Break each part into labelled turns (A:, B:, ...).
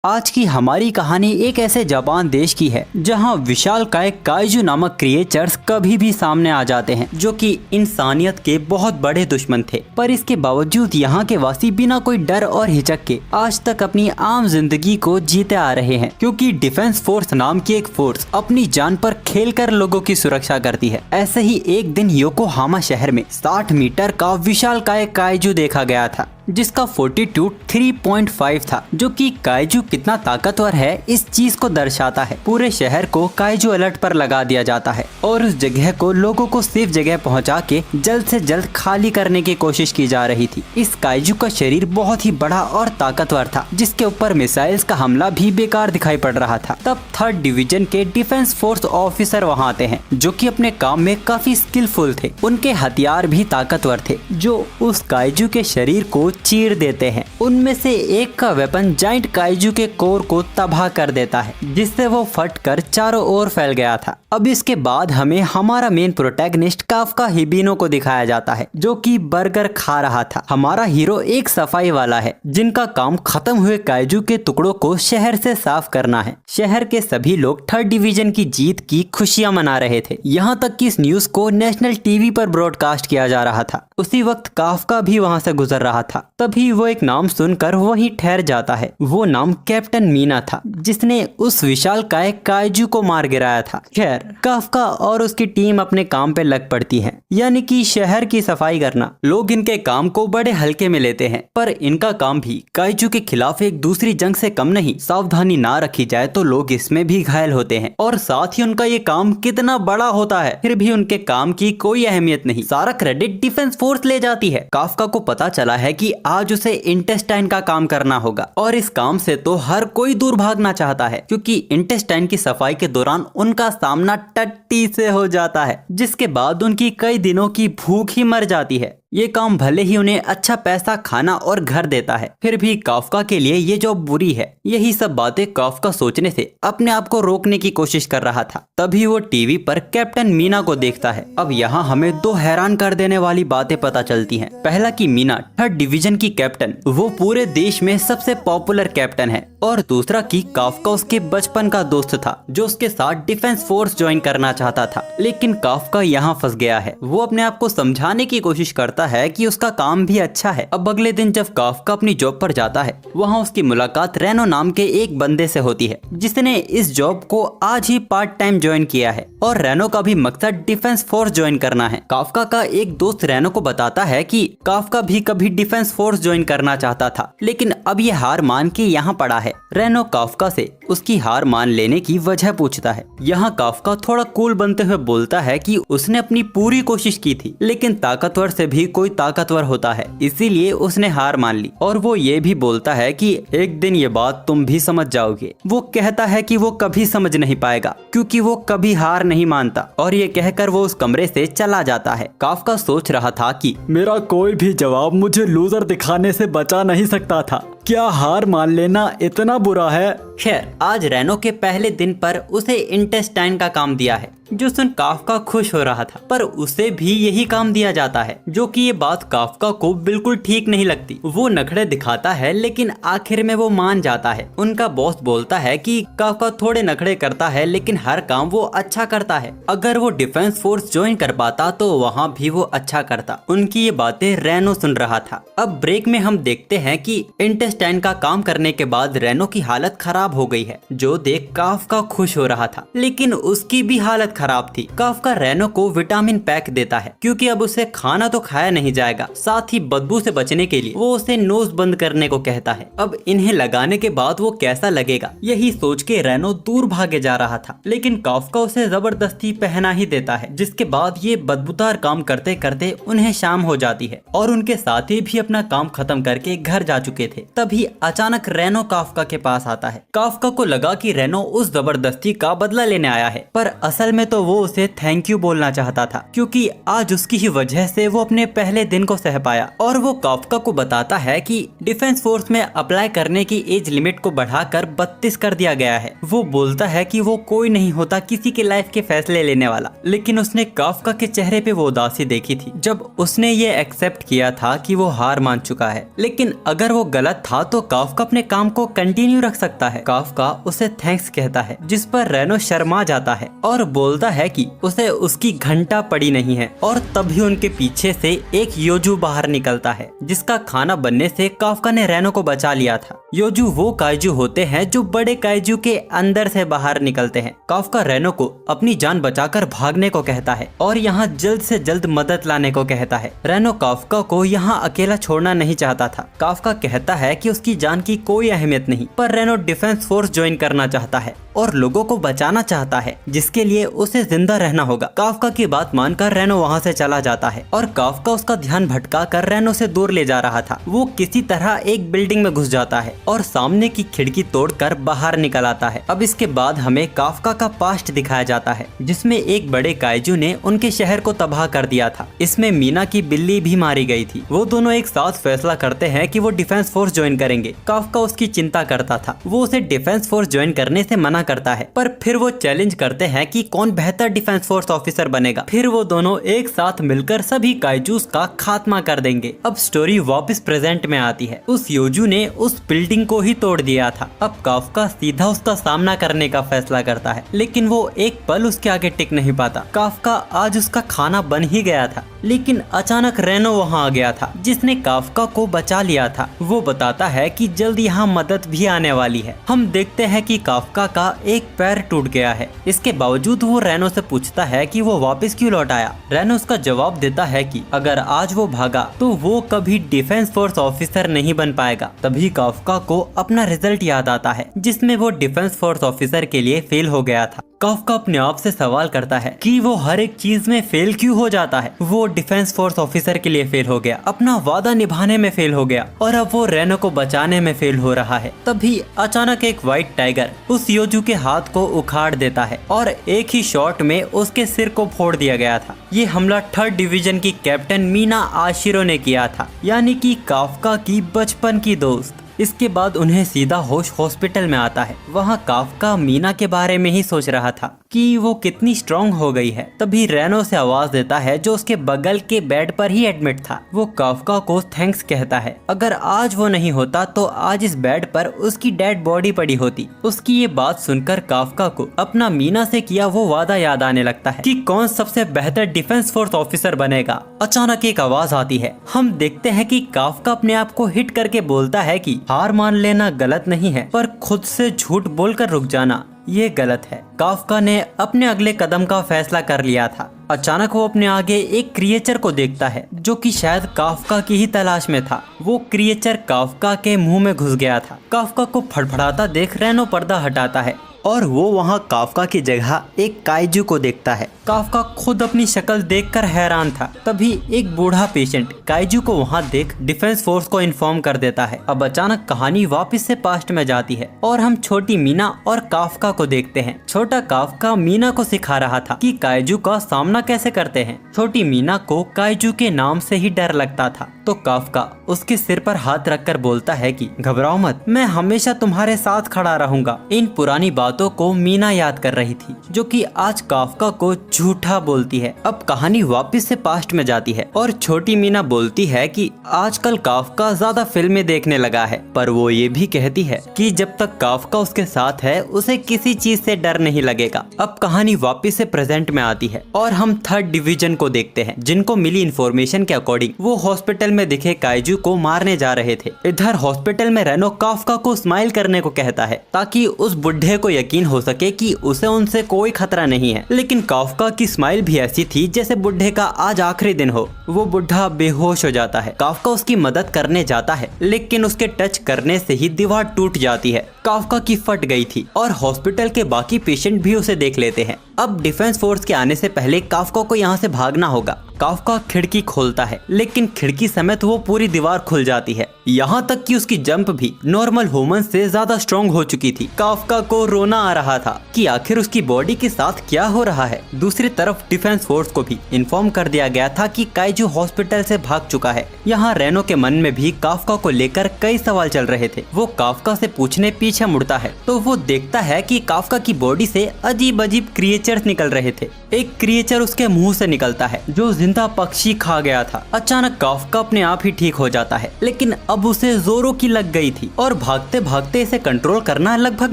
A: आज की हमारी कहानी एक ऐसे जापान देश की है जहां विशालकाय काइजू नामक क्रिएचर्स कभी भी सामने आ जाते हैं, जो कि इंसानियत के बहुत बड़े दुश्मन थे। पर इसके बावजूद यहाँ के वासी बिना कोई डर और हिचक के आज तक अपनी आम जिंदगी को जीते आ रहे हैं, क्योंकि डिफेंस फोर्स नाम की एक फोर्स अपनी जान पर खेलकर लोगों की सुरक्षा करती है। ऐसे ही एक दिन योकोहामा शहर में 60 मीटर का विशालकाय काइजू देखा गया था, जिसका फोर्टीट्यूड 3.5 था, जो कि काइजू कितना ताकतवर है इस चीज को दर्शाता है। पूरे शहर को काइजू अलर्ट पर लगा दिया जाता है और उस जगह को लोगों को सेफ जगह पहुंचा के जल्द से जल्द खाली करने की कोशिश की जा रही थी। इस काइजू का शरीर बहुत ही बड़ा और ताकतवर था, जिसके ऊपर मिसाइल्स का हमला भी बेकार दिखाई पड़ रहा था। तब 3rd डिवीजन के डिफेंस फोर्स ऑफिसर वहाँ आते हैं, जो कि अपने काम में काफी स्किलफुल थे। उनके हथियार भी ताकतवर थे, जो उस काइजू के शरीर को चीर देते हैं। उनमें से एक का वेपन जाइंट काइजू के कोर को तबाह कर देता है, जिससे वो फटकर चारों ओर फैल गया था। अब इसके बाद हमें हमारा मेन प्रोटैगनिस्ट काफका हिबिनो को दिखाया जाता है, जो कि बर्गर खा रहा था। हमारा हीरो एक सफाई वाला है, जिनका काम खत्म हुए काइजू के टुकड़ों को शहर से साफ करना है। शहर के सभी लोग 3rd डिवीजन की जीत की खुशियां मना रहे थे, यहाँ तक कि इस न्यूज को नेशनल टीवी पर ब्रॉडकास्ट किया जा रहा था। उसी वक्त काफका भी वहाँ से गुजर रहा था। तभी वो एक नाम सुनकर वहीं ठहर जाता है। वो नाम कैप्टन मीना था, जिसने उस विशालकाय काइजू को मार गिराया था। खैर, काफका और उसकी टीम अपने काम पे लग पड़ती है, यानी कि शहर की सफाई करना। लोग इनके काम को बड़े हल्के में लेते हैं, पर इनका काम भी काइजू के खिलाफ एक दूसरी जंग से कम नहीं। सावधानी ना रखी जाए तो लोग इसमें भी घायल होते हैं, और साथ ही उनका ये काम कितना बड़ा होता है, फिर भी उनके काम की कोई अहमियत नहीं। सारा क्रेडिट डिफेंस फोर्स ले जाती है। काफका को पता चला है कि आज उसे इंटेस्टाइन का काम करना होगा, और इस काम से तो हर कोई दूर भागना चाहता है, क्योंकि इंटेस्टाइन की सफाई के दौरान उनका सामना टट्टी से हो जाता है, जिसके बाद उनकी कई दिनों की भूख ही मर जाती है। ये काम भले ही उन्हें अच्छा पैसा, खाना और घर देता है, फिर भी काफका के लिए ये जॉब बुरी है। यही सब बातें काफका सोचने से अपने आप को रोकने की कोशिश कर रहा था। तभी वो टीवी पर कैप्टन मीना को देखता है। अब यहाँ हमें दो हैरान कर देने वाली बातें पता चलती हैं। पहला कि मीना 3rd डिवीजन की कैप्टन, वो पूरे देश में सबसे पॉपुलर कैप्टन है, और दूसरा कि काफका उसके बचपन का दोस्त था, जो उसके साथ डिफेंस फोर्स ज्वाइन करना चाहता था। लेकिन काफका यहाँ फंस गया है। वो अपने आप को समझाने की कोशिश करता है कि उसका काम भी अच्छा है। अब अगले दिन जब काफका अपनी जॉब पर जाता है, वहाँ उसकी मुलाकात रेनो नाम के एक बंदे से होती है, जिसने इस जॉब को आज ही पार्ट टाइम ज्वाइन किया है, और रेनो का भी मकसद डिफेंस फोर्स ज्वाइन करना है। काफका का एक दोस्त रेनो को बताता है कि काफका भी कभी डिफेंस फोर्स ज्वाइन करना चाहता था, लेकिन अब ये हार मान के यहाँ पड़ा है। रेनो काफका से उसकी हार मान लेने की वजह पूछता है। यहाँ काफका थोड़ा कूल बनते हुए बोलता है कि उसने अपनी पूरी कोशिश की थी, लेकिन ताकतवर से भी कोई ताकतवर होता है, इसीलिए उसने हार मान ली। और वो ये भी बोलता है कि एक दिन ये बात तुम भी समझ जाओगे। वो कहता है कि वो कभी समझ नहीं पाएगा, क्योंकि वो कभी हार नहीं मानता, और ये कहकर वो उस कमरे से चला जाता है। काफका सोच रहा था कि
B: मेरा कोई भी जवाब मुझे लूजर दिखाने से बचा नहीं सकता था। क्या हार मान लेना इतना बुरा है?
A: खैर, आज रेनो के पहले दिन पर उसे इंटेस्टाइन का काम दिया है, जो सुन काफका खुश हो रहा था। पर उसे भी यही काम दिया जाता है, जो कि ये बात काफका को बिल्कुल ठीक नहीं लगती। वो नखरे दिखाता है, लेकिन आखिर में वो मान जाता है। उनका बॉस बोलता है कि काफका थोड़े नखरे करता है, लेकिन हर काम वो अच्छा करता है। अगर वो डिफेंस फोर्स ज्वाइन कर पाता तो वहाँ भी वो अच्छा करता। उनकी ये बातें रेनो सुन रहा था। अब ब्रेक में हम देखते हैं कि इंटेस्टाइन का काम करने के बाद रेनो की हालत खराब हो गई है, जो देख काफका खुश हो रहा था, लेकिन उसकी भी हालत खराब थी। काफका रेनो को विटामिन पैक देता है, क्योंकि अब उसे खाना तो खाया नहीं जाएगा, साथ ही बदबू से बचने के लिए वो उसे नोज बंद करने को कहता है। अब इन्हें लगाने के बाद वो कैसा लगेगा, यही सोच के रेनो दूर भागे जा रहा था, लेकिन काफका उसे जबरदस्ती पहना ही देता है, जिसके बाद ये बदबूदार काम करते करते उन्हें शाम हो जाती है, और उनके साथी भी अपना काम खत्म करके घर जा चुके थे। तभी अचानक रेनो काफका के पास आता है। काफ्का को लगा कि रेनो उस जबरदस्ती का बदला लेने आया है, पर असल में तो वो उसे थैंक यू बोलना चाहता था, क्योंकि आज उसकी ही वजह से वो अपने पहले दिन को सह पाया। और वो काफ्का को बताता है कि डिफेंस फोर्स में अप्लाई करने की एज लिमिट को बढ़ाकर 32 कर दिया गया है। वो बोलता है कि वो कोई नहीं होता किसी के लाइफ के फैसले लेने वाला, लेकिन उसने काफ्का के चेहरे पे वो उदासी देखी थी जब उसने ये एक्सेप्ट किया था कि वो हार मान चुका है। लेकिन अगर वो गलत था तो काफ्का अपने काम को कंटिन्यू रख सकता है। काफ्का उसे थैंक्स कहता है, जिस पर रेनो शर्मा जाता है और बोलता है कि उसे उसकी घंटा पड़ी नहीं है। और तभी उनके पीछे से एक योजू बाहर निकलता है, जिसका खाना बनने से काफ्का ने रेनो को बचा लिया था। योजू वो काइजू होते हैं जो बड़े काइजू के अंदर से बाहर निकलते हैं। काफ्का रेनो को अपनी जान बचाकर भागने को कहता है और यहाँ जल्द से जल्द मदद लाने को कहता है। रेनो काफ्का को यहाँ अकेला छोड़ना नहीं चाहता था। काफ्का कहता है कि उसकी जान की कोई अहमियत नहीं, पर रेनो डिफेंस फोर्स ज्वाइन करना चाहता है और लोगों को बचाना चाहता है, जिसके लिए उसे जिंदा रहना होगा। काफ्का की बात मानकर रेनो वहाँ से चला जाता है और काफ्का उसका ध्यान भटका कर रेनो से दूर ले जा रहा था। वो किसी तरह एक बिल्डिंग में घुस जाता है और सामने की खिड़की तोड़कर बाहर निकल आता है। अब इसके बाद हमें काफ्का का पास्ट दिखाया जाता है, जिसमें एक बड़े काइजू ने उनके शहर को तबाह कर दिया था। इसमें मीना की बिल्ली भी मारी गई थी। वो दोनों एक साथ फैसला करते हैं कि वो डिफेंस फोर्स ज्वाइन करेंगे। काफ्का उसकी चिंता करता था। वो उसे डिफेंस फोर्स ज्वाइन करने से मना करता है, पर फिर वो चैलेंज करते हैं कि कौन बेहतर डिफेंस फोर्स ऑफिसर बनेगा। फिर वो दोनों एक साथ मिलकर सभी काइजूस का खात्मा कर देंगे। अब स्टोरी वापस प्रेजेंट में आती है। उस योजू ने उस बिल्डिंग को ही तोड़ दिया था। अब काफ्का सीधा उसका सामना करने का फैसला करता है, लेकिन वो एक पल उसके आगे टिक नहीं पाता। काफ्का आज उसका खाना बन ही गया था, लेकिन अचानक रेनो वहाँ आ गया था, जिसने काफ्का को बचा लिया था। वो बताता है कि जल्द यहाँ मदद भी आने वाली है। हम देखते हैं कि काफ्का का एक पैर टूट गया है। इसके बावजूद वो रेनो से पूछता है कि वो वापस क्यों लौट आया। रेनो उसका जवाब देता है कि अगर आज वो भागा तो वो कभी डिफेंस फोर्स ऑफिसर नहीं बन पाएगा। तभी काफ्का को अपना रिजल्ट याद आता है, जिसमें वो डिफेंस फोर्स ऑफिसर के लिए फेल हो गया था। काफ्का अपने आप से सवाल करता है कि वो हर एक चीज में फेल क्यों हो जाता है। वो डिफेंस फोर्स ऑफिसर के लिए फेल हो गया, अपना वादा निभाने में फेल हो गया, और अब वो रेनो को बचाने में फेल हो रहा है। तभी अचानक एक व्हाइट टाइगर उस योजू के हाथ को उखाड़ देता है और एक ही शॉट में उसके सिर को फोड़ दिया गया था। ये हमला 3rd डिवीजन की कैप्टन मीना आशिरो ने किया था, यानी कि काफ्का की बचपन की दोस्त। इसके बाद उन्हें सीधा होश हॉस्पिटल में आता है। वहाँ काफ्का मीना के बारे में ही सोच रहा था कि वो कितनी स्ट्रांग हो गई है। तभी रेनो से आवाज देता है, जो उसके बगल के बेड पर ही एडमिट था। वो काफ्का को थैंक्स कहता है। अगर आज वो नहीं होता तो आज इस बेड पर उसकी डेड बॉडी पड़ी होती। उसकी ये बात सुनकर काफ्का को अपना मीना से किया वो वादा याद आने लगता है कि कौन सबसे बेहतर डिफेंस फोर्स ऑफिसर बनेगा। अचानक एक आवाज आती है। हम देखते हैं कि काफ्का अपने आप को हिट करके बोलता है कि हार मान लेना गलत नहीं है, पर खुद से झूठ बोलकर रुक जाना ये गलत है। काफ्का ने अपने अगले कदम का फैसला कर लिया था। अचानक वो अपने आगे एक क्रिएचर को देखता है, जो कि शायद काफ्का की ही तलाश में था। वो क्रिएचर काफ्का के मुंह में घुस गया था। काफ्का को फड़फड़ाता देख रेनो पर्दा हटाता है और वो वहाँ काफ्का की जगह एक काइजू को देखता है। काफ्का खुद अपनी शक्ल देखकर हैरान था। तभी एक बूढ़ा पेशेंट काइजू को वहाँ देख डिफेंस फोर्स को इन्फॉर्म कर देता है। अब अचानक कहानी वापस से पास्ट में जाती है और हम छोटी मीना और काफ्का को देखते हैं। छोटा काफ्का मीना को सिखा रहा था कि काइजू का सामना कैसे करते हैं। छोटी मीना को काइजू के नाम से ही डर लगता था, तो काफ्का उसके सिर पर हाथ रखकर बोलता है कि घबराओ मत, मैं हमेशा तुम्हारे साथ खड़ा रहूंगा। इन पुरानी बातों को मीना याद कर रही थी, जो कि आज काफ्का को झूठा बोलती है। अब कहानी वापस से पास्ट में जाती है और छोटी मीना बोलती है कि आजकल काफ्का ज्यादा फिल्में देखने लगा है, पर वो ये भी कहती है कि जब तक काफ्का उसके साथ है उसे किसी चीज से डर नहीं लगेगा। अब कहानी वापस से प्रेजेंट में आती है और हम 3rd डिवीजन को देखते हैं, जिनको मिली इन्फॉर्मेशन के अकॉर्डिंग वो हॉस्पिटल में दिखे काइजू को मारने जा रहे थे। इधर हॉस्पिटल में रेनो काफ्का को स्माइल करने को कहता है, ताकि उस बुढ़े को यकीन हो सके कि उसे उनसे कोई खतरा नहीं है। लेकिन काफ्का की स्माइल भी ऐसी थी जैसे बुढ़े का आज आखिरी दिन हो। वो बुढ़ा बेहोश हो जाता है। काफ्का उसकी मदद करने जाता है, लेकिन उसके टच करने से ही दीवार टूट जाती है। काफ्का की फट गई थी और हॉस्पिटल के बाकी पेशेंट भी उसे देख लेते हैं। अब डिफेंस फोर्स के आने से पहले काफ्का को यहाँ से भागना होगा। काफ्का खिड़की खोलता है, लेकिन खिड़की समेत वो पूरी दीवार खुल जाती है। यहाँ तक कि उसकी जंप भी नॉर्मल ह्यूमन से ज्यादा स्ट्रॉन्ग हो चुकी थी। काफ्का को रोना आ रहा था कि आखिर उसकी बॉडी के साथ क्या हो रहा है। दूसरी तरफ डिफेंस फोर्स को भी इन्फॉर्म कर दिया गया था कि काइजू हॉस्पिटल से भाग चुका है। यहाँ रेनो के मन में भी काफ्का को लेकर कई सवाल चल रहे थे। वो काफ्का से पूछने पीछे मुड़ता है तो वो देखता है कि काफ्का की बॉडी से अजीब अजीब क्रिएचर्स निकल रहे थे। एक क्रिएचर उसके मुंह से निकलता है जो जिंदा पक्षी खा गया था। अचानक काफ्का अपने आप ही ठीक हो जाता है, लेकिन अब उसे जोरों की लग गई थी और भागते भागते इसे कंट्रोल करना लगभग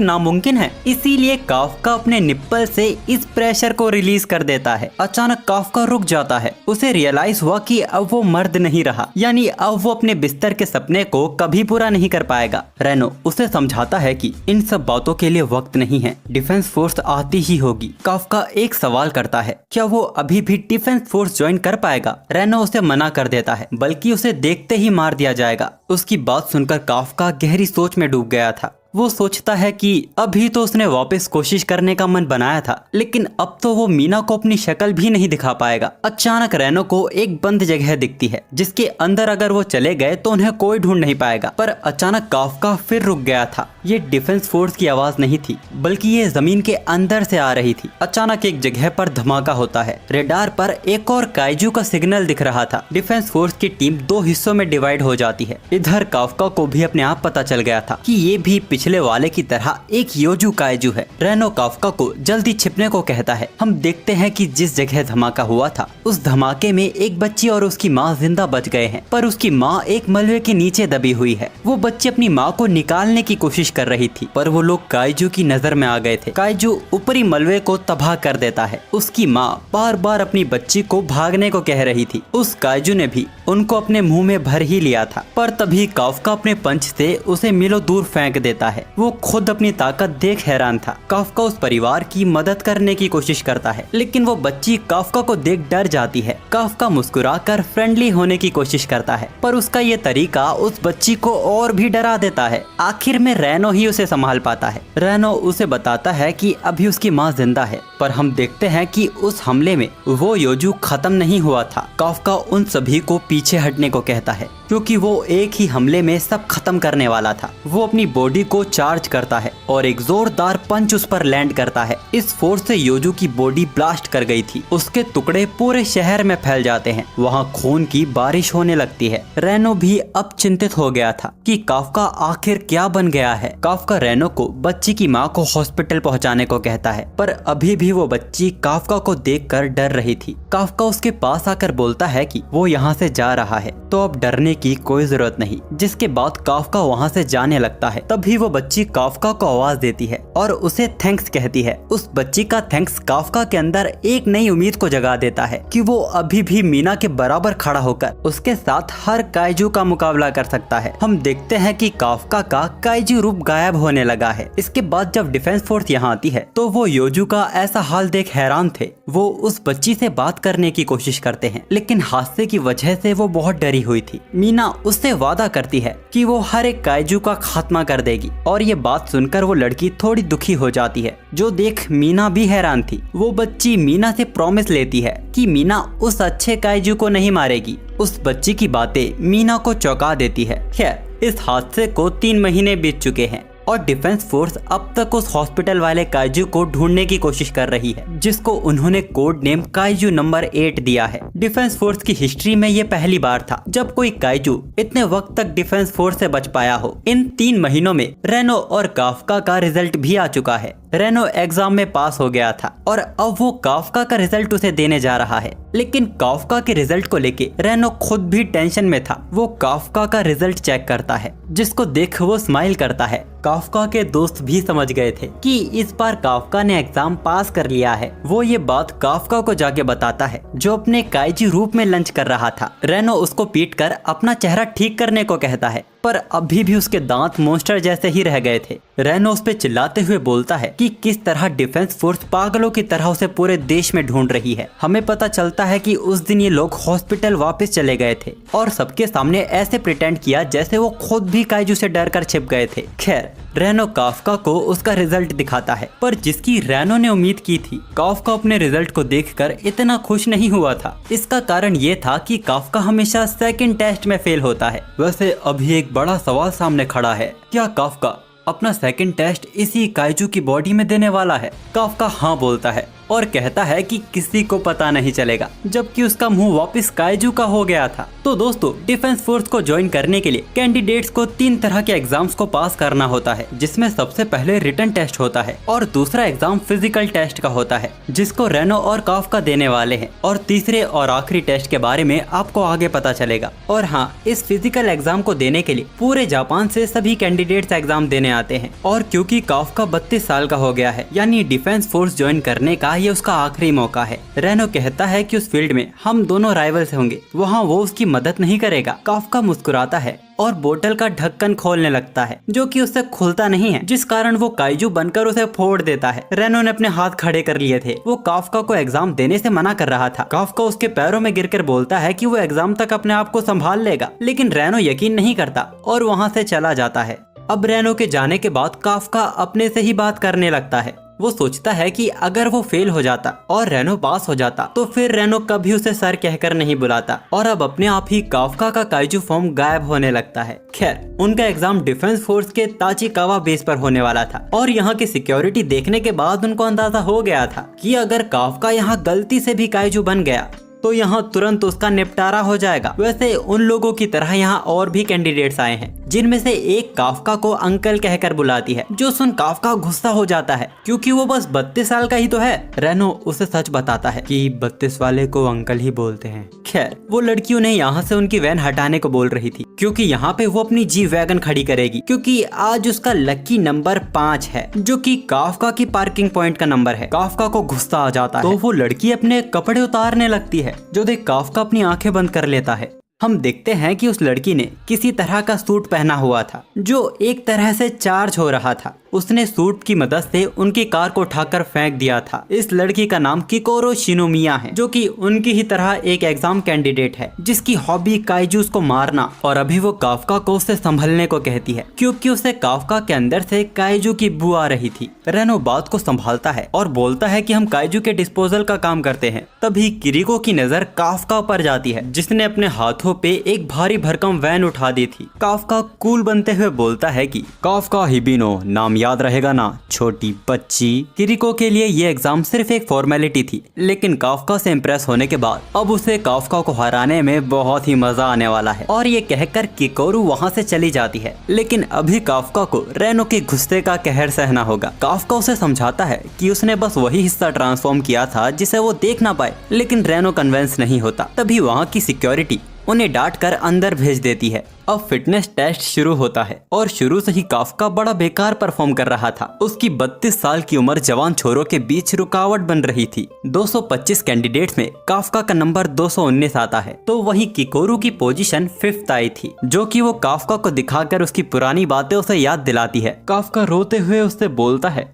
A: नामुमकिन है। इसीलिए काफ्का अपने निप्पल से इस प्रेशर को रिलीज कर देता है। अचानक काफ्का रुक जाता है। उसे रियलाइज हुआ कि अब वो मर्द नहीं रहा, यानी अब वो अपने बिस्तर के सपने को कभी पूरा नहीं कर पाएगा। रेनो उसे समझाता है कि इन सब बातों के लिए वक्त नहीं है, डिफेंस फोर्स आती ही होगी। काफ्का एक सवाल करता है, क्या वो अभी भी डिफेंस फोर्स ज्वाइन कर पाएगा? रेनो उसे मना कर देता है, बल्कि उसे देखते ही मार दिया जाएगा। उसकी बात सुनकर काफ्का गहरी सोच में डूब गया था। वो सोचता है कि अभी तो उसने वापस कोशिश करने का मन बनाया था, लेकिन अब तो वो मीना को अपनी शक्ल भी नहीं दिखा पाएगा। अचानक रेनो को एक बंद जगह दिखती है जिसके अंदर अगर वो चले गए तो उन्हें कोई ढूंढ नहीं पाएगा। पर अचानक काफ्का फिर रुक गया था। ये डिफेंस फोर्स की आवाज नहीं थी, बल्कि ये जमीन के अंदर से आ रही थी। अचानक एक जगह पर धमाका होता है। रेडार पर एक और काइजू का सिग्नल दिख रहा था। डिफेंस फोर्स की टीम दो हिस्सों में डिवाइड हो जाती है। इधर काफ्का को भी अपने आप पता चल गया था कि ये भी पिछले वाले की तरह एक योजू काइजू है। रेनो काफ्का को जल्दी छिपने को कहता है। हम देखते हैं कि जिस जगह धमाका हुआ था उस धमाके में एक बच्ची और उसकी माँ जिंदा बच गए हैं, पर उसकी माँ एक मलबे के नीचे दबी हुई है। वो बच्ची अपनी माँ को निकालने की कोशिश कर रही थी, पर वो लोग काइजू की नजर में आ गए थे। काइजू ऊपरी मलबे को तबाह कर देता है। उसकी माँ बार बार अपनी बच्ची को भागने को कह रही थी। उस काइजू ने भी उनको अपने मुंह में भर ही लिया था, पर तभी काफ्का अपने पंच से उसे मीलों दूर फेंक देता है। वो खुद अपनी ताकत देख हैरान था। काफ्का उस परिवार की मदद करने की कोशिश करता है, लेकिन वो बच्ची काफ्का को देख डर जाती है। काफ्का मुस्कुराकर फ्रेंडली होने की कोशिश करता है, पर उसका ये तरीका उस बच्ची को और भी डरा देता है। आखिर में रेनो ही उसे संभाल पाता है। रेनो उसे बताता है कि अभी उसकी माँ जिंदा है, पर हम देखते हैं कि उस हमले में वो योजू खत्म नहीं हुआ था। काफ्का उन सभी को पीछे हटने को कहता है, क्योंकि वो एक ही हमले में सब खत्म करने वाला था। वो अपनी बॉडी को चार्ज करता है और एक जोरदार पंच उस पर लैंड करता है। इस फोर्स से योजू की बॉडी ब्लास्ट कर गई थी। उसके टुकड़े पूरे शहर में फैल जाते हैं। वहाँ खून की बारिश होने लगती है। रेनो भी अब चिंतित हो गया था कि काफ्का आखिर क्या बन गया है। काफ्का रेनो को बच्ची की माँ को हॉस्पिटल पहुँचाने को कहता है, पर अभी भी वो बच्ची काफ्का को देखकर डर रही थी। काफ्का उसके पास आकर बोलता है कि वो यहाँ से जा रहा है, तो अब डरने की कोई जरूरत नहीं। जिसके बाद काफ्का वहाँ से जाने लगता है। तभी वो बच्ची काफ्का को आवाज देती है और उसे थैंक्स कहती है। उस बच्ची का थैंक्स काफ्का के अंदर एक नई उम्मीद को जगा देता है कि वो अभी भी मीना के बराबर खड़ा होकर उसके साथ हर काइजू का मुकाबला कर सकता है। हम देखते हैं कि काफ्का का काइजू रूप गायब होने लगा है। इसके बाद जब डिफेंस फोर्स यहाँ आती है तो वो योजू का ऐसा हाल देख हैरान थे। वो उस बच्ची से बात करने की कोशिश करते हैं, लेकिन हादसे की वजह से वो बहुत डरी हुई थी। मीना उससे वादा करती है कि वो हर एक काइजू का खात्मा कर देगी, और ये बात सुनकर वो लड़की थोड़ी दुखी हो जाती है, जो देख मीना भी हैरान थी। वो बच्ची मीना से प्रॉमिस लेती है कि मीना उस अच्छे काइजू को नहीं मारेगी। उस बच्ची की बातें मीना को चौंका देती है। खैर, इस हादसे को 3 महीने बीत चुके हैं और डिफेंस फोर्स अब तक उस हॉस्पिटल वाले काइजू को ढूंढने की कोशिश कर रही है, जिसको उन्होंने कोड नेम काइजू नंबर 8 दिया है। डिफेंस फोर्स की हिस्ट्री में ये पहली बार था जब कोई काइजू इतने वक्त तक डिफेंस फोर्स से बच पाया हो। इन 3 महीनों में रेनो और काफ्का का रिजल्ट भी आ चुका है। रेनो एग्जाम में पास हो गया था और अब वो काफ्का का रिजल्ट उसे देने जा रहा है, लेकिन काफ्का के रिजल्ट को लेके रेनो खुद भी टेंशन में था। वो काफ्का का रिजल्ट चेक करता है, जिसको देख वो स्माइल करता है। काफ्का के दोस्त भी समझ गए थे कि इस बार काफ्का ने एग्जाम पास कर लिया है। वो ये बात काफ्का को जाके बताता है, जो अपने काइजू रूप में लंच कर रहा था। रेनो उसको पीटकर अपना चेहरा ठीक करने को कहता है, पर अभी भी उसके दांत मॉन्स्टर जैसे ही रह गए थे। रेनो उस पे चिल्लाते हुए बोलता है कि किस तरह डिफेंस फोर्स पागलों की तरह उसे पूरे देश में ढूंढ रही है। हमें पता चलता है कि उस दिन ये लोग हॉस्पिटल वापस चले गए थे और सबके सामने ऐसे प्रिटेंड किया जैसे वो खुद भी काइजू से डर कर छिप गए थे। खैर, रेनो काफ्का को उसका रिजल्ट दिखाता है, पर जिसकी रेनो ने उम्मीद की थी, काफ्का अपने रिजल्ट को देखकर इतना खुश नहीं हुआ था। इसका कारण ये था कि काफ्का हमेशा सेकंड टेस्ट में फेल होता है। वैसे अभी एक बड़ा सवाल सामने खड़ा है, क्या काफ्का अपना सेकंड टेस्ट इसी काइजू की बॉडी में देने वाला है? काफ्का हाँ बोलता है और कहता है कि किसी को पता नहीं चलेगा, जबकि उसका मुंह वापस काइजू का हो गया था। तो दोस्तों, डिफेंस फोर्स को ज्वाइन करने के लिए कैंडिडेट्स को 3 तरह के एग्जाम्स को पास करना होता है, जिसमें सबसे पहले रिटन टेस्ट होता है और दूसरा एग्जाम फिजिकल टेस्ट का होता है, जिसको रेनो और काफ्का देने वाले हैं, और तीसरे और आखिरी टेस्ट के बारे में आपको आगे पता चलेगा। और हाँ, इस फिजिकल एग्जाम को देने के लिए पूरे जापान से सभी कैंडिडेट्स एग्जाम देने आते हैं। और क्योंकि काफ्का 32 साल का हो गया है, यानी डिफेंस फोर्स ज्वाइन करने का ये उसका आखिरी मौका है। रेनो कहता है कि उस फील्ड में हम दोनों राइवल्स होंगे, वहाँ वो उसकी मदद नहीं करेगा। काफ्का मुस्कुराता है और बोतल का ढक्कन खोलने लगता है, जो कि उससे खुलता नहीं है, जिस कारण वो काइजू बनकर उसे फोड़ देता है। रेनो ने अपने हाथ खड़े कर लिए थे, वो काफ्का को एग्जाम देने से मना कर रहा था। काफ्का उसके पैरों में गिरकर बोलता है कि वो एग्जाम तक अपने आप को संभाल लेगा, लेकिन रेनो यकीन नहीं करता और वहाँ से चला जाता है। अब रेनो के जाने के बाद काफ्का अपने से ही बात करने लगता है। वो सोचता है कि अगर वो फेल हो जाता और रेनो पास हो जाता तो फिर रेनो कभी उसे सर कहकर नहीं बुलाता, और अब अपने आप ही काफ्का का काइजू फॉर्म गायब होने लगता है। खैर, उनका एग्जाम डिफेंस फोर्स के ताचिकावा बेस पर होने वाला था, और यहाँ की सिक्योरिटी देखने के बाद उनको अंदाजा हो गया था कि अगर काफ्का यहाँ गलती से भी काइजू बन गया तो यहाँ तुरंत उसका निपटारा हो जाएगा। वैसे उन लोगों की तरह यहाँ और भी कैंडिडेट्स आए हैं, जिनमें से एक काफ्का को अंकल कहकर बुलाती है, जो सुन काफ्का गुस्सा हो जाता है, क्योंकि वो बस 32 साल का ही तो है। रेनो उसे सच बताता है कि 32 वाले को अंकल ही बोलते हैं। खैर, वो लड़की उन्हें यहाँ से उनकी वैन हटाने को बोल रही थी, क्योंकि यहाँ पे वो अपनी जी वैगन खड़ी करेगी, क्योंकि आज उसका लकी नंबर 5 है, जो कि काफ्का की पार्किंग पॉइंट का नंबर है। काफ्का को गुस्सा आ जाता है, तो वो लड़की अपने कपड़े उतारने लगती है, जो देख काफ्का अपनी आंखें बंद कर लेता है। हम देखते हैं कि उस लड़की ने किसी तरह का सूट पहना हुआ था, जो एक तरह से चार्ज हो रहा था। उसने सूट की मदद से उनकी कार को उठाकर फेंक दिया था। इस लड़की का नाम किकोरो शिनोमिया है, जो कि उनकी ही तरह एक एग्जाम कैंडिडेट है, जिसकी हॉबी काइजूस को मारना, और अभी वो काफ्का को उसे संभलने को कहती है, क्योंकि उसे काफ्का के अंदर से काइजू की बू आ रही थी। रेनो बात को संभालता है और बोलता है कि हम काइजू के डिस्पोजल का काम करते हैं। तभी किरिको की नजर काफ्का पर जाती है, जिसने अपने हाथों पे एक भारी भरकम वैन उठा दी थी। काफ्का कूल बनते हुए बोलता है कि काफ्का हिबिनो, नाम याद रहेगा ना, छोटी बच्ची। किरिको के लिए ये एग्जाम सिर्फ एक फॉर्मेलिटी थी, लेकिन काफ्का से इम्प्रेस होने के बाद अब उसे काफ्का को हराने में बहुत ही मजा आने वाला है, और ये कहकर किकोरू वहाँ से चली जाती है। लेकिन अभी काफ्का को रेनो के गुस्से का कहर सहना होगा। काफ्का उसे समझाता है कि उसने बस वही हिस्सा ट्रांसफॉर्म किया था जिसे वो देख ना पाए, लेकिन रेनो कन्विंस नहीं होता। तभी वहाँ की सिक्योरिटी उन्हें डांट कर अंदर भेज देती है। अब फिटनेस टेस्ट शुरू होता है, और शुरू से ही काफ्का बड़ा बेकार परफॉर्म कर रहा था। उसकी 32 साल की उम्र जवान छोरों के बीच रुकावट बन रही थी। 225 कैंडिडेट्स में काफ्का का नंबर 219 आता है, तो वहीं किकोरू की पोजीशन 5th आई थी, जो कि वो काफ्का को दिखाकर उसकी पुरानी बातें उसे याद दिलाती है। काफ्का रोते हुए उससे बोलता है,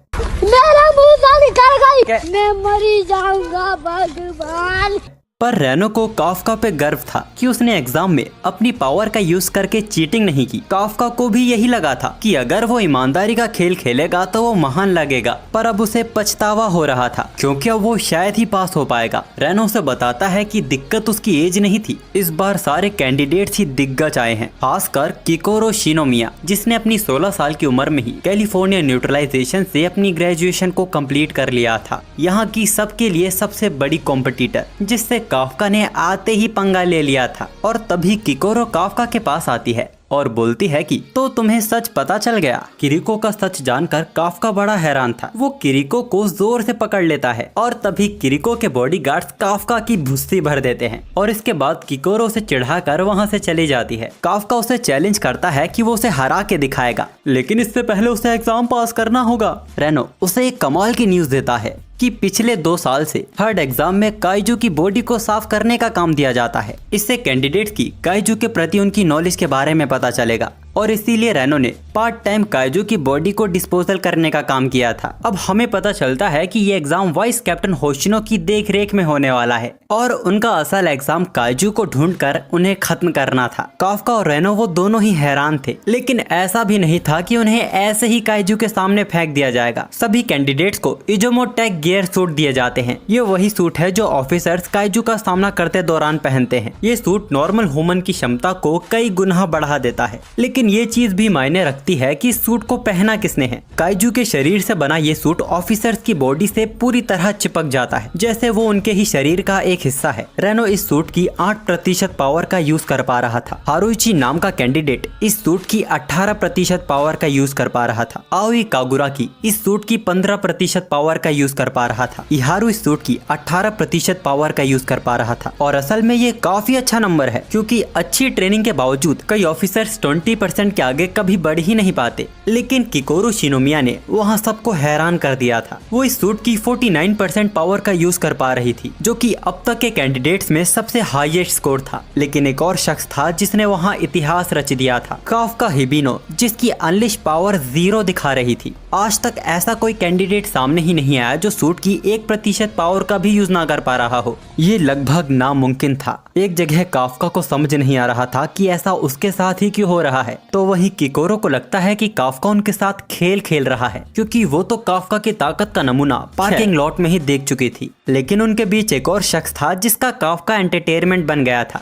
C: मेरा मुंह निकल गई, मैं मरी जाऊंगा भगवान।
A: पर रेनो को काफ्का पे गर्व था कि उसने एग्जाम में अपनी पावर का यूज करके चीटिंग नहीं की। काफ्का को भी यही लगा था कि अगर वो ईमानदारी का खेल खेलेगा तो वो महान लगेगा, पर अब उसे पछतावा हो रहा था, क्योंकि अब वो शायद ही पास हो पाएगा। रेनो उसे बताता है कि दिक्कत उसकी एज नहीं थी, इस बार सारे कैंडिडेट्स ही दिग्गज आए हैं, खासकर किकोरो शिनोमिया, जिसने अपनी 16 साल की उम्र में ही कैलिफोर्निया न्यूट्रलाइजेशन से अपनी ग्रेजुएशन को कंप्लीट कर लिया था। यहाँ की सबके लिए सबसे बड़ी कॉम्पिटिटर, जिससे काफ्का ने आते ही पंगा ले लिया था। और तभी किकोरो काफ्का के पास आती है और बोलती है कि तो तुम्हें सच पता चल गया। किरिको का सच जानकर काफ्का बड़ा हैरान था। वो किरिको को जोर से पकड़ लेता है, और तभी किरिको के बॉडीगार्ड्स काफ्का की भुस्सी भर देते हैं, और इसके बाद किकोरो उसे चिढ़ाकर वहां से चली जाती है। काफ्का उसे चैलेंज करता है कि वो उसे हरा के दिखाएगा, लेकिन इससे पहले उसे एग्जाम पास करना होगा। रेनो उसे एक कमाल की न्यूज देता है कि पिछले 2 साल से थर्ड एग्जाम में काइजू की बॉडी को साफ करने का काम दिया जाता है। इससे कैंडिडेट की काइजू के प्रति उनकी नॉलेज के बारे में पता चलेगा। और इसीलिए रेनो ने पार्ट टाइम काइजू की बॉडी को डिस्पोजल करने का काम किया था। अब हमें पता चलता है कि ये एग्जाम वाइस कैप्टन होशिनो की देखरेख में होने वाला है और उनका असल एग्जाम काइजू को ढूंढकर उन्हें खत्म करना था। काफ्का और रेनो वो दोनों ही हैरान थे, लेकिन ऐसा भी नहीं था कि उन्हें ऐसे ही काइजू के सामने फेंक दिया जाएगा। सभी कैंडिडेट्स को इजोमो टेक गियर सूट दिए जाते हैं। ये वही सूट है जो ऑफिसर्स काइजू का सामना करते दौरान पहनते हैं। ये सूट नॉर्मल ह्यूमन की क्षमता को कई गुना बढ़ा देता है, लेकिन ये चीज भी मायने रखती है कि सूट को पहना किसने है। काइजू के शरीर से बना ये सूट ऑफिसर्स की बॉडी से पूरी तरह चिपक जाता है, जैसे वो उनके ही शरीर का एक हिस्सा है। रेनो इस सूट की 8% पावर का यूज कर पा रहा था। हारुइची नाम का कैंडिडेट इस सूट की 18% पावर का यूज कर पा रहा था। आओई कागुराकी इस सूट की 15% पावर का यूज कर पा रहा था। इहारू इस सूट की 18% पावर का यूज कर पा रहा था। और असल में ये काफी अच्छा नंबर है, क्योंकि अच्छी ट्रेनिंग के बावजूद कई ऑफिसर्स 20% के आगे कभी बढ़ ही नहीं पाते। लेकिन किकोरो शिनोमिया ने वहाँ सबको हैरान कर दिया था। वो इस सूट की 49% पावर का यूज कर पा रही थी, जो कि अब तक के कैंडिडेट्स में सबसे हाईएस्ट स्कोर था। लेकिन एक और शख्स था जिसने वहाँ इतिहास रच दिया था, काफ्का हिबिनो, जिसकी अनलिश पावर 0 दिखा रही थी। आज तक ऐसा कोई कैंडिडेट सामने ही नहीं आया जो सूट की 1% पावर का भी यूज ना कर पा रहा हो। ये लगभग नामुमकिन था। एक जगह काफ्का को समझ नहीं आ रहा था कि ऐसा उसके साथ ही क्यों हो रहा है, तो वहीं किकोरो को लगता है कि काफ्का उनके साथ खेल खेल रहा है, क्योंकि वो तो काफ्का की ताकत का नमूना पार्किंग लॉट में ही देख चुकी थी। लेकिन उनके बीच एक और शख्स था जिसका काफ्का एंटरटेनमेंट बन गया था।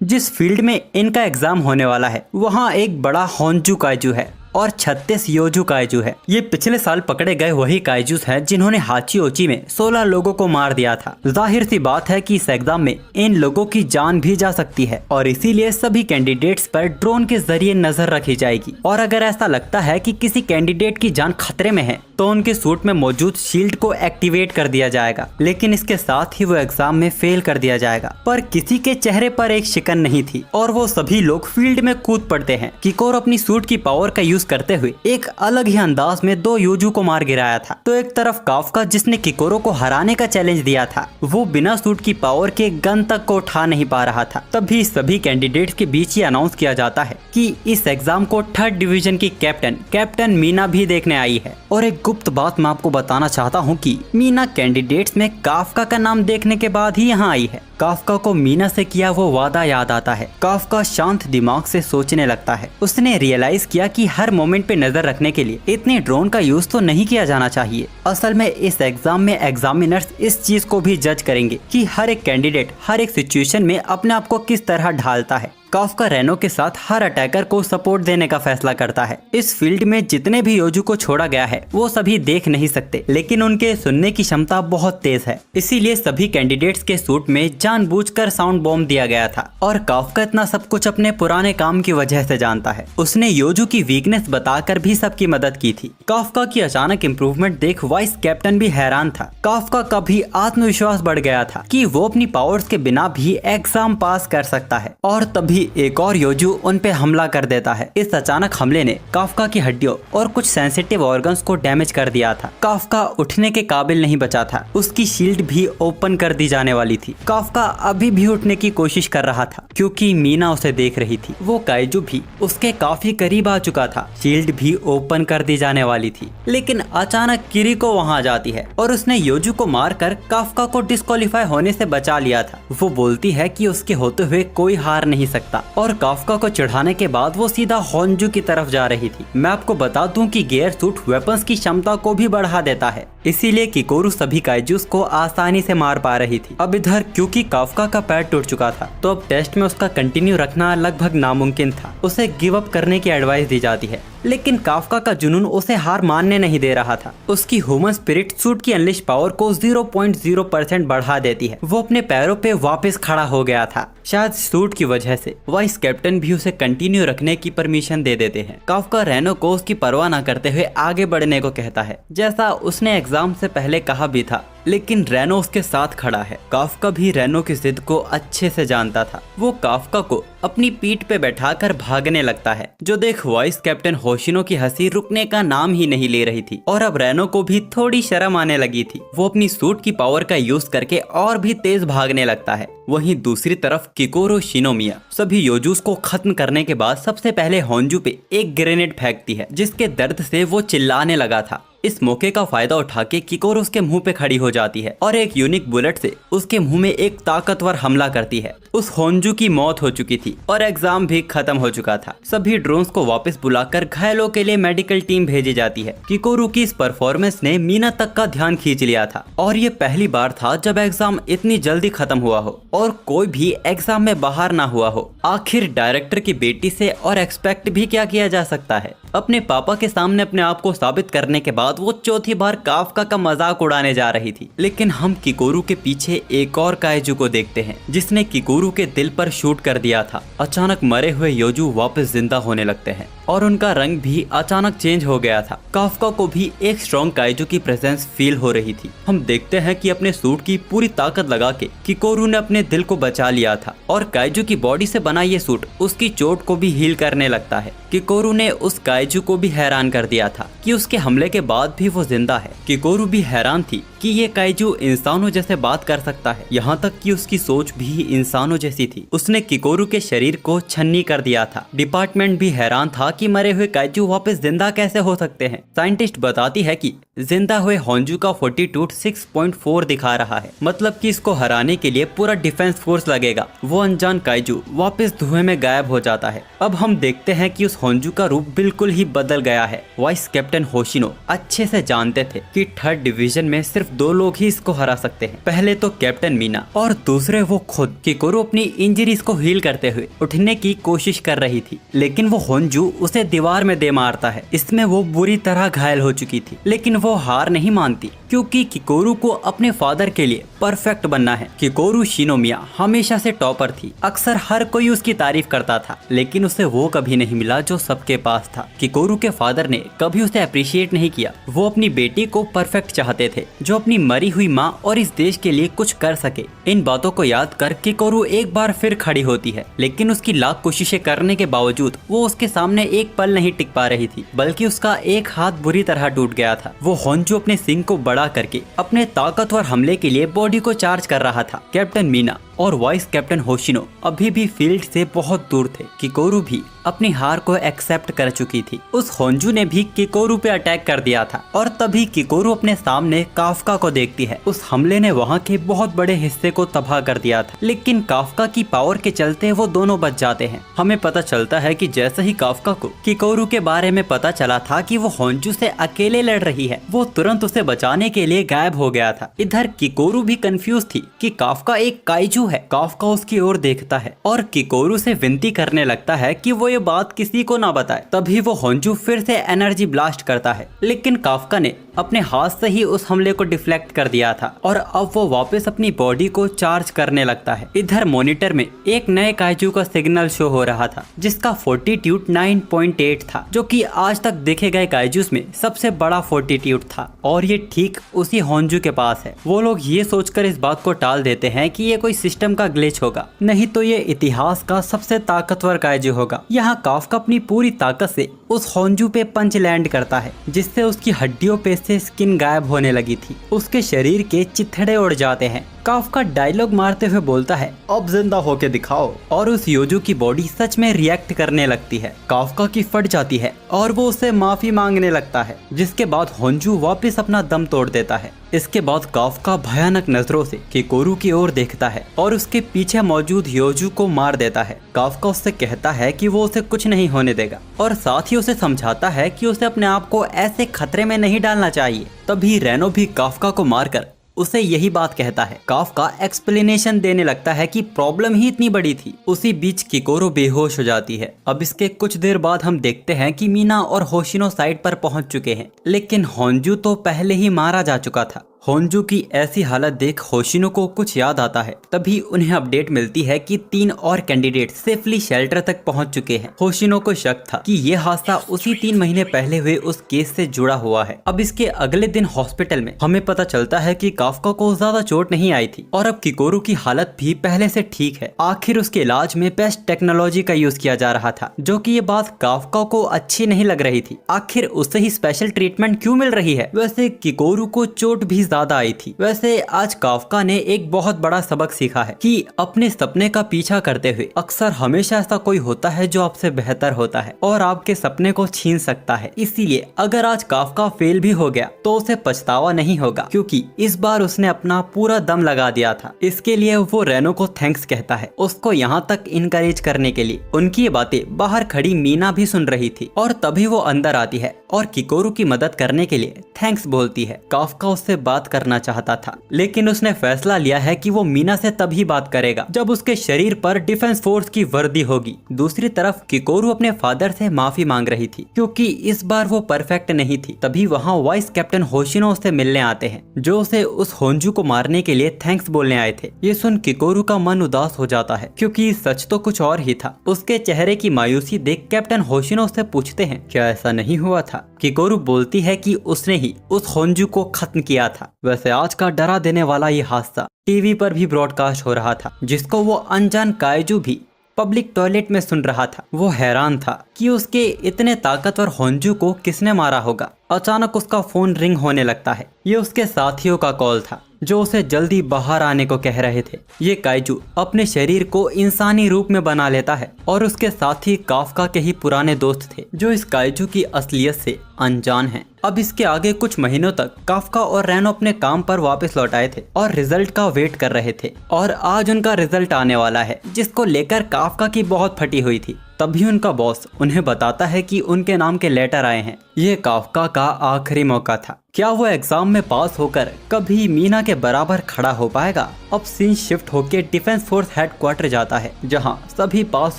A: जिस फील्ड में इनका एग्जाम होने वाला है वहाँ एक बड़ा होंजू काइजू है और 36 योजू काइजू है। ये पिछले साल पकड़े गए वही काइजूस हैं जिन्होंने हाचीओची में 16 लोगों को मार दिया था। जाहिर सी बात है कि इस एग्जाम में इन लोगों की जान भी जा सकती है और इसीलिए सभी कैंडिडेट्स पर ड्रोन के जरिए नजर रखी जाएगी। और अगर ऐसा लगता है कि किसी कैंडिडेट की जान खतरे में है तो उनके सूट में मौजूद शील्ड को एक्टिवेट कर दिया जाएगा, लेकिन इसके साथ ही वो एग्जाम में फेल कर दिया जाएगा। पर किसी के चेहरे पर एक शिकन नहीं थी और वो सभी लोग फील्ड में कूद पड़ते हैं। किकोरो अपनी सूट की पावर का यूज करते हुए एक अलग ही अंदाज में 2 योजू को मार गिराया था। तो एक तरफ काफ्का जिसने किकोरो को हराने का चैलेंज दिया था, वो बिना सूट की पावर के गन तक को उठा नहीं पा रहा था। तभी सभी कैंडिडेट्स के बीच ही अनाउंस किया जाता है कि इस एग्जाम को 3rd डिवीजन की कैप्टन मीना भी देखने आई है। और एक गुप्त बात मैं आपको बताना चाहता हूँ कि मीना कैंडिडेट्स में काफ्का का नाम देखने के बाद ही यहाँ आई है। काफ्का को मीना से किया वो वादा याद आता है। काफ्का शांत दिमाग से सोचने लगता है। उसने रियलाइज किया कि हर मोमेंट पे नजर रखने के लिए इतने ड्रोन का यूज तो नहीं किया जाना चाहिए। असल में इस एग्जाम में एग्जामिनर्स इस चीज को भी जज करेंगे कि हर एक कैंडिडेट हर एक सिचुएशन में अपने आप को किस तरह ढालता है। काफ्का रेनो के साथ हर अटैकर को सपोर्ट देने का फैसला करता है। इस फील्ड में जितने भी योजू को छोड़ा गया है वो सभी देख नहीं सकते, लेकिन उनके सुनने की क्षमता बहुत तेज है। इसीलिए सभी कैंडिडेट्स के सूट में जानबूझकर साउंड बॉम्ब दिया गया था। और काफ्का इतना सब कुछ अपने पुराने काम की वजह से जानता है। उसने योजू की वीकनेस बताकर भी सबकी मदद की थी। काफ्का की अचानक इम्प्रूवमेंट देख वाइस कैप्टन भी हैरान था। काफ्का का भी आत्मविश्वास बढ़ गया था कि वो अपनी पावर्स के बिना भी एग्जाम पास कर सकता है। और तभी एक और योजू उन पे हमला कर देता है। इस अचानक हमले ने काफ्का की हड्डियों और कुछ सेंसिटिव ऑर्गन्स को डैमेज कर दिया था। काफ्का उठने के काबिल नहीं बचा था। उसकी शील्ड भी ओपन कर दी जाने वाली थी। काफ्का अभी भी उठने की कोशिश कर रहा था क्योंकि मीना उसे देख रही थी। वो काइजू भी उसके काफी करीब आ चुका था। शील्ड भी ओपन कर दी जाने वाली थी, लेकिन अचानक किरिको वहां आ जाती है और उसने योजू को मारकर काफ्का को डिस्क्वालीफाई होने से बचा लिया था। वो बोलती है कि उसके होते हुए कोई हार नहीं सकता और काफ्का को चढ़ाने के बाद वो सीधा होंजू की तरफ जा रही थी। मैं आपको बता दूं कि गियर सूट वेपन्स की क्षमता को भी बढ़ा देता है, इसीलिए किकोरू सभी काइजूस को आसानी से मार पा रही थी। अब इधर क्योंकि काफ्का का पैर टूट चुका था तो अब टेस्ट में उसका कंटिन्यू रखना लगभग नामुमकिन था। उसे गिव अप करने की एडवाइस दी जाती है, लेकिन काफ्का का जुनून उसे हार मानने नहीं दे रहा था। उसकी ह्यूमन स्पिरिट सूट की अनलिश पावर को 0.0% बढ़ा देती है। वो अपने पैरों पे वापस खड़ा हो गया था। शायद सूट की वजह से वाइस कैप्टन भी उसे कंटिन्यू रखने की परमिशन दे देते हैं। काफ्का रेनो को उसकी परवाह न करते हुए आगे बढ़ने को कहता है, जैसा उसने एग्जाम से पहले कहा भी था। लेकिन रेनो उसके साथ खड़ा है। काफ्का भी रेनो की जिद को अच्छे से जानता था। वो काफ्का को अपनी पीठ पे बैठाकर भागने लगता है, जो देख वाइस कैप्टन होशिनो की हंसी रुकने का नाम ही नहीं ले रही थी और अब रेनो को भी थोड़ी शर्म आने लगी थी। वो अपनी सूट की पावर का यूज करके और भी तेज भागने लगता है। वहीं दूसरी तरफ किकोरो शिनोमिया सभी योजूस को खत्म करने के बाद सबसे पहले होंजू पे एक ग्रेनेड फेंकती है, जिसके दर्द से वो चिल्लाने लगा था। इस मौके का फायदा उठा के किकोरो उसके मुंह पे खड़ी हो जाती है और एक यूनिक बुलेट से उसके मुंह में एक ताकतवर हमला करती है। उस होंजू की मौत हो चुकी थी और एग्जाम भी खत्म हो चुका था। सभी ड्रोन्स को वापस बुलाकर घायलों के लिए मेडिकल टीम भेजी जाती है। किकोरो की इस परफॉर्मेंस ने मीना तक का ध्यान खींच लिया था और ये पहली बार था जब एग्जाम इतनी जल्दी खत्म हुआ हो और कोई भी एग्जाम में बाहर ना हुआ हो। आखिर डायरेक्टर की बेटी से और एक्सपेक्ट भी क्या किया जा सकता है। अपने पापा के सामने अपने आप को साबित करने के बाद वो चौथी बार काफ्का का मजाक उड़ाने जा रही थी। लेकिन हम किकोरू के पीछे एक और काइजू को देखते हैं जिसने किकोरू के दिल पर शूट कर दिया था। अचानक मरे हुए योजू वापस जिंदा होने लगते हैं और उनका रंग भी अचानक चेंज हो गया था। काफ्का को भी एक स्ट्रॉन्ग काइजू की प्रेजेंस फील हो रही थी। हम देखते हैं कि अपने सूट की पूरी ताकत लगा के किकोरू ने अपने दिल को बचा लिया था और काइजू की बॉडी से बना ये सूट उसकी चोट को भी हील करने लगता है। किकोरू ने उस काइजू को भी हैरान कर दिया था कि उसके हमले के बाद भी वो जिंदा है। किकोरू भी हैरान थी कि ये काइजू इंसानों जैसे बात कर सकता है, यहाँ तक कि उसकी सोच भी इंसानों जैसी थी। उसने किकोरू के शरीर को छन्नी कर दिया था। डिपार्टमेंट भी हैरान था कि मरे हुए काइजू वापस जिंदा कैसे हो सकते हैं। साइंटिस्ट बताती है कि जिंदा हुए होंजू का फोर्टीट्यूड 6.4 दिखा रहा है, मतलब कि इसको हराने के लिए पूरा डिफेंस फोर्स लगेगा। वो अनजान काइजू वापस धुएं में गायब हो जाता है। अब हम देखते हैं कि उस होंजू का रूप बिल्कुल ही बदल गया है। वाइस कैप्टन होशिनो अच्छे से जानते थे कि थर्ड डिवीजन में सिर्फ 2 लोग ही इसको हरा सकते हैं। पहले तो कैप्टन मीना और दूसरे वो खुद। किकोरू अपनी इंजरीज को हील करते हुए उठने की कोशिश कर रही थी, लेकिन वो होंजू उसे दीवार में दे मारता है। इसमें वो बुरी तरह घायल हो चुकी थी, लेकिन वो हार नहीं मानती क्योंकि किकोरू को अपने फादर के लिए परफेक्ट बनना है। किकोरू शिनोमिया हमेशा से टॉपर थी। अक्सर हर कोई उसकी तारीफ करता था, लेकिन उसे वो कभी नहीं मिला जो सबके पास था। किकोरू के फादर ने कभी उसे अप्रिशिएट नहीं किया। वो अपनी बेटी को परफेक्ट चाहते थे, जो अपनी मरी हुई माँ और इस देश के लिए कुछ कर सके। इन बातों को याद कर किकोरू एक बार फिर खड़ी होती है, लेकिन उसकी लाख कोशिशें करने के बावजूद वो उसके सामने एक पल नहीं टिक पा रही थी, बल्कि उसका एक हाथ बुरी तरह टूट गया था। वो होंजू अपने सिंग को बड़ा करके अपने ताकतवर हमले के लिए बॉडी को चार्ज कर रहा था। कैप्टन मीना और वाइस कैप्टन होशिनो अभी भी फील्ड से बहुत दूर थे। किकोरू भी अपनी हार को एक्सेप्ट कर चुकी थी। उस होंजू ने भी किकोरू पे अटैक कर दिया था और तभी किकोरू अपने सामने काफ्का को देखती है। उस हमले ने वहाँ के बहुत बड़े हिस्से को तबाह कर दिया था, लेकिन काफ्का की पावर के चलते वो दोनों बच जाते हैं। हमें पता चलता है कि जैसे ही काफ्का को किकोरू के बारे में पता चला था कि वो होंजू से अकेले लड़ रही है, वो तुरंत उसे बचाने के लिए गायब हो गया था। इधर किकोरू भी कंफ्यूज थी कि काफ्का एक काइजू है। काफ्का उसकी ओर देखता है और किकोरू से विनती करने लगता है कि वो ये बात किसी को ना बताए। तभी वो होंजू फिर से एनर्जी ब्लास्ट करता है, लेकिन काफ्का ने अपने हाथ से ही उस हमले को डिफ्लेक्ट कर दिया था और अब वो वापस अपनी बॉडी को चार्ज करने लगता है। इधर मॉनिटर में एक नए काइजू का सिग्नल शो हो रहा था, जिसका फोर्टीट्यूड 9.8 था, जो कि आज तक देखे गए काइजूस में सबसे बड़ा फोर्टीट्यूड था और ये ठीक उसी होंजू के पास है। वो लोग ये सोचकर इस बात को टाल देते हैं कि ये कोई सिस्टम का ग्लिच होगा, नहीं तो ये इतिहास का सबसे ताकतवर काइजू होगा। यहाँ काफ्का अपनी पूरी ताकत से उस होंजू पे पंच लैंड करता है, जिससे उसकी हड्डियों पे से स्किन गायब होने लगी थी। उसके शरीर के चिथड़े उड़ जाते हैं। काफ्का डायलॉग मारते हुए बोलता है, अब जिंदा होके दिखाओ, और उस योजू की बॉडी सच में रिएक्ट करने लगती है। काफ्का की फट जाती है और वो उससे माफी मांगने लगता है, जिसके बाद होंजू वापस अपना दम तोड़ देता है। इसके बाद काफ्का भयानक नजरों से किकोरू की ओर देखता है और उसके पीछे मौजूद योजू को मार देता है। काफ्का उससे कहता है कि वो उसे कुछ नहीं होने देगा और साथ ही उसे समझाता है कि उसे अपने आप को ऐसे खतरे में नहीं डालना चाहिए। तभी रेनो भी काफ्का को मारकर उसे यही बात कहता है। काफ्का एक्सप्लेनेशन देने लगता है कि प्रॉब्लम ही इतनी बड़ी थी। उसी बीच किकोरू बेहोश हो जाती है। अब इसके कुछ देर बाद हम देखते हैं कि मीना और होशिनो साइड पर पहुंच चुके हैं, लेकिन होंजू तो पहले ही मारा जा चुका था। होंजू की ऐसी हालत देख होशिनो को कुछ याद आता है। तभी उन्हें अपडेट मिलती है कि 3 और कैंडिडेट सेफली शेल्टर तक पहुंच चुके हैं। होशिनो को शक था कि ये हादसा उसी 3 महीने पहले हुए उस केस से जुड़ा हुआ है। अब इसके अगले दिन हॉस्पिटल में हमें पता चलता है कि काफका को ज्यादा चोट नहीं आई थी और अब किकोरू की हालत भी पहले से ठीक है। आखिर उसके इलाज में बेस्ट टेक्नोलॉजी का यूज किया जा रहा था, जो कि ये बात काफका को अच्छी नहीं लग रही थी। आखिर उसे ही स्पेशल ट्रीटमेंट क्यों मिल रही है? वैसे किकोरू को चोट भी ज्यादा आई थी। वैसे आज काफका ने एक बहुत बड़ा सबक सीखा है कि अपने सपने का पीछा करते हुए अक्सर हमेशा ऐसा कोई होता है जो आपसे बेहतर होता है और आपके सपने को छीन सकता है। इसीलिए अगर आज काफका फेल भी हो गया तो उसे पछतावा नहीं होगा, क्योंकि इस बार उसने अपना पूरा दम लगा दिया था। इसके लिए वो रेनो को थैंक्स कहता है, उसको यहाँ तक इनकरेज करने के लिए। उनकी ये बातें बाहर खड़ी मीना भी सुन रही थी और तभी वो अंदर आती है और किकोरू की मदद करने के लिए थैंक्स बोलती है। काफका उससे बात करना चाहता था, लेकिन उसने फैसला लिया है कि वो मीना से तभी बात करेगा जब उसके शरीर पर डिफेंस फोर्स की वर्दी होगी। दूसरी तरफ किकोरू अपने फादर से माफी मांग रही थी, क्योंकि इस बार वो परफेक्ट नहीं थी। तभी वहाँ वाइस कैप्टन होशिनो उससे मिलने आते हैं, जो उसे उस होंजू को मारने के लिए थैंक्स बोलने आए थे। ये सुन किकोरू का मन उदास हो जाता है, क्योंकि सच तो कुछ और ही था। उसके चेहरे की मायूसी देख कैप्टन होशिनो उससे पूछते हैं, क्या ऐसा नहीं हुआ था? किकोरू बोलती है कि उसने ही उस होंजू को खत्म किया था। वैसे आज का डरा देने वाला ये हादसा टीवी पर भी ब्रॉडकास्ट हो रहा था, जिसको वो अनजान काइजू भी पब्लिक टॉयलेट में सुन रहा था। वो हैरान था कि उसके इतने ताकतवर होंजू को किसने मारा होगा। अचानक उसका फोन रिंग होने लगता है। ये उसके साथियों का कॉल था, जो उसे जल्दी बाहर आने को कह रहे थे। ये काइजू अपने शरीर को इंसानी रूप में बना लेता है और उसके साथी काफका के ही पुराने दोस्त थे, जो इस काइजू की असलियत से अनजान हैं। अब इसके आगे कुछ महीनों तक काफका और रेनो अपने काम पर वापस लौट आए थे और रिजल्ट का वेट कर रहे थे, और आज उनका रिजल्ट आने वाला है, जिसको लेकर काफका की बहुत फटी हुई थी। तभी उनका बॉस उन्हें बताता है कि उनके नाम के लेटर आए हैं। ये काफका का आखिरी मौका था। क्या वो एग्जाम में पास होकर कभी मीना के बराबर खड़ा हो पाएगा? अब सीन शिफ्ट होकर डिफेंस फोर्स हेडक्वार्टर जाता है, जहां सभी पास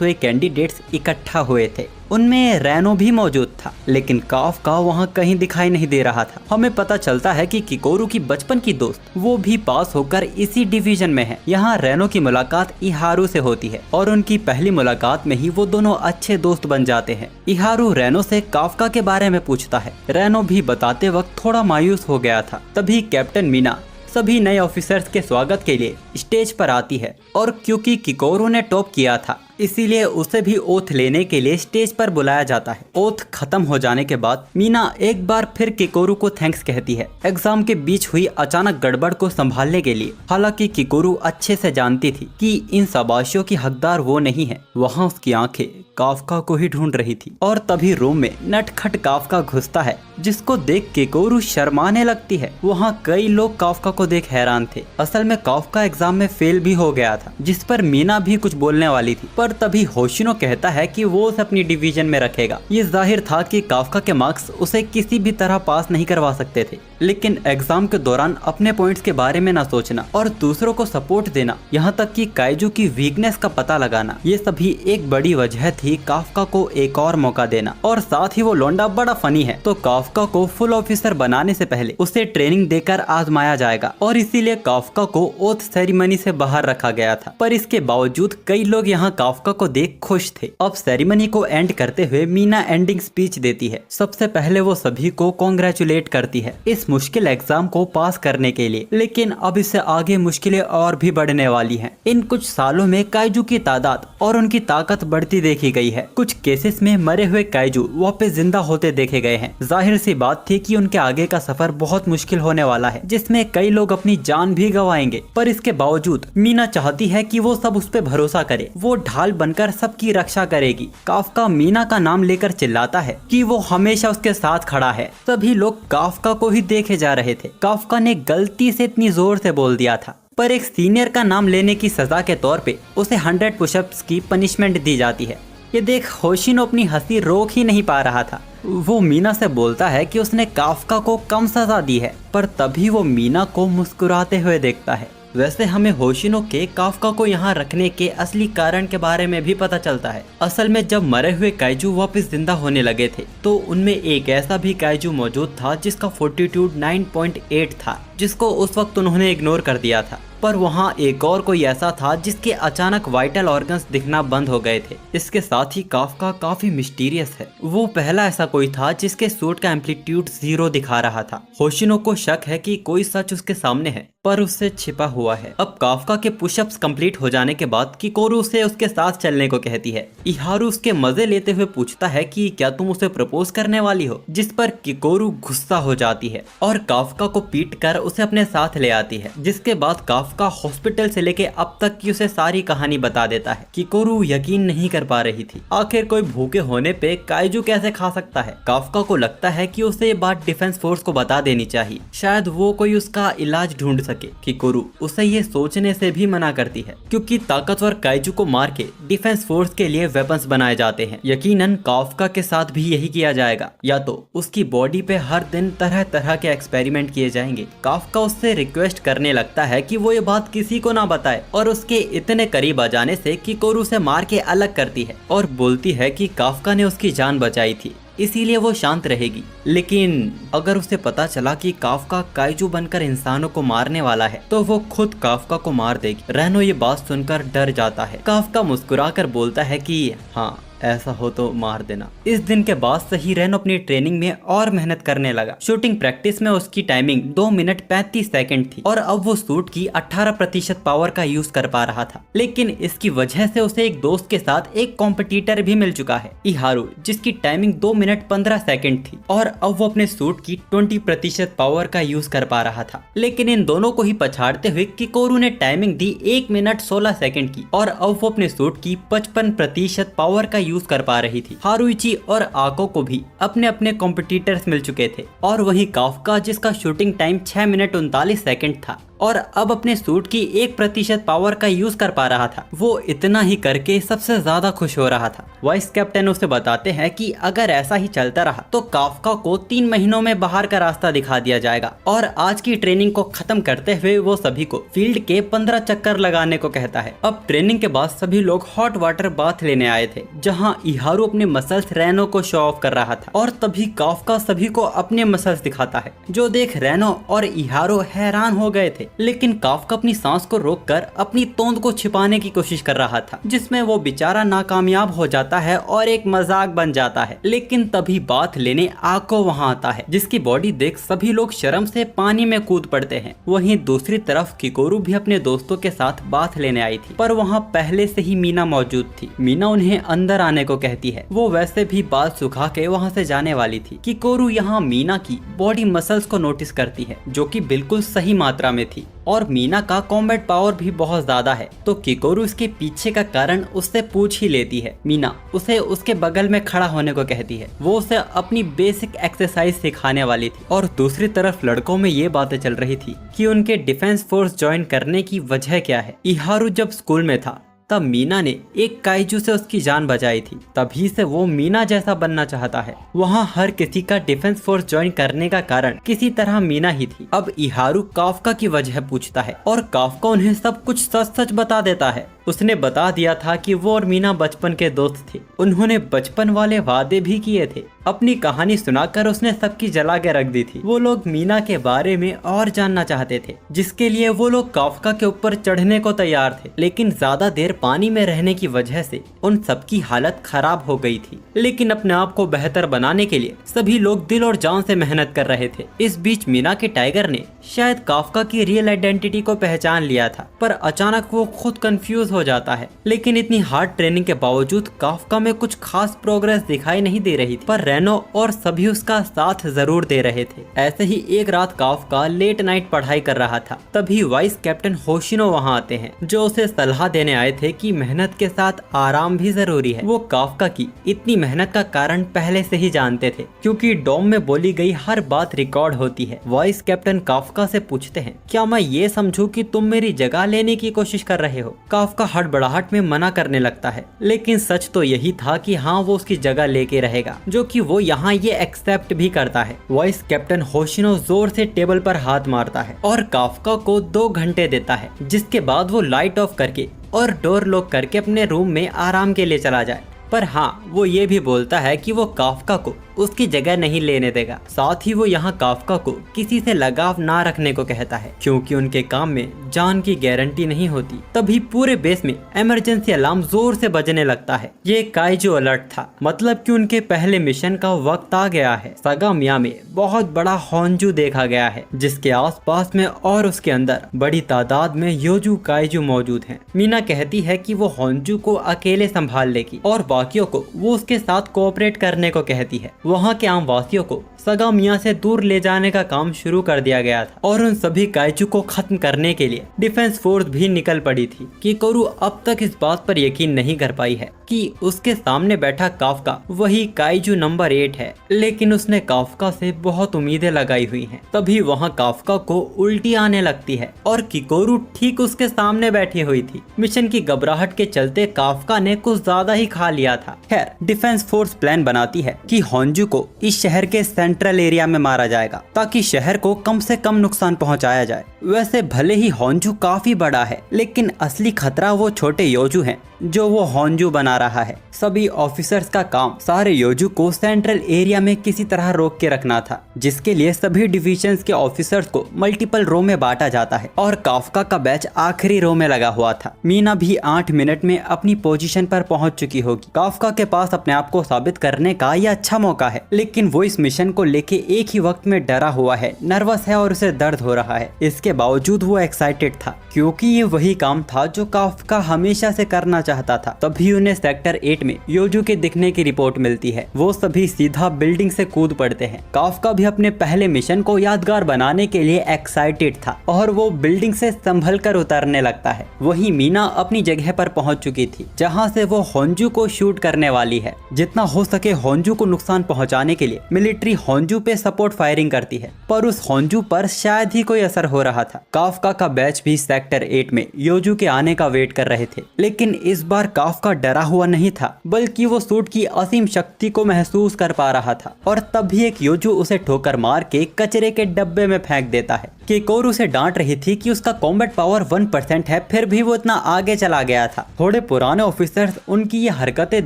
A: हुए कैंडिडेट्स इकट्ठा हुए थे। उनमें रेनो भी मौजूद था, लेकिन काफका वहां कहीं दिखाई नहीं दे रहा था। हमें पता चलता है कि किकोरू की बचपन की दोस्त वो भी पास होकर इसी डिवीजन में है। यहाँ रेनो की मुलाकात इहारू से होती है और उनकी पहली मुलाकात में ही वो दोनों अच्छे दोस्त बन जाते हैं। इहारू रेनो से काफका के बारे में पूछता है। रेनो भी बताते वक्त थोड़ा मायूस हो गया था। तभी कैप्टन मीना सभी नए ऑफिसर्स के स्वागत के लिए स्टेज पर आती है, और क्योंकि किकोरू ने टॉप किया था, इसीलिए उसे भी ओथ लेने के लिए स्टेज पर बुलाया जाता है। ओथ खत्म हो जाने के बाद मीना एक बार फिर किकोरू को थैंक्स कहती है, एग्जाम के बीच हुई अचानक गड़बड़ को संभालने के लिए। हालांकि किकोरू अच्छे से जानती थी कि इन शाबाशियों की हकदार वो नहीं है। वहाँ उसकी आंखें काफका को ही ढूंढ रही थी, और तभी रूम में नटखट काफका घुसता है, जिसको देख किकोरू शर्माने लगती है। वहाँ कई लोग काफका को देख हैरान थे। असल में काफका एग्जाम में फेल भी हो गया था, जिस पर मीना भी कुछ बोलने वाली थी, पर तभी होशिनो कहता है कि वो उसे अपनी डिवीजन में रखेगा। ये जाहिर था कि काफका के मार्क्स उसे किसी भी तरह पास नहीं करवा सकते थे, लेकिन एग्जाम के दौरान अपने पॉइंट्स के बारे में ना सोचना और दूसरों को सपोर्ट देना, यहाँ तक कि काइजू की वीकनेस का पता लगाना, ये सभी एक बड़ी वजह थी काफका को एक और मौका देना। और साथ ही वो लोंडा बड़ा फनी है, तो काफका को फुल ऑफिसर बनाने से पहले उसे ट्रेनिंग देकर आजमाया जाएगा, और इसीलिए काफका को ओथ सेरेमनी से बाहर रखा गया था। पर इसके बावजूद कई लोग यहाँ काफका को देख खुश थे। अब सेरेमनी को एंड करते हुए मीना एंडिंग स्पीच देती है। सबसे पहले वो सभी को कॉन्ग्रेचुलेट करती है इस मुश्किल एग्जाम को पास करने के लिए, लेकिन अब इससे आगे मुश्किलें और भी बढ़ने वाली हैं। इन कुछ सालों में काइजू की तादाद और उनकी ताकत बढ़ती देखी गई है। कुछ केसेस में मरे हुए काइजू वापस जिंदा होते देखे गए हैं। जाहिर सी बात थी कि उनके आगे का सफर बहुत मुश्किल होने वाला है, जिसमें कई लोग अपनी जान भी गंवाएंगे। पर इसके बावजूद मीना चाहती है कि वो सब उस पर भरोसा करे। वो ढाल बनकर सबकी रक्षा करेगी। काफका मीना का नाम लेकर चिल्लाता है कि वो हमेशा उसके साथ खड़ा है। सभी लोग काफका को ही देखे जा रहे थे। काफका ने गलती से इतनी जोर से बोल दिया था, पर एक सीनियर का नाम लेने की सजा के तौर पे उसे 100 पुशअप्स की पनिशमेंट दी जाती है। ये देख होशिनो अपनी हंसी रोक ही नहीं पा रहा था। वो मीना से बोलता है कि उसने काफका को कम सजा दी है, पर तभी वो मीना को मुस्कुराते हुए देखता है। वैसे हमें होशिनो के काफका को यहाँ रखने के असली कारण के बारे में भी पता चलता है। असल में जब मरे हुए काइजू वापस जिंदा होने लगे थे तो उनमें एक ऐसा भी काइजू मौजूद था जिसका फोर्टीट्यूड 9.8 था, जिसको उस वक्त उन्होंने इग्नोर कर दिया था। पर वहाँ एक और कोई ऐसा था जिसके अचानक वाइटल ऑर्गन्स दिखना बंद हो गए थे। इसके साथ ही काफका काफी मिस्टीरियस है। वो पहला ऐसा कोई था जिसके सूट का एम्पलीट्यूड 0 दिखा रहा था। होशिनो को शक है कि कोई सच उसके सामने है पर उससे छिपा हुआ है। अब काफका के पुशअप्स कंप्लीट हो जाने के बाद किकोरू उसे उसके साथ चलने को कहती है। इहारू उसके मजे लेते हुए पूछता है कि क्या तुम उसे प्रपोज करने वाली हो, जिस पर किकोरू गुस्सा हो जाती है और काफका को पीट कर उसे अपने साथ ले आती है। जिसके बाद काफका हॉस्पिटल से लेके अब तक की उसे सारी कहानी बता देता है। किकोरू यकीन नहीं कर पा रही थी, आखिर कोई भूखे होने पे काइजू कैसे खा सकता है। काफका को लगता है कि उसे ये बात डिफेंस फोर्स को बता देनी चाहिए, शायद वो कोई उसका इलाज ढूंढ सके। किकोरू उसे ये सोचने से भी मना करती है क्योंकि ताकतवर काइजू को मार के डिफेंस फोर्स के लिए वेपन्स बनाए जाते हैं। यकीनन काफका के साथ भी यही किया जाएगा, या तो उसकी बॉडी पे हर दिन तरह तरह के एक्सपेरिमेंट किए जाएंगे। काफका उससे रिक्वेस्ट करने लगता है कि वो ये बात किसी को ना बताए और उसके इतने करीब आ जाने से किकोरू उसे मार के अलग करती है और बोलती है कि काफका ने उसकी जान बचाई थी इसीलिए वो शांत रहेगी। लेकिन अगर उसे पता चला कि काफका काइजू बनकर इंसानों को मारने वाला है तो वो खुद काफका को मार देगी। रेनो ये बात सुनकर डर जाता है। काफका मुस्कुराकर बोलता है कि हाँ ऐसा हो तो मार देना। इस दिन के बाद से ही रेनो अपनी ट्रेनिंग में और मेहनत करने लगा। शूटिंग प्रैक्टिस में उसकी टाइमिंग 2 मिनट 35 सेकंड थी और अब वो सूट की 18% पावर का यूज कर पा रहा था। लेकिन इसकी वजह से उसे एक दोस्त के साथ एक कॉम्पिटिटर भी मिल चुका है, इहारू, जिसकी टाइमिंग 2 मिनट 15 सेकंड थी और अब वो अपने सूट की 20% पावर का यूज कर पा रहा था। लेकिन इन दोनों को ही पछाड़ते हुए किकोरू ने टाइमिंग दी 1 मिनट 16 सेकंड की और अब वो अपने सूट की 55% पावर का यूज कर पा रही थी। हारुइची और आको को भी अपने अपने कॉम्पिटिटर्स मिल चुके थे और वही काफका, जिसका शूटिंग टाइम 6 मिनट 39 सेकंड था और अब अपने सूट की 1% पावर का यूज कर पा रहा था, वो इतना ही करके सबसे ज्यादा खुश हो रहा था। वाइस कैप्टन उसे बताते हैं कि अगर ऐसा ही चलता रहा तो काफका को 3 महीनों में बाहर का रास्ता दिखा दिया जाएगा। और आज की ट्रेनिंग को खत्म करते हुए वो सभी को फील्ड के 15 चक्कर लगाने को कहता है। अब ट्रेनिंग के बाद सभी लोग हॉट वाटर बाथ लेने आए थे, जहाँ इहारू अपने मसल्स रेनो को शो ऑफ कर रहा था और तभी काफका सभी को अपने मसल्स दिखाता है, जो देख रेनो और इहारू हैरान हो गए थे। लेकिन काफका अपनी सांस को रोककर अपनी तोंद को छिपाने की कोशिश कर रहा था, जिसमें वो बेचारा नाकामयाब हो जाता है और एक मजाक बन जाता है। लेकिन तभी बात लेने आको वहां आता है, जिसकी बॉडी देख सभी लोग शर्म से पानी में कूद पड़ते हैं। वहीं दूसरी तरफ किकोरू भी अपने दोस्तों के साथ बात लेने आई थी, पर वहाँ पहले से ही मीना मौजूद थी। मीना उन्हें अंदर आने को कहती है। वो वैसे भी बाल सुखा के वहाँ से जाने वाली थी। किकोरू यहाँ मीना की बॉडी मसल्स को नोटिस करती है, जो कि बिल्कुल सही मात्रा में थी और मीना का कॉम्बैट पावर भी बहुत ज्यादा है। तो किकोरू इसके पीछे का कारण उससे पूछ ही लेती है। मीना उसे उसके बगल में खड़ा होने को कहती है। वो उसे अपनी बेसिक एक्सरसाइज सिखाने वाली थी। और दूसरी तरफ लड़कों में ये बातें चल रही थी कि उनके डिफेंस फोर्स ज्वाइन करने की वजह क्या है। इहारू जब स्कूल में था तब मीना ने एक काइजू से उसकी जान बचाई थी, तभी से वो मीना जैसा बनना चाहता है। वहाँ हर किसी का डिफेंस फोर्स ज्वाइन करने का कारण किसी तरह मीना ही थी। अब इहारू काफका की वजह पूछता है और काफका उन्हें सब कुछ सच सच बता देता है। उसने बता दिया था कि वो और मीना बचपन के दोस्त थे। उन्होंने बचपन वाले वादे भी किए थे। अपनी कहानी सुनाकर उसने सबकी जला के रख दी थी। वो लोग मीना के बारे में और जानना चाहते थे, जिसके लिए वो लोग काफका के ऊपर चढ़ने को तैयार थे। लेकिन ज्यादा देर पानी में रहने की वजह से उन सबकी हालत खराब हो गई थी। लेकिन अपने आप को बेहतर बनाने के लिए सभी लोग दिल और जान से मेहनत कर रहे थे। इस बीच मीना के टाइगर ने शायद काफका की रियल आइडेंटिटी को पहचान लिया था, पर अचानक वो खुद कंफ्यूज हो जाता है। लेकिन इतनी हार्ड ट्रेनिंग के बावजूद काफका में कुछ खास प्रोग्रेस दिखाई नहीं दे रही थी, पर रेनो और सभी उसका साथ जरूर दे रहे थे। ऐसे ही एक रात काफका लेट नाइट पढ़ाई कर रहा था, तभी वाइस कैप्टन होशिनो वहाँ आते हैं, जो उसे सलाह देने आए थे कि मेहनत के साथ आराम भी जरूरी है। वो काफका की इतनी मेहनत का कारण पहले से ही जानते थे, क्योंकि डॉम में बोली गई हर बात रिकॉर्ड होती है। वाइस कैप्टन काफका से पूछते हैं, क्या मैं ये समझूं कि तुम मेरी जगह लेने की कोशिश कर रहे हो? काफका हड़बड़ाहट में मना करने लगता है, लेकिन सच तो यही था कि हाँ वो उसकी जगह लेके रहेगा, जो कि वो यहाँ ये एक्सेप्ट भी करता है। वाइस कैप्टन होशिनो जोर से टेबल पर हाथ मारता है और काफका को 2 घंटे देता है, जिसके बाद वो लाइट ऑफ करके और डोर लॉक करके अपने रूम में आराम के लिए चला जाए। पर हाँ, वो ये भी बोलता है कि वो काफका को उसकी जगह नहीं लेने देगा। साथ ही वो यहाँ काफका को किसी से लगाव ना रखने को कहता है, क्योंकि उनके काम में जान की गारंटी नहीं होती। तभी पूरे बेस में इमरजेंसी अलार्म जोर से बजने लगता है। ये काइजू अलर्ट था, मतलब कि उनके पहले मिशन का वक्त आ गया है। सगामिया में बहुत बड़ा होंजू देखा गया है, जिसके आसपास में और उसके अंदर बड़ी तादाद में योजू काइजू मौजूद हैं। मीना कहती है कि वो होंजू को अकेले संभाल लेगी और बाकियों को वो उसके साथ कोऑपरेट करने को कहती है। वहाँ के आम वासियों को सगामिया से दूर ले जाने का काम शुरू कर दिया गया था और उन सभी काइजू को खत्म करने के लिए डिफेंस फोर्स भी निकल पड़ी थी। किकोरू अब तक इस बात पर यकीन नहीं कर पाई है कि उसके सामने बैठा काफका वही काइजू नंबर 8 है, लेकिन उसने काफका से बहुत उम्मीदें लगाई हुई हैं। तभी वहाँ काफका को उल्टी आने लगती है और किकोरू ठीक उसके सामने बैठी हुई थी। मिशन की घबराहट के चलते काफका ने कुछ ज्यादा ही खा लिया था। खैर, डिफेंस फोर्स प्लान बनाती है कि होंजू को इस शहर के सेंट्रल एरिया में मारा जाएगा, ताकि शहर को कम से कम नुकसान पहुंचाया जाए। वैसे भले ही होंजू काफी बड़ा है, लेकिन असली खतरा वो छोटे योजू हैं जो वो होंजू बना रहा है। सभी ऑफिसर्स का काम सारे योजू को सेंट्रल एरिया में किसी तरह रोक के रखना था, जिसके लिए सभी डिविजन्स के ऑफिसर्स को मल्टीपल रो में बांटा जाता है और काफका का बैच आखिरी रो में लगा हुआ था। मीना भी 8 मिनट में अपनी पोजीशन पर पहुंच चुकी होगी। काफका के पास अपने आप को साबित करने का यह अच्छा मौका है, लेकिन वो इस मिशन को लेके एक ही वक्त में डरा हुआ है, नर्वस है और उसे दर्द हो रहा है। इसके बावजूद वो एक्साइटेड था, क्योंकि ये वही काम था जो काफका हमेशा से करना चाहता था। तभी उन्हें सेक्टर 8 में योजू के दिखने की रिपोर्ट मिलती है। वो सभी सीधा बिल्डिंग से कूद पड़ते हैं। काफका भी अपने पहले मिशन को यादगार बनाने के लिए एक्साइटेड था और वो बिल्डिंग से संभल कर उतरने लगता है। वहीं मीना अपनी जगह पर पहुंच चुकी थी, जहां से वो होंजू को शूट करने वाली है। जितना हो सके होंजू को नुकसान पहुंचाने के लिए मिलिट्री होंजू पे सपोर्ट फायरिंग करती है, पर उस होंजू पर शायद ही कोई असर हो रहा था। काफका का बैच भी सेक्टर 8 में योजू के आने का वेट कर रहे थे, लेकिन इस बार काफका डरा हुआ नहीं था, बल्कि वो सूट की असीम शक्ति को महसूस कर पा रहा था। और तभी एक योजू उसे ठोकर मार के कचरे के डब्बे में फेंक देता है। किकोरू उसे डांट रही थी कि उसका कॉम्बैट पावर 1% है, फिर भी वो इतना आगे चला गया था। थोड़े पुराने ऑफिसर्स उनकी ये हरकतें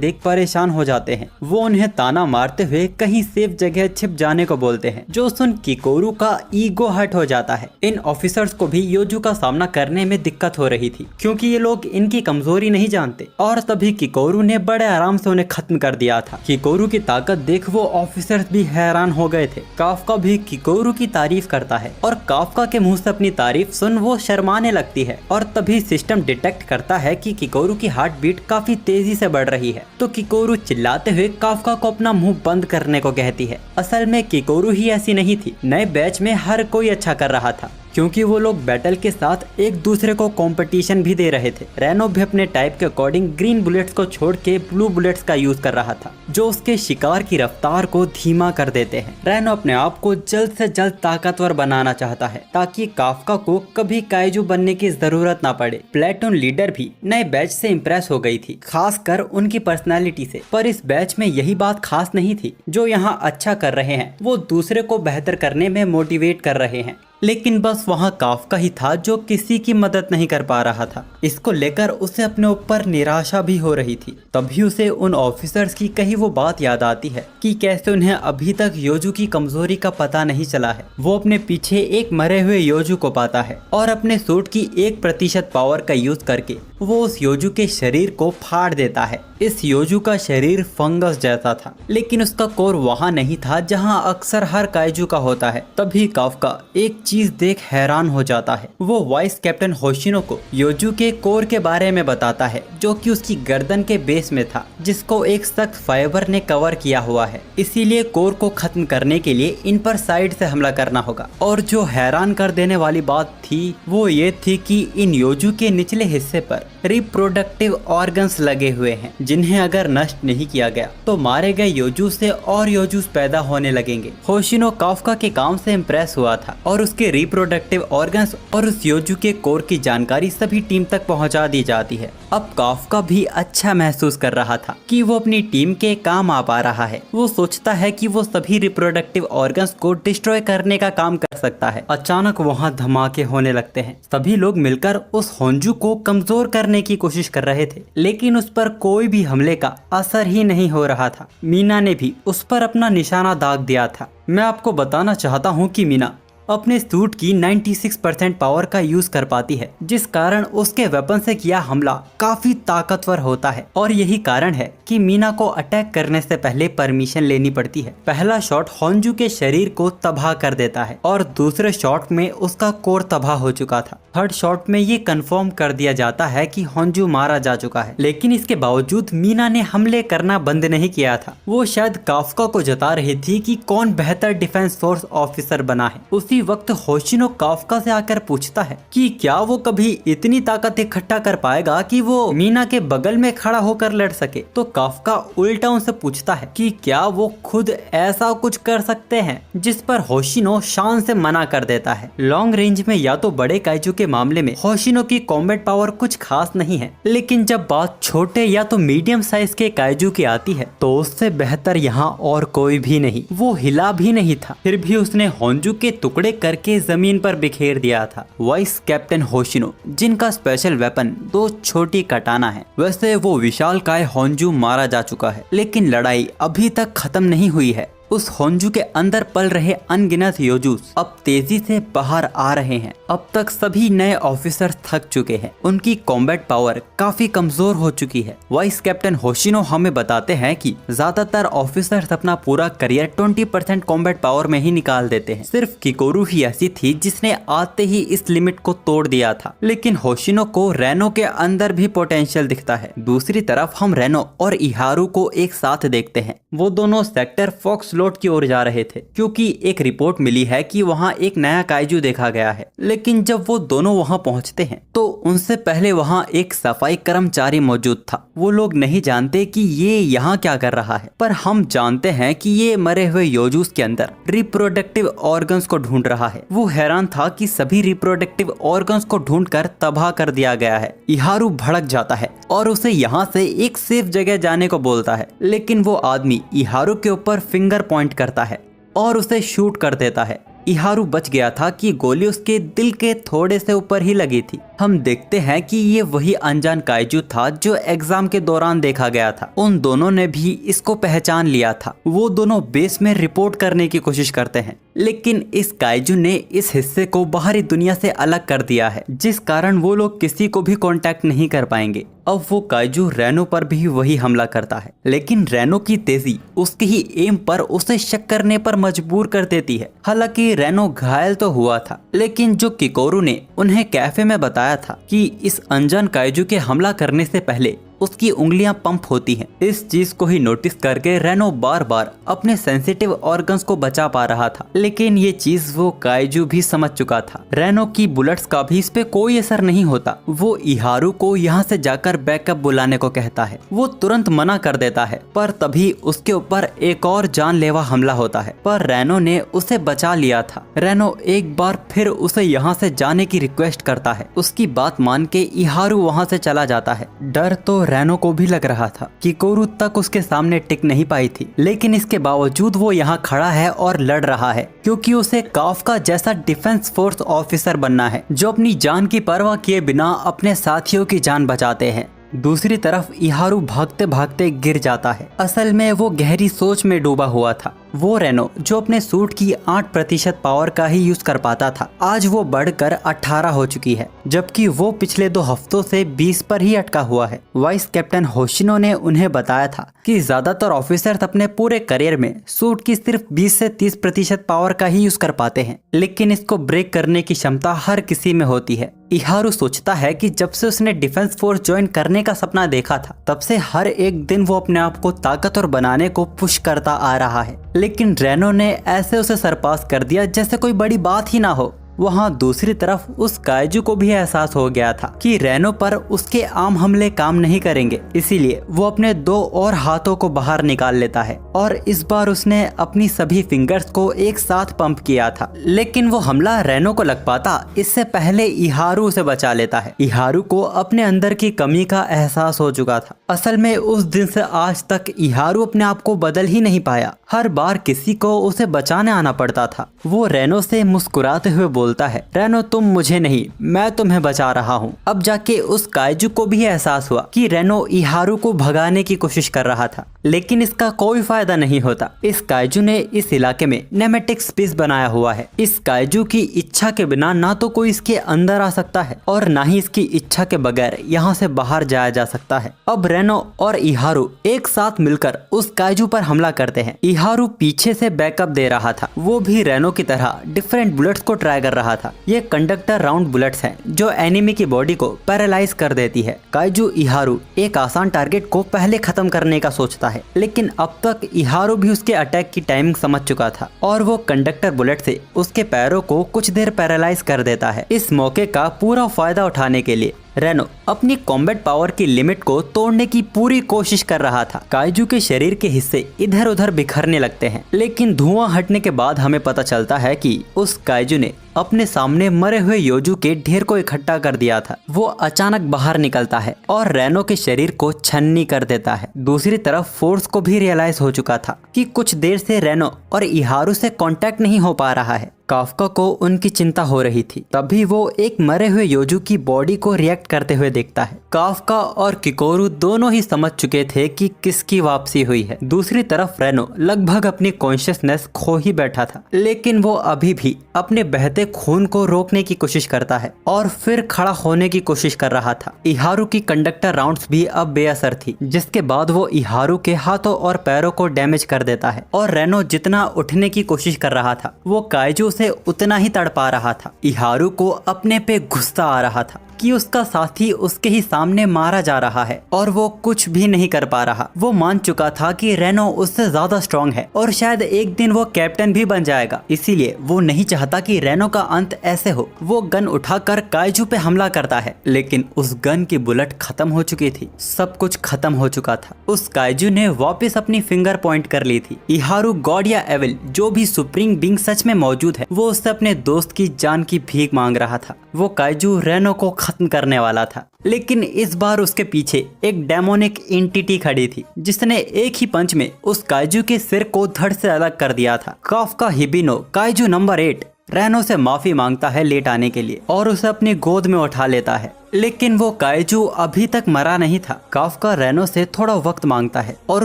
A: देख परेशान हो जाते हैं। वो उन्हें ताना मारते हुए कहीं सेफ जगह छिप जाने को बोलते हैं, जो सुन किकोरू का ईगो हर्ट हो जाता है। इन ऑफिसर्स को भी योजू का सामना करने में दिक्कत हो रही थी, क्योंकि ये लोग इनकी कमजोरी नहीं जानते। और तभी किकोरू ने बड़े आराम से उन्हें खत्म कर दिया था। किकोरू की ताकत देख वो ऑफिसर्स भी हैरान हो गए थे। काफका भी किकोरू की तारीफ करता है और काफका के मुंह से अपनी तारीफ सुन वो शर्माने लगती है। और तभी सिस्टम डिटेक्ट करता है कि किकोरू की हार्ट बीट काफी तेजी से बढ़ रही है, तो किकोरू चिल्लाते हुए काफका को अपना मुंह बंद करने को कहती है। असल में किकोरू ही ऐसी नहीं थी, नए बैच में हर कोई अच्छा कर रहा था, क्योंकि वो लोग बैटल के साथ एक दूसरे को कंपटीशन भी दे रहे थे। रेनो भी अपने टाइप के अकॉर्डिंग ग्रीन बुलेट्स को छोड़ के ब्लू बुलेट्स का यूज कर रहा था, जो उसके शिकार की रफ्तार को धीमा कर देते हैं। रेनो अपने आप को जल्द से जल्द ताकतवर बनाना चाहता है, ताकि काफका को कभी काइजू बनने की जरूरत ना पड़े। प्लेटून लीडर भी नए बैच से इम्प्रेस हो गई थी, खासकर उनकी पर्सनैलिटी से। पर इस बैच में यही बात खास नहीं थी। जो यहाँ अच्छा कर रहे हैं वो दूसरे को बेहतर करने में मोटिवेट कर रहे हैं, लेकिन बस वहाँ काफका ही था जो किसी की मदद नहीं कर पा रहा था। इसको लेकर उसे अपने ऊपर निराशा भी हो रही थी। तभी उसे उन ऑफिसर्स की कही वो बात याद आती है कि कैसे उन्हें अभी तक योजू की कमजोरी का पता नहीं चला है। वो अपने पीछे एक मरे हुए योजू को पाता है और अपने सूट की 1% पावर का यूज करके वो उस योजू के शरीर को फाड़ देता है। इस योजू का शरीर फंगस जैसा था, लेकिन उसका कोर वहाँ नहीं था जहाँ अक्सर हर काइजू का होता है। तभी काफका एक चीज देख हैरान हो जाता है। वो वाइस कैप्टन होशिनो को योजू के कोर के बारे में बताता है, जो कि उसकी गर्दन के बेस में था, जिसको एक सख्त फाइबर ने कवर किया हुआ है। इसीलिए कोर को खत्म करने के लिए इन पर साइड से हमला करना होगा। और जो हैरान कर देने वाली बात थी वो ये थी कि इन योजू के निचले हिस्से पर रिप्रोडक्टिव ऑर्गन्स लगे हुए हैं, जिन्हें अगर नष्ट नहीं किया गया तो मारे गए योजू से और योजूस पैदा होने लगेंगे। होशिनो काफका के काम से इम्प्रेस हुआ था और उसके उसके रिप्रोडक्टिव ऑर्गन्स और उस योजू के कोर की जानकारी सभी टीम तक पहुंचा दी जाती है। अब काफ्का भी अच्छा महसूस कर रहा था कि वो अपनी टीम के काम आ पा रहा है। वो सोचता है कि वो सभी रिप्रोडक्टिव ऑर्गन्स को डिस्ट्रॉय करने का काम कर सकता है। अचानक वहाँ धमाके होने लगते हैं। सभी लोग मिलकर उस होंजू को कमजोर करने की कोशिश कर रहे थे, लेकिन उस पर कोई भी हमले का असर ही नहीं हो रहा था। मीना ने भी उस पर अपना निशाना दाग दिया था। मैं आपको बताना चाहता हूँ कि मीना अपने सूट की 96% पावर का यूज कर पाती है, जिस कारण उसके वेपन से किया हमला काफी ताकतवर होता है। और यही कारण है कि मीना को अटैक करने से पहले परमिशन लेनी पड़ती है। पहला शॉट होंजू के शरीर को तबाह कर देता है और दूसरे शॉट में उसका कोर तबाह हो चुका था। थर्ड शॉट में ये कंफर्म कर दिया जाता है कि होंजू मारा जा चुका है, लेकिन इसके बावजूद मीना ने हमले करना बंद नहीं किया था। वो शायद काफ्का को जता रही थी कि कौन बेहतर डिफेंस फोर्स ऑफिसर बना है। उसी वक्त होशिनो काफ्का से आकर पूछता है कि क्या वो कभी इतनी ताकत इकट्ठा कर पाएगा कि वो मीना के बगल में खड़ा होकर लड़ सके। तो काफ्का उल्टा उनसे पूछता है कि क्या वो खुद ऐसा कुछ कर सकते हैं, जिस पर होशिनो शान से मना कर देता है। लॉन्ग रेंज में या तो बड़े काइजू के मामले में होशिनो की कॉम्बैट पावर कुछ खास नहीं है, लेकिन जब बात छोटे या तो मीडियम साइज के काइजू की आती है तो उससे बेहतर यहाँ और कोई भी नहीं। वो हिला भी नहीं था, फिर भी उसने होंजू के टुकड़े करके जमीन पर बिखेर दिया था। वाइस कैप्टन होशिनो, जिनका स्पेशल वेपन 2 छोटी कटाना है। वैसे वो विशालकाय होंजू मारा जा चुका है, लेकिन लड़ाई अभी तक खत्म नहीं हुई है। उस होंजू के अंदर पल रहे अनगिनत योजूस अब तेजी से बाहर आ रहे हैं। अब तक सभी नए ऑफिसर थक चुके हैं, उनकी कॉम्बैट पावर काफी कमजोर हो चुकी है। वाइस कैप्टन होशिनो हमें बताते हैं कि ज्यादातर ऑफिसर्स अपना पूरा करियर 20% कॉम्बैट पावर में ही निकाल देते हैं। सिर्फ किकोरू ही ऐसी थी जिसने आते ही इस लिमिट को तोड़ दिया था, लेकिन होशिनो को रेनो के अंदर भी पोटेंशियल दिखता है। दूसरी तरफ हम रेनो और इहारू को एक साथ देखते हैं। वो दोनों सेक्टर फॉक्स स्लॉट की ओर जा रहे थे, क्योंकि एक रिपोर्ट मिली है कि वहाँ एक नया काइजू देखा गया है। लेकिन जब वो दोनों वहाँ पहुँचते हैं तो उनसे पहले वहाँ एक सफाई कर्मचारी मौजूद था। वो लोग नहीं जानते कि ये यहाँ क्या कर रहा है, पर हम जानते हैं कि ये मरे हुए योजूस के अंदर रिप्रोडक्टिव ऑर्गन्स को ढूंढ रहा है। वो हैरान था कि सभी रिप्रोडक्टिव ऑर्गन्स को ढूंढकर तबाह कर दिया गया है। इहारू भड़क जाता है और उसे यहाँ से एक सेफ जगह जाने को बोलता है, लेकिन वो आदमी इहारू के ऊपर फिंगर पॉइंट करता है और उसे शूट कर देता है। इहारू बच गया था कि गोली उसके दिल के थोड़े से ऊपर ही लगी थी। हम देखते हैं कि ये वही अनजान काइजू था जो एग्जाम के दौरान देखा गया था। उन दोनों ने भी इसको पहचान लिया था। वो दोनों बेस में रिपोर्ट करने की कोशिश करते हैं, लेकिन इस काइजू ने इस हिस्से को बाहरी दुनिया से अलग कर दिया है, जिस कारण वो लोग किसी को भी कांटेक्ट नहीं कर पाएंगे। अब वो काइजू रेनो पर भी वही हमला करता है, लेकिन रेनो की तेजी उसके ही एम पर उसे शक करने पर मजबूर कर देती है। हालांकि रेनो घायल तो हुआ था, लेकिन जो किकोरू ने उन्हें कैफे में बताया था कि इस अनजान काइजू के हमला करने से पहले उसकी उंगलियां पंप होती हैं। इस चीज को ही नोटिस करके रेनो बार बार अपने सेंसिटिव ऑर्गन्स को बचा पा रहा था, लेकिन ये चीज वो काइजू भी समझ चुका था। रेनो की बुलेट्स का भी इस पे कोई असर नहीं होता। वो इहारू को यहाँ से जाकर बैकअप बुलाने को कहता है। वो तुरंत मना कर देता है, पर तभी उसके ऊपर एक और जानलेवा हमला होता है, पर रेनो ने उसे बचा लिया था। रेनो एक बार फिर उसे यहाँ से जाने की रिक्वेस्ट करता है। उसकी बात मान के इहारू वहाँ से चला जाता है। डर तो रेनो को भी लग रहा था कि किकोरू तक उसके सामने टिक नहीं पाई थी, लेकिन इसके बावजूद वो यहाँ खड़ा है और लड़ रहा है, क्योंकि उसे काफ्का जैसा डिफेंस फोर्स ऑफिसर बनना है जो अपनी जान की परवाह किए बिना अपने साथियों की जान बचाते हैं। दूसरी तरफ इहारू भागते भागते गिर जाता है। असल में वो गहरी सोच में डूबा हुआ था। वो रेनो जो अपने सूट की 8% पावर का ही यूज कर पाता था, आज वो बढ़कर 18 हो चुकी है, जबकि वो पिछले 2 हफ्तों से 20 पर ही अटका हुआ है। वाइस कैप्टन होशिनो ने उन्हें बताया था कि ज्यादातर ऑफिसर्स अपने पूरे करियर में सूट की सिर्फ 20 से 30% पावर का ही यूज कर पाते हैं, लेकिन इसको ब्रेक करने की क्षमता हर किसी में होती है। इहारू सोचता है कि जब से उसने डिफेंस फोर्स ज्वाइन करने का सपना देखा था, तब से हर एक दिन वो अपने आप को ताकतवर बनाने को पुश करता आ रहा है, लेकिन रेनो ने ऐसे उसे सरपास कर दिया जैसे कोई बड़ी बात ही ना हो। वहाँ दूसरी तरफ उस काइजू को भी एहसास हो गया था कि रेनो पर उसके आम हमले काम नहीं करेंगे, इसीलिए वो अपने 2 और हाथों को बाहर निकाल लेता है और इस बार उसने अपनी सभी फिंगर्स को एक साथ पंप किया था। लेकिन वो हमला रेनो को लग पाता इससे पहले इहारू उसे बचा लेता है। इहारू को अपने अंदर की कमी का एहसास हो चुका था। असल में उस दिन से आज तक इहारू अपने आप को बदल ही नहीं पाया। हर बार किसी को उसे बचाने आना पड़ता था। वो रेनो से मुस्कुराते हुए बोलता है, रेनो तुम मुझे नहीं, मैं तुम्हें बचा रहा हूँ। अब जाके उस काइजू को भी एहसास हुआ कि रेनो इहारू को भगाने की कोशिश कर रहा था, लेकिन इसका कोई फायदा नहीं होता। इस काइजू ने इस इलाके में नेमेटिक स्पेस बनाया हुआ है। इस काइजू की इच्छा के बिना ना तो कोई इसके अंदर आ सकता है और ना ही इसकी इच्छा के बगैर यहाँ से बाहर जाया जा सकता है। अब रेनो और इहारू एक साथ मिलकर उस काइजू पर हमला करते हैं। इहारू पीछे से बैकअप दे रहा था। वो भी रेनो की तरह डिफरेंट बुलेट्स को ट्राई कर रहा था। ये कंडक्टर राउंड बुलेट्स हैं जो एनिमी की बॉडी को पैरालाइज कर देती है। काइजू इहारू एक आसान टारगेट को पहले खत्म करने का सोचता है, लेकिन अब तक इहारू भी उसके अटैक की टाइमिंग समझ चुका था और वो कंडक्टर बुलेट से उसके पैरों को कुछ देर पैरालाइज कर देता है। इस मौके का पूरा फायदा उठाने के लिए रेनो अपनी कॉम्बैट पावर की लिमिट को तोड़ने की पूरी कोशिश कर रहा था। काइजू के शरीर के हिस्से इधर उधर बिखरने लगते हैं, लेकिन धुआं हटने के बाद हमें पता चलता है कि उस काइजू ने अपने सामने मरे हुए योजू के ढेर को इकट्ठा कर दिया था। वो अचानक बाहर निकलता है और रेनो के शरीर को छन्नी कर देता है। दूसरी तरफ फोर्स को भी रियलाइज हो चुका था कि कुछ देर से रेनो और इहारू से कांटेक्ट नहीं हो पा रहा है। काफका को उनकी चिंता हो रही थी। तभी वो एक मरे हुए योजू की बॉडी को रिएक्ट करते हुए देखता है। काफका और किकोरू दोनों ही समझ चुके थे कि किसकी वापसी हुई है। दूसरी तरफ रेनो लगभग अपनी कॉन्शियसनेस खो ही बैठा था, लेकिन वो अभी भी अपने बहते खून को रोकने की कोशिश करता है और फिर खड़ा होने की कोशिश कर रहा था। इहारू की कंडक्टर राउंड्स भी अब बेअसर थी, जिसके बाद वो इहारू के हाथों और पैरों को डैमेज कर देता है और रेनो जितना उठने की कोशिश कर रहा था वो काइजू से उतना ही तड़पा रहा था। इहारू को अपने पे गुस्सा आ रहा था कि उसका साथी उसके ही सामने मारा जा रहा है और वो कुछ भी नहीं कर पा रहा। वो मान चुका था कि रेनो उससे ज्यादा स्ट्रांग है और शायद एक दिन वो कैप्टन भी बन जाएगा, इसीलिए वो नहीं चाहता कि रेनो का अंत ऐसे हो। वो गन उठाकर काइजू पे हमला करता है, लेकिन उस गन की बुलेट खत्म हो चुकी थी। सब कुछ खत्म हो चुका था। उस काइजू ने वापस अपनी फिंगर पॉइंट कर ली थी। इहारू गॉड या एविल जो भी सुप्रीम बीइंग सच में मौजूद है, वो उससे अपने दोस्त की जान की भीख मांग रहा था। वो काइजू रेनो को खत्म करने वाला था, लेकिन इस बार उसके पीछे एक डेमोनिक एंटिटी खड़ी थी जिसने एक ही पंच में उस काइजू के सिर को धड़ से अलग कर दिया था। काफका हिबिनो काइजू नंबर 8 रेनो से माफी मांगता है लेट आने के लिए और उसे अपनी गोद में उठा लेता है, लेकिन वो काइजू अभी तक मरा नहीं था। काफका रेनो से थोड़ा वक्त मांगता है और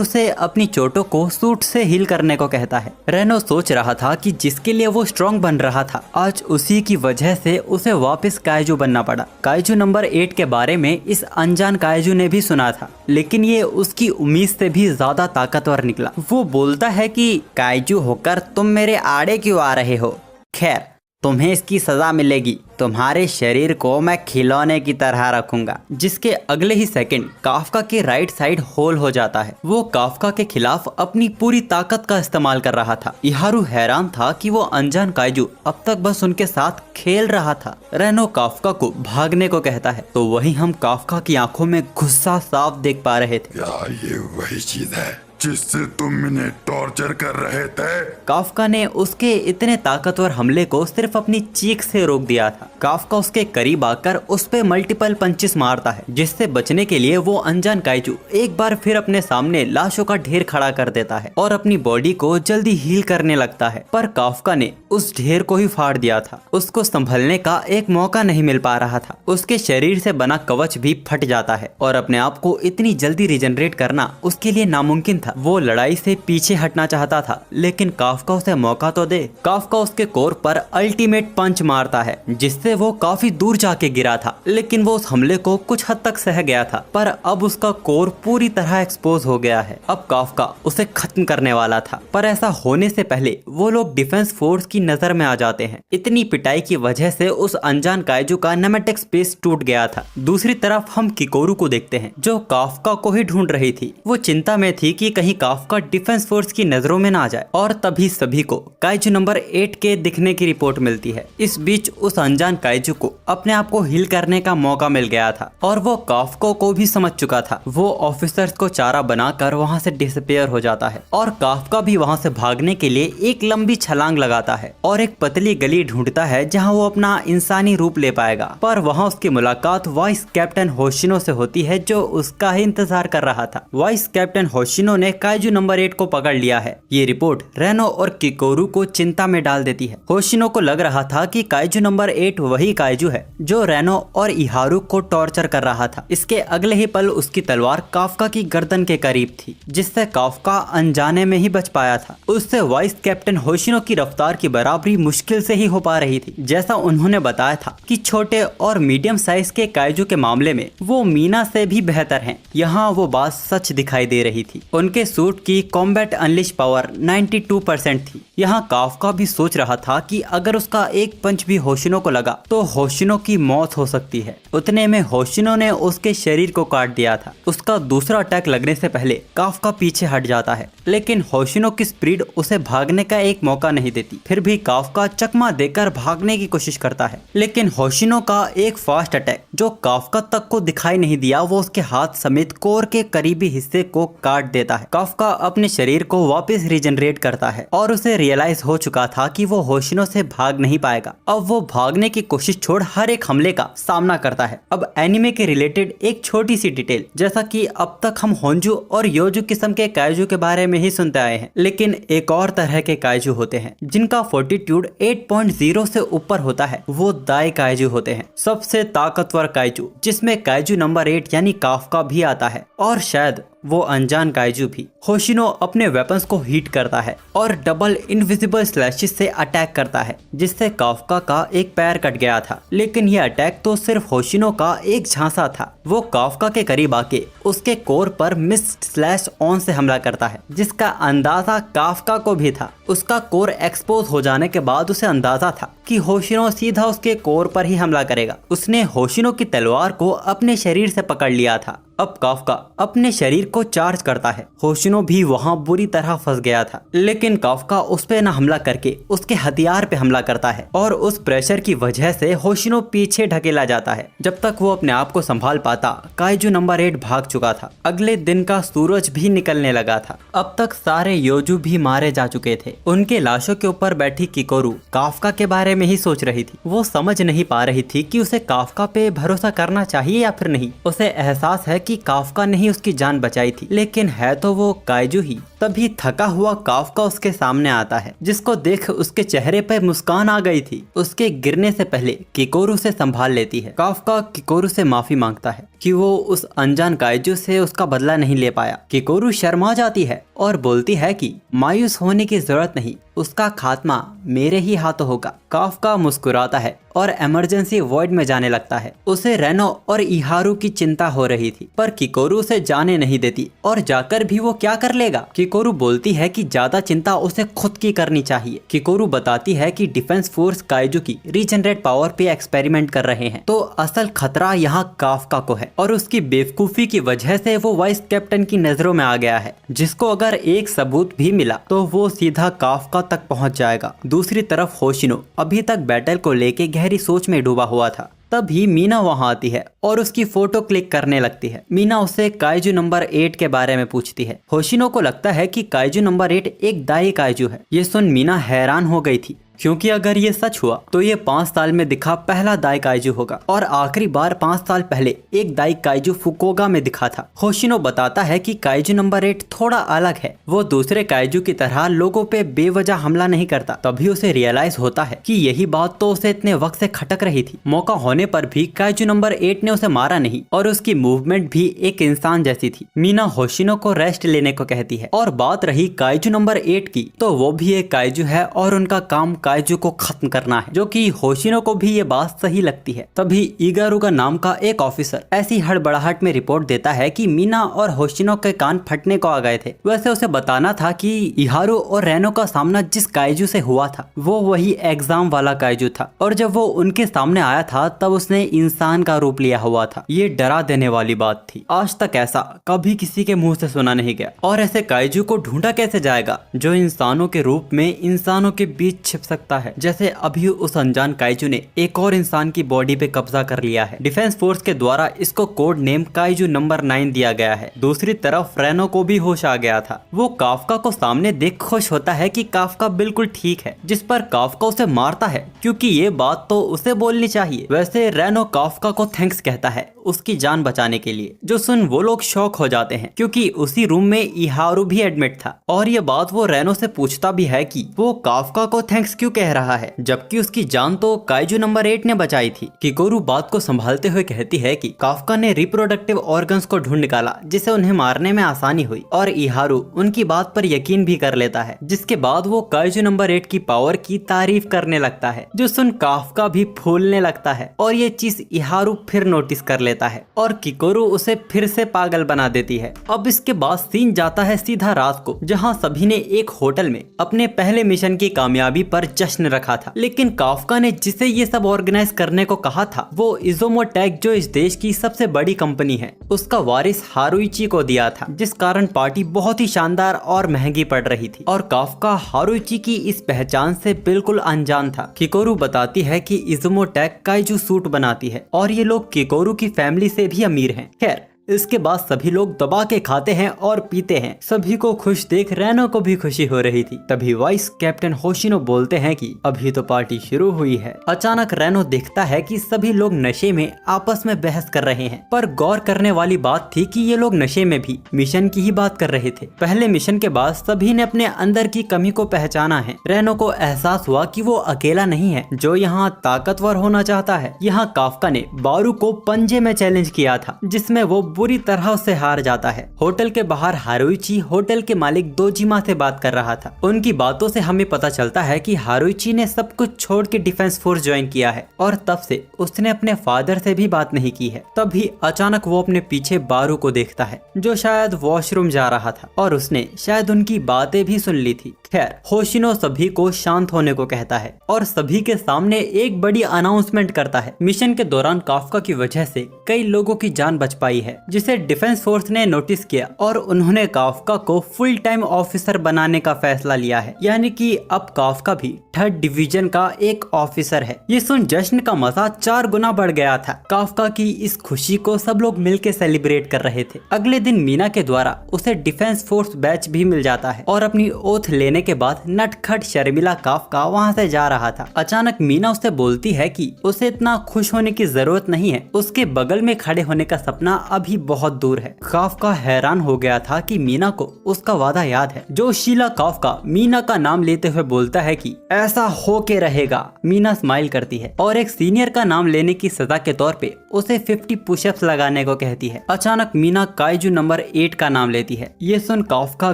A: उसे अपनी चोटों को सूट से हील करने को कहता है। रेनो सोच रहा था कि जिसके लिए वो स्ट्रॉन्ग बन रहा था, आज उसी की वजह से उसे वापस काइजू बनना पड़ा। काइजू नंबर 8 के बारे में इस अनजान काइजू ने भी सुना था, लेकिन ये उसकी उम्मीद से भी ज्यादा ताकतवर निकला। वो बोलता है कि काइजू होकर तुम मेरे आड़े क्यों आ रहे हो? खैर, तुम्हें इसकी सजा मिलेगी। तुम्हारे शरीर को मैं खिलौने की तरह रखूंगा। जिसके अगले ही सेकंड काफका के राइट साइड होल हो जाता है। वो काफका के खिलाफ अपनी पूरी ताकत का इस्तेमाल कर रहा था। इहारू हैरान था कि वो अनजान काइजू अब तक बस उनके साथ खेल रहा था। रेनो काफका को भागने को कहता है, तो वही हम काफका की आंखों में गुस्सा साफ देख पा रहे थे।
D: क्या ये वही चीज है जिससे तुम इन्हें टॉर्चर कर रहे थे?
A: काफका ने उसके इतने ताकतवर हमले को सिर्फ अपनी चीख से रोक दिया था। काफका उसके करीब आकर उस पे मल्टीपल पंचेस मारता है, जिससे बचने के लिए वो अनजान काइजू एक बार फिर अपने सामने लाशों का ढेर खड़ा कर देता है और अपनी बॉडी को जल्दी हील करने लगता है। पर काफका ने उस ढेर को ही फाड़ दिया था। उसको संभलने का एक मौका नहीं मिल पा रहा था। उसके शरीर से बना कवच भी फट जाता है और अपने आप को इतनी जल्दी रिजनरेट करना उसके लिए नामुमकिन था। वो लड़ाई से पीछे हटना चाहता था, लेकिन काफका उसे मौका तो दे। काफका उसके कोर पर अल्टीमेट पंच मारता है, जिससे वो काफी दूर जाके गिरा था, लेकिन वो उस हमले को कुछ हद तक सह गया था। पर अब उसका कोर पूरी तरह एक्सपोज हो गया है। अब काफका उसे खत्म करने वाला था, पर ऐसा होने से पहले वो लोग डिफेंस फोर्स की नजर में आ जाते हैं। इतनी पिटाई की वजह से उस अनजान काइजू का नेमेटिक स्पेस टूट गया था। दूसरी तरफ हम किकोरू को देखते हैं, जो काफका को ही ढूंढ रही थी। वो चिंता में थी कि कहीं काफ्का डिफेंस फोर्स की नजरों में ना आ जाए। और तभी सभी को काइजू नंबर 8 के दिखने की रिपोर्ट मिलती है। इस बीच उस अनजान काइजू को अपने आप को हील करने का मौका मिल गया था और वो काफ्का को भी समझ चुका था। वो ऑफिसर्स को चारा बनाकर वहाँ से डिसअपियर हो जाता है और काफ्का भी वहाँ से भागने के लिए एक लंबी छलांग लगाता है और एक पतली गली ढूंढता है जहाँ वो अपना इंसानी रूप ले पाएगा। पर वहाँ उसकी मुलाकात वाइस कैप्टन होशिनो से होती है जो उसका ही इंतजार कर रहा था। वाइस कैप्टन होशिनो ने काइजू नंबर 8 को पकड़ लिया है। ये रिपोर्ट रेनो और किकोरू को चिंता में डाल देती है। होशिनो को लग रहा था कि काइजू नंबर 8 वही काइजू है जो रेनो और इहारू को टॉर्चर कर रहा था। इसके अगले ही पल उसकी तलवार काफ्का की गर्दन के करीब थी जिससे काफ्का अनजाने में ही बच पाया था। उससे वाइस कैप्टन होशिनो की रफ्तार की बराबरी मुश्किल से ही हो पा रही थी। जैसा उन्होंने बताया था कि छोटे और मीडियम साइज के काइजू के मामले में वो मीना से भी बेहतर हैं। यहाँ वो बात सच दिखाई दे रही थी। उनके सूट की कॉम्बैट अनलिश पावर 92% थी। यहाँ काफ्का भी सोच रहा था कि अगर उसका एक पंच भी होशिनो को लगा तो होशिनो की मौत हो सकती है। उतने में होशिनो ने उसके शरीर को काट दिया था। उसका दूसरा अटैक लगने से पहले काफ्का पीछे हट जाता है लेकिन होशिनो की स्पीड उसे भागने का एक मौका नहीं देती। फिर भी काफ्का चकमा देकर भागने की कोशिश करता है लेकिन होशिनो का एक फास्ट अटैक जो काफ्का तक को दिखाई नहीं दिया वो उसके हाथ समेत कोर के करीबी हिस्से को काट देता है। काफ्का अपने शरीर को वापस रिजनरेट करता है और उसे रियलाइज हो चुका था कि वो होशिनो से भाग नहीं पाएगा। अब वो भागने की कोशिश छोड़ हर एक हमले का सामना करता है। अब एनिमे के रिलेटेड एक छोटी सी डिटेल, जैसा कि अब तक हम होंजू और योजू किस्म के काइजू के बारे में ही सुनते आए हैं, लेकिन एक और तरह के काइजू होते हैं जिनका फोर्टिट्यूड 8.0 से ऊपर होता है। वो दाई काइजू होते हैं, सबसे ताकतवर काइजू जिसमें काइजू नंबर 8 यानी काफ्का भी आता है और शायद वो अनजान काइजू भी। होशिनो अपने वेपन्स को हीट करता है और डबल इनविजिबल स्लैशेस से अटैक करता है जिससे काफ्का का एक पैर कट गया था। लेकिन यह अटैक तो सिर्फ होशिनो का एक झांसा था। वो काफ्का के करीब आके उसके कोर पर मिस्ट स्लैश ऑन से हमला करता है जिसका अंदाजा काफ्का को भी था। उसका कोर एक्सपोज हो जाने के बाद उसे अंदाजा था कि होशिनो सीधा उसके कोर पर ही हमला करेगा। उसने होशिनो की तलवार को अपने शरीर से पकड़ लिया था। अब काफ्का अपने शरीर को चार्ज करता है। होशिनो भी वहाँ बुरी तरह फंस गया था लेकिन काफ्का उस पे न हमला करके उसके हथियार पे हमला करता है और उस प्रेशर की वजह से होशिनो पीछे ढकेला जाता है। जब तक वो अपने आप को संभाल पाता काइजू नंबर 8 भाग चुका था। अगले दिन का सूरज भी निकलने लगा था। अब तक सारे योजू भी मारे जा चुके थे। उनके लाशों के ऊपर बैठी किकोरू काफ्का के बारे में ही सोच रही थी। वो समझ नहीं पा रही थी कि उसे काफ्का पे भरोसा करना चाहिए या फिर नहीं। उसे एहसास है कि काफ्का ने ही उसकी जान बचाई थी लेकिन है तो वो काइजू ही। तभी थका हुआ काफ्का उसके सामने आता है जिसको देख उसके चेहरे पर मुस्कान आ गई थी। उसके गिरने से पहले किकोरू से संभाल लेती है। काफ्का किकोरू से माफी मांगता है कि वो उस अनजान काइजू से उसका बदला नहीं ले पाया। किकोरू शर्मा जाती है और बोलती है कि मायूस होने की जरूरत नहीं, उसका खात्मा मेरे ही हाथों होगा। काफ्का मुस्कुराता है और इमरजेंसी वार्ड में जाने लगता है। उसे रेनो और इहारू की चिंता हो रही थी पर किकोरू उसे जाने नहीं देती और जाकर भी वो क्या कर लेगा। किकोरू बोलती है कि ज्यादा चिंता उसे खुद की करनी चाहिए। किकोरू बताती है कि डिफेंस फोर्स काइजू की रीजनरेट पावर पे एक्सपेरिमेंट कर रहे हैं तो असल खतरा यहाँ काफ्का को है और उसकी बेवकूफी की वजह से वो वाइस कैप्टन की नजरों में आ गया है जिसको अगर एक सबूत भी मिला तो वो सीधा काफ्का तक पहुंच जाएगा। दूसरी तरफ होशिनो अभी तक बैटल को लेके गहरी सोच में डूबा हुआ था। तभी मीना वहां आती है और उसकी फोटो क्लिक करने लगती है। मीना उससे काइजू नंबर 8 के बारे में पूछती है। होशिनो को लगता है कि काइजू नंबर 8 एक दाई काइजू है। ये सुन मीना हैरान हो गई थी क्योंकि अगर ये सच हुआ तो ये 5 साल में दिखा पहला दाई काइजू होगा और आखिरी बार 5 साल पहले एक दाई काइजू फुकोगा में दिखा था। होशिनो बताता है कि काइजू नंबर 8 थोड़ा अलग है। वो दूसरे काइजू की तरह लोगों पे बेवजह हमला नहीं करता। तभी उसे रियलाइज होता है कि यही बात तो उसे इतने वक्त से खटक रही थी। मौका होने पर भी काइजू नंबर 8 ने उसे मारा नहीं और उसकी मूवमेंट भी एक इंसान जैसी थी। मीना होशिनो को रेस्ट लेने को कहती है और बात रही काइजू नंबर 8 की तो वो भी एक काइजू है और उनका काम काइजू को खत्म करना है, जो कि होशिनो को भी ये बात सही लगती है। तभी इगारुगा नाम का एक ऑफिसर ऐसी हड़बड़ाहट में रिपोर्ट देता है कि मीना और होशिनो के कान फटने को आ गए थे। वैसे उसे बताना था कि इहारू और रेनो का सामना जिस काइजू से हुआ था वो वही एग्जाम वाला काइजू था, और जब वो उनके सामने आया था तब उसने इंसान का रूप लिया हुआ था। ये डरा देने वाली बात थी। आज तक ऐसा कभी किसी के मुंह से सुना नहीं गया। और ऐसे काइजू को ढूंढा कैसे जाएगा जो इंसानों के रूप में इंसानों के बीच छिप सकता है, जैसे अभी उस अनजान काइजू ने एक और इंसान की बॉडी पे कब्जा कर लिया है। डिफेंस फोर्स के द्वारा इसको कोड नेम काइजू नंबर 9 दिया गया है। दूसरी तरफ रेनो को भी होश आ गया था। वो काफका को सामने देख खुश होता है कि काफका बिल्कुल ठीक है, जिस पर काफका उसे मारता है क्योंकि ये बात तो उसे बोलनी चाहिए। वैसे रेनो काफका को थैंक्स कहता है उसकी जान बचाने के लिए, जो सुन वो लोग शॉक हो जाते हैं क्योंकि उसी रूम में इहारू भी एडमिट था। और ये बात वो रेनो से पूछता भी है कि वो काफका को थैंक्स क्यों कह रहा है, जबकि उसकी जान तो काइजू नंबर 8 ने बचाई थी। किकोरू बात को संभालते हुए कहती है कि काफका ने रिप्रोडक्टिव ऑर्गन्स को ढूंढ निकाला जिसे उन्हें मारने में आसानी हुई, और इहारू उनकी बात पर यकीन भी कर लेता है। जिसके बाद वो काइजू नंबर 8 की पावर की तारीफ करने लगता है, जो सुन काफका भी फूलने लगता है। और ये चीज इहारू फिर नोटिस कर लेता है और किकोरू उसे फिर से पागल बना देती है। अब इसके बाद सीन जाता है सीधा रात को, जहां सभी ने एक होटल में अपने पहले मिशन की कामयाबी पर जश्न रखा था। लेकिन काफका ने जिसे ये सब ऑर्गेनाइज करने को कहा था वो इज़ोमोटेक, जो इस देश की सबसे बड़ी कंपनी है, उसका वारिस हारुइची को दिया था, जिस कारण पार्टी बहुत ही शानदार और महंगी पड़ रही थी। और काफका हारुइची की इस पहचान से बिल्कुल अनजान था। किकोरू बताती है कि इज़ोमोटेक काइजू सूट बनाती है और ये लोग किकोरू की फैमिली से भी अमीर हैं। खैर इसके बाद सभी लोग दबा के खाते हैं और पीते हैं। सभी को खुश देख रेनो को भी खुशी हो रही थी। तभी वाइस कैप्टन होशिनो बोलते हैं कि अभी तो पार्टी शुरू हुई है। अचानक रेनो देखता है कि सभी लोग नशे में आपस में बहस कर रहे हैं, पर गौर करने वाली बात थी कि ये लोग नशे में भी मिशन की ही बात कर रहे थे। पहले मिशन के बाद सभी ने अपने अंदर की कमी को पहचाना है। रेनो को एहसास हुआ कि वो अकेला नहीं है जो यहाँ ताकतवर होना चाहता है। यहाँ काफका ने बारू को पंजे में चैलेंज किया था, जिसमें वो बुरी तरह से हार जाता है। होटल के बाहर हारुइची होटल के मालिक दोजिमा से बात कर रहा था। उनकी बातों से हमें पता चलता है कि हारुइची ने सब कुछ छोड़ के डिफेंस फोर्स ज्वाइन किया है और तब से उसने अपने फादर से भी बात नहीं की है। तभी अचानक वो अपने पीछे बारू को देखता है, जो शायद वॉशरूम जा रहा था, और उसने शायद उनकी बातें भी सुन ली थी। खैर होशिनो सभी को शांत होने को कहता है और सभी के सामने एक बड़ी अनाउंसमेंट करता है। मिशन के दौरान काफका की वजह से कई लोगों की जान बच पाई है, जिसे डिफेंस फोर्स ने नोटिस किया और उन्होंने काफका को फुल टाइम ऑफिसर बनाने का फैसला लिया है। यानी कि अब काफका भी 3rd डिवीजन का एक ऑफिसर है। ये सुन जश्न का मजा 4 गुना बढ़ गया था। काफका की इस खुशी को सब लोग मिलकर सेलिब्रेट कर रहे थे। अगले दिन मीना के द्वारा उसे डिफेंस फोर्स बैच भी मिल जाता है और अपनी ओथ लेने के बाद नटखट शर्मिला काफका वहाँ से जा रहा था। अचानक मीना उससे बोलती है कि उसे इतना खुश होने की जरूरत नहीं है, उसके बगल में खड़े होने का सपना अभी बहुत दूर है। काफका हैरान हो गया था कि मीना को उसका वादा याद है, जो शीला काफका मीना का नाम लेते हुए बोलता है कि ऐसा हो के रहेगा। मीना स्माइल करती है और एक सीनियर का नाम लेने की सजा के तौर पे उसे 50 पुशअप्स लगाने को कहती है। अचानक मीना काइजू नंबर 8 का नाम लेती है। ये सुन काफका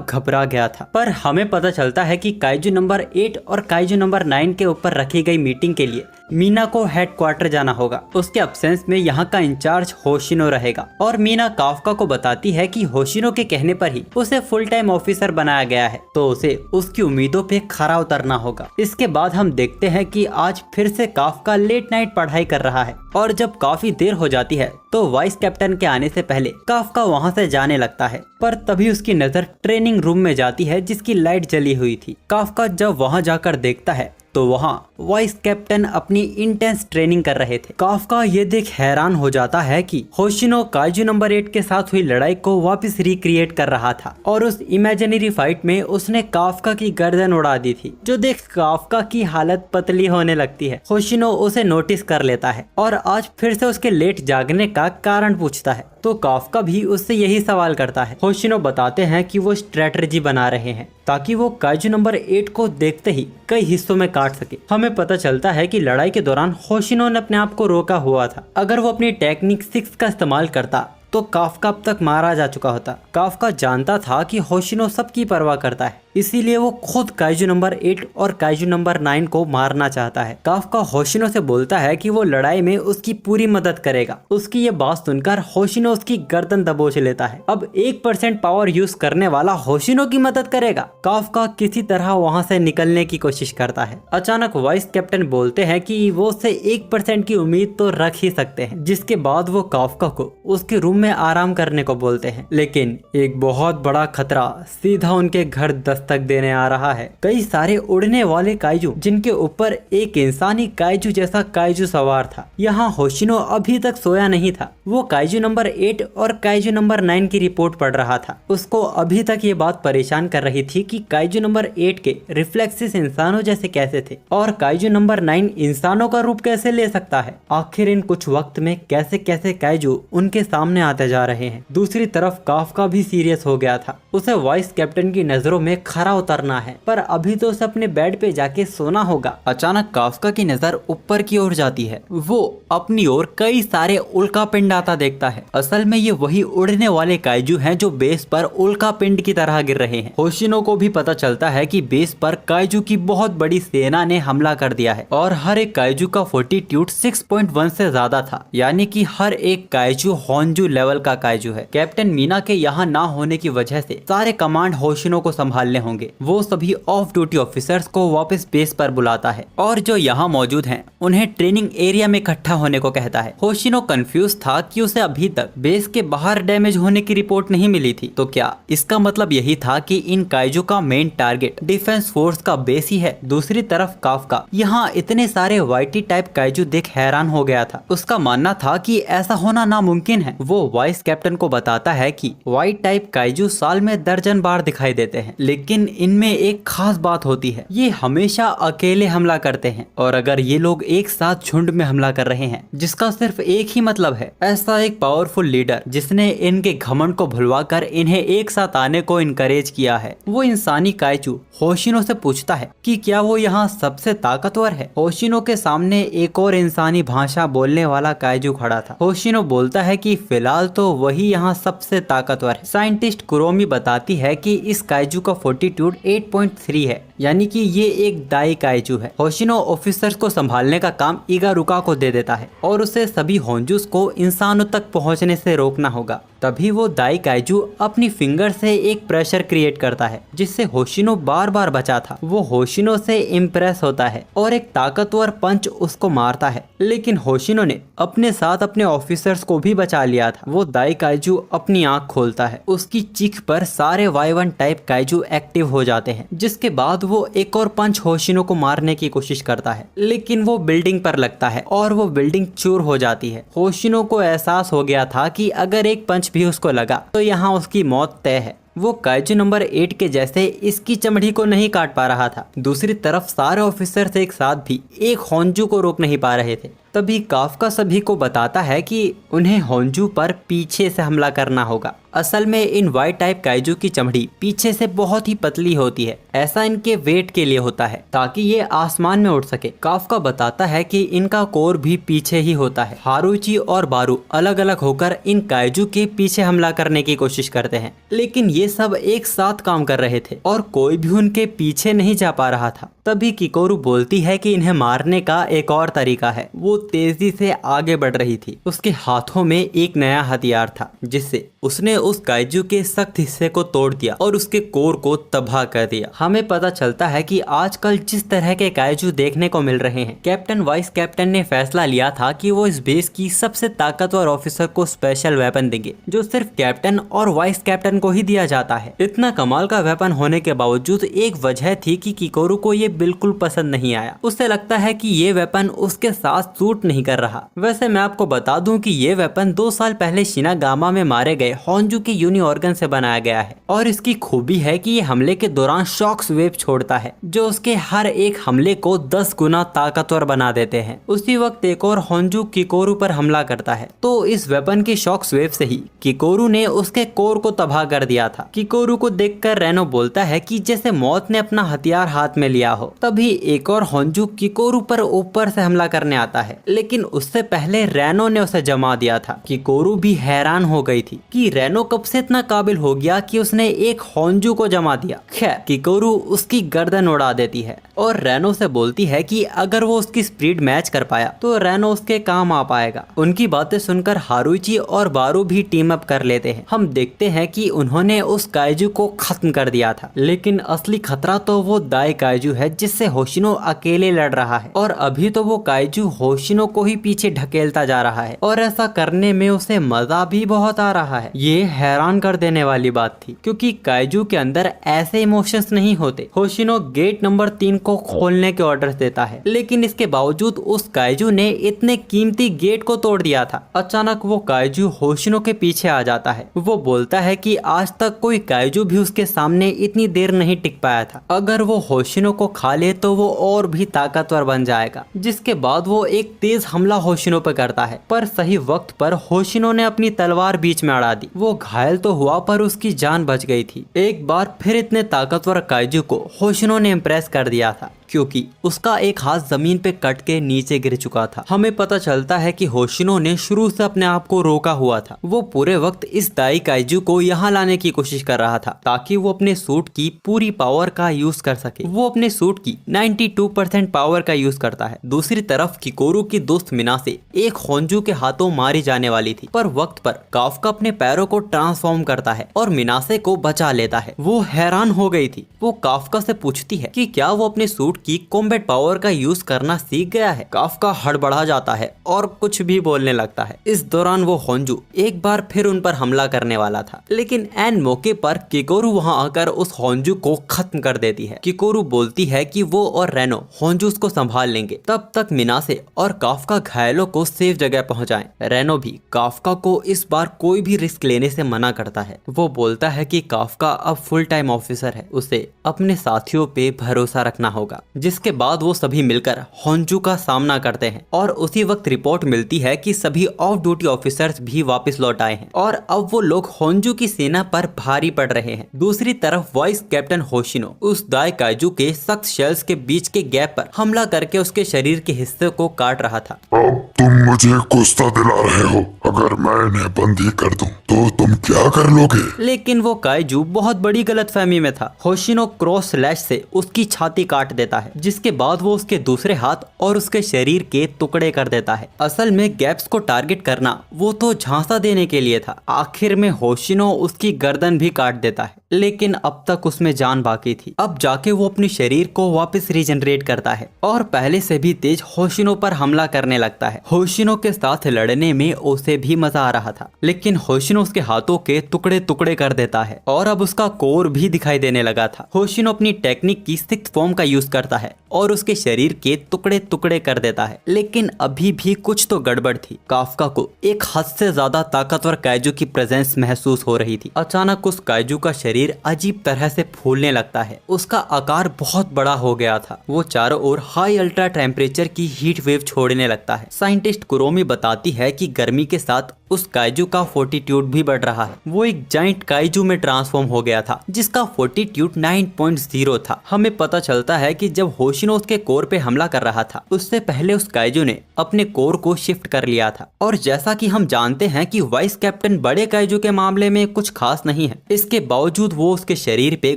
A: घबरा गया था, पर हमें पता चलता है कि काइजू नंबर 8 और काइजू नंबर 9 के ऊपर रखी गई मीटिंग के लिए मीना को हेडक्वार्टर जाना होगा। उसके अब्सेंस में यहाँ का इंचार्ज होशिनो रहेगा और मीना काफका को बताती है कि होशिनो के कहने पर ही उसे फुल टाइम ऑफिसर बनाया गया है, तो उसे उसकी उम्मीदों पे खरा उतरना होगा। इसके बाद हम देखते हैं कि आज फिर से काफका लेट नाइट पढ़ाई कर रहा है और जब काफी देर हो जाती है तो वाइस कैप्टन के आने से पहले काफका वहाँ से जाने लगता है, पर तभी उसकी नजर ट्रेनिंग रूम में जाती है जिसकी लाइट जली हुई थी। काफका जब वहाँ जाकर देखता है तो वहाँ वाइस कैप्टन अपनी इंटेंस ट्रेनिंग कर रहे थे। काफका ये देख हैरान हो जाता है कि होशिनो काइजू नंबर 8 के साथ हुई लड़ाई को वापस रिक्रिएट कर रहा था और उस इमेजिनरी फाइट में उसने काफका की गर्दन उड़ा दी थी, जो देख काफका की हालत पतली होने लगती है। होशिनो उसे नोटिस कर लेता है और आज फिर से उसके लेट जागने का कारण पूछता है, तो काफका भी उससे यही सवाल करता है। होशिनो बताते हैं कि वो स्ट्रेटजी बना रहे हैं ताकि वो काइजू नंबर 8 को देखते ही कई हिस्सों में काट सके। हमें पता चलता है कि लड़ाई के दौरान होशिनो ने अपने आप को रोका हुआ था। अगर वो अपनी टेक्निक 6 का इस्तेमाल करता तो काफका अब तक मारा जा चुका होता। काफका जानता था कि होशिनो सबकी परवाह करता है, इसीलिए वो खुद काइजू नंबर 8 और काइजू नंबर 9 को मारना चाहता है। काफका होशिनो से बोलता है कि वो लड़ाई में उसकी पूरी मदद करेगा। उसकी ये बात सुनकर होशिनो उसकी गर्दन दबोच लेता है। अब 1% पावर यूज करने वाला होशिनो की मदद करेगा। काफका किसी तरह वहाँ से निकलने की कोशिश करता है। अचानक वाइस कैप्टन बोलते हैं कि वो उससे 1% की उम्मीद तो रख ही सकते हैं, जिसके बाद वो काफका को उसके रूम में आराम करने को बोलते हैं। लेकिन एक बहुत बड़ा खतरा सीधा उनके घर दस्तक देने आ रहा है। कई सारे उड़ने वाले काइजू, जिनके ऊपर एक इंसानी काइजू जैसा काइजू सवार था। यहाँ होशिनो अभी तक सोया नहीं था। वो काइजू नंबर 8 और काइजू नंबर 9 की रिपोर्ट पढ़ रहा था। उसको अभी तक ये बात परेशान कर रही थी कि काइजू नंबर 8 के रिफ्लेक्सेस इंसानों जैसे कैसे थे और काइजू नंबर 9 इंसानों का रूप कैसे ले सकता है। आखिर इन कुछ वक्त में कैसे कैसे काइजू उनके सामने आते जा रहे हैं। दूसरी तरफ काफका भी सीरियस हो गया था। उसे वाइस कैप्टन की नजरों में खरा उतरना है, पर अभी तो उसे अपने बेड पे जाके सोना होगा। अचानक काफका की नजर ऊपर की ओर जाती है। वो अपनी ओर कई सारे उल्का पिंड आता देखता है। असल में ये वही उड़ने वाले काइजू हैं जो बेस पर उल्का पिंड की तरह गिर रहे हैं। होशिनो को भी पता चलता है कि बेस पर काइजू की बहुत बड़ी सेना ने हमला कर दिया है और हर एक काइजू का फोर्टीट्यूड 6.1 से ज्यादा था, यानी कि हर एक काइजू होंजू लेवल का काइजू है। कैप्टन मीना के यहाँ ना होने की वजह से सारे कमांड होशिनो को संभालने होंगे। वो सभी ऑफ ड्यूटी ऑफिसर्स को वापस बेस पर बुलाता है और जो यहाँ मौजूद हैं उन्हें ट्रेनिंग एरिया में इकट्ठा होने को कहता है। होशिनो कंफ्यूज था कि उसे अभी तक बेस के बाहर डैमेज होने की रिपोर्ट नहीं मिली थी, तो क्या इसका मतलब यही था कि इन काइजू का मेन टारगेट डिफेंस फोर्स का बेस ही है। दूसरी तरफ काफका यहाँ इतने सारे वाइटी टाइप काइजू देख हैरान हो गया था। उसका मानना था कि ऐसा होना नामुमकिन है। वो वाइस कैप्टन को बताता है कि वाइट टाइप काइजू साल में दर्जन बार दिखाई देते हैं, लेकिन इनमें एक खास बात होती है, ये हमेशा अकेले हमला करते हैं। और अगर ये लोग एक साथ झुंड में हमला कर रहे हैं, जिसका सिर्फ एक ही मतलब है, ऐसा एक पावरफुल लीडर जिसने इनके घमंड को भुलवाकर इन्हें एक साथ आने को इनकरेज किया है। वो इंसानी काइजू होशिनो से पूछता है कि क्या वो यहाँ सबसे ताकतवर है। होशिनो के सामने एक और इंसानी भाषा बोलने वाला काइजू खड़ा था। होशिनो बोलता है कि फिलहाल तो वही यहाँ सबसे ताकतवर है। साइंटिस्ट कुरोमी बताती है कि इस काइजू का फोर्टीट्यूड 8.3 है, यानी कि ये एक दाई काइजू है। होशिनो ऑफिसर्स को संभालने का काम इगारुका को दे देता है और उसे सभी होंजूस को इंसानों तक पहुंचने से रोकना होगा। तभी वो दाई काइजू अपनी फिंगर से एक प्रेशर क्रिएट करता है, जिससे होशिनो बार बार बचा था। वो होशिनो से इम्प्रेस होता है और एक ताकतवर पंच उसको मारता है, लेकिन होशिनो ने अपने साथ अपने ऑफिसर्स को भी बचा लिया था। वो दाई काइजू अपनी आंख खोलता है। उसकी चीख पर सारे Y1 टाइप काइजू एक्टिव हो जाते हैं, जिसके बाद वो एक और पंच होशिनो को मारने की कोशिश करता है, लेकिन वो बिल्डिंग पर लगता है और वो बिल्डिंग चूर हो जाती है। होशिनो को एहसास हो गया था कि अगर एक पंच भी उसको लगा तो यहाँ उसकी मौत तय है। वो काइजू नंबर 8 के जैसे इसकी चमड़ी को नहीं काट पा रहा था। दूसरी तरफ सारे ऑफिसर्स एक साथ भी एक होंजू को रोक नहीं पा रहे थे। तभी काफका सभी को बताता है कि उन्हें होंजू पर पीछे से हमला करना होगा। असल में इन वाइट टाइप काइजू की चमड़ी पीछे से बहुत ही पतली होती है। ऐसा इनके वेट के लिए होता है ताकि ये आसमान में उड़ सके। काफका बताता है कि इनका कोर भी पीछे ही होता है। हारूची और बारू अलग अलग होकर इन काइजू के पीछे हमला करने की कोशिश करते हैं, लेकिन ये सब एक साथ काम कर रहे थे और कोई भी उनके पीछे नहीं जा पा रहा था। तभी किकोरू बोलती है कि इन्हें मारने का एक और तरीका है। वो तेजी से आगे बढ़ रही थी। उसके हाथों में एक नया हथियार था, जिससे उसने उस काइजू के सख्त हिस्से को तोड़ दिया और उसके कोर को तबाह कर दिया। हमें पता चलता है कि आजकल जिस तरह के काइजू देखने को मिल रहे हैं, कैप्टन वाइस कैप्टन ने फैसला लिया था कि वो इस बेस की सबसे ताकतवर ऑफिसर को स्पेशल वेपन देंगे, जो सिर्फ कैप्टन और वाइस कैप्टन को ही दिया जाता है। इतना कमाल का वेपन होने के बावजूद एक वजह थी कि किकोरू को ये बिल्कुल पसंद नहीं आया। उसे लगता है कि ये वेपन उसके साथ सूट नहीं कर रहा। वैसे मैं आपको बता दूं कि ये वेपन 2 साल पहले शिनागामा में मारे गए होंजू के यूनी ऑर्गन से बनाया गया है और इसकी खूबी है कि ये हमले के दौरान शॉक्स वेव छोड़ता है, जो उसके हर एक हमले को 10 गुना ताकतवर बना देते हैं। उसी वक्त एक और होंजू किकोरू पर हमला करता है, तो इस वेपन के शॉक्स वेव से ही किकोरू ने उसके कोर को तबाह कर दिया था। किकोरू को देखकर रेनो बोलता है कि जैसे मौत ने अपना हथियार हाथ में लिया हो। तभी एक और होंजू किकोरू पर ऊपर से हमला करने आता है लेकिन उससे पहले रेनो ने उसे जमा दिया था। किकोरू भी हैरान हो गई थी कि रेनो कब से इतना काबिल हो गया कि उसने एक होंजू को जमा दिया। खैर, किकोरू उसकी गर्दन उड़ा देती है और रेनो से बोलती है कि अगर वो उसकी स्पीड मैच कर पाया तो रेनो उसके काम आ पाएगा। उनकी बातें सुनकर हारुइची और बारू भी टीम अप कर लेते हैं। हम देखते हैं कि उन्होंने उस काइजू को खत्म कर दिया था, लेकिन असली खतरा तो वो दाई काइजू है जिससे होशिनो अकेले लड़ रहा है और अभी तो वो काइजू होशिनो को ही पीछे ढकेलता जा रहा है और ऐसा करने में उसे मजा भी बहुत आ रहा है। ये हैरान कर देने वाली बात थी क्योंकि काइजू के अंदर ऐसे इमोशंस नहीं होते। होशिनो गेट नंबर 3 को खोलने के ऑर्डर देता है, लेकिन इसके बावजूद उस काइजू ने इतने कीमती गेट को तोड़ दिया था। अचानक वो काइजू होशिनो के पीछे आ जाता है। वो बोलता है कि आज तक कोई काइजू भी उसके सामने इतनी देर नहीं टिक पाया था। अगर वो होशिनो को खा ले तो वो और भी ताकतवर बन जाएगा। जिसके बाद वो एक तेज हमला होशिनो पे करता है, पर सही वक्त पर होशिनो ने अपनी तलवार बीच में अड़ा दी। वो घायल तो हुआ पर उसकी जान बच गई थी। एक बार फिर इतने ताकतवर काइजू को होशिनो ने इम्प्रेस कर दिया था क्योंकि उसका एक हाथ जमीन पे कट के नीचे गिर चुका था। हमें पता चलता है कि होशिनो ने शुरू से अपने आप को रोका हुआ था। वो पूरे वक्त इस दाई काइजू को यहाँ लाने की कोशिश कर रहा था ताकि वो अपने सूट की पूरी पावर का यूज कर सके। वो अपने सूट की 92% पावर का यूज करता है। दूसरी तरफ किकोरू की दोस्त मिनासे एक होंजू के हाथों मारी जाने वाली थी, पर वक्त पर काफ्का अपने पैरों को ट्रांसफॉर्म करता है और मिनासे को बचा लेता है। वो हैरान हो गई थी। वो काफ्का से पूछती है कि क्या वो अपने सूट की कॉम्बैट पावर का यूज करना सीख गया है। काफ्का हड़बड़ा जाता है और कुछ भी बोलने लगता है। इस दौरान वो होंजू एक बार फिर उन पर हमला करने वाला था, लेकिन एन मौके पर किकोरू वहां आकर उस होंजू को खत्म कर देती है। किकोरू बोलती है कि वो और रेनो होंजूस को संभाल लेंगे, तब तक मिनासे और काफ्का घायलों को सेफ जगह पहुंचाएं। रेनो भी काफ्का को इस बार कोई भी रिस्क लेने से मना करता है। वो बोलता है कि काफ्का अब फुल टाइम ऑफिसर है, उसे अपने साथियों पे भरोसा रखना होगा। जिसके बाद वो सभी मिलकर होंजू का सामना करते हैं और उसी वक्त रिपोर्ट मिलती है कि सभी ऑफ ड्यूटी ऑफिसर्स भी वापस लौट आए हैं और अब वो लोग होंजू की सेना पर भारी पड़ रहे हैं। दूसरी तरफ वाइस कैप्टन होशिनो उस दाई काइजू के सख्त शेल्स के बीच के गैप पर हमला करके उसके शरीर के हिस्से को काट रहा था।
D: अब तुम मुझे गुस्सा दिला रहे हो। अगर मैं इन्हें बंदी कर दूं तो तुम क्या कर लोगे?
A: लेकिन वो काइजू बहुत बड़ी गलतफहमी में था। होशिनो क्रॉस स्लैश से उसकी छाती काट देता है, जिसके बाद वो उसके दूसरे हाथ और उसके शरीर के टुकड़े कर देता है। असल में गैप्स को टारगेट करना वो तो झांसा देने के लिए था। आखिर में होशिनो उसकी गर्दन भी काट देता है, लेकिन अब तक उसमें जान बाकी थी। अब जाके वो अपने शरीर को वापस रीजनरेट करता है और पहले से भी तेज होशिनो पर हमला करने लगता है। होशिनो के साथ लड़ने में उसे भी मजा आ रहा था, लेकिन होशिनो उसके हाथों के टुकड़े टुकड़े कर देता है और अब उसका कोर भी दिखाई देने लगा था। होशिनो अपनी टेक्निक की 6th फॉर्म का यूज करता है और उसके शरीर के टुकड़े टुकड़े कर देता है, लेकिन अभी भी कुछ तो गड़बड़ थी। काफ्का को एक हद से ज्यादा ताकतवर काइजू की प्रेजेंस महसूस हो रही थी। अचानक उस काइजू का शरीर अजीब तरह से फूलने लगता है। उसका आकार बहुत बड़ा हो गया था। वो चारों ओर हाई अल्ट्रा टेम्परेचर की हीट वेव छोड़ने लगता है। साइंटिस्ट कुरोमी बताती है कि गर्मी के साथ उस काइजू का फोर्टिट्यूड भी बढ़ रहा है। वो एक जाइंट काइजू में ट्रांसफॉर्म हो गया था जिसका फोर्टिट्यूड 9.0 था। हमें पता चलता है कि जब होशिनो उसके कोर पे हमला कर रहा था, उससे पहले उस काइजू ने अपने कोर को शिफ्ट कर लिया था। और जैसा कि हम जानते हैं कि वाइस कैप्टन बड़े काइजू के मामले में कुछ खास नहीं है, इसके बावजूद वो उसके शरीर पे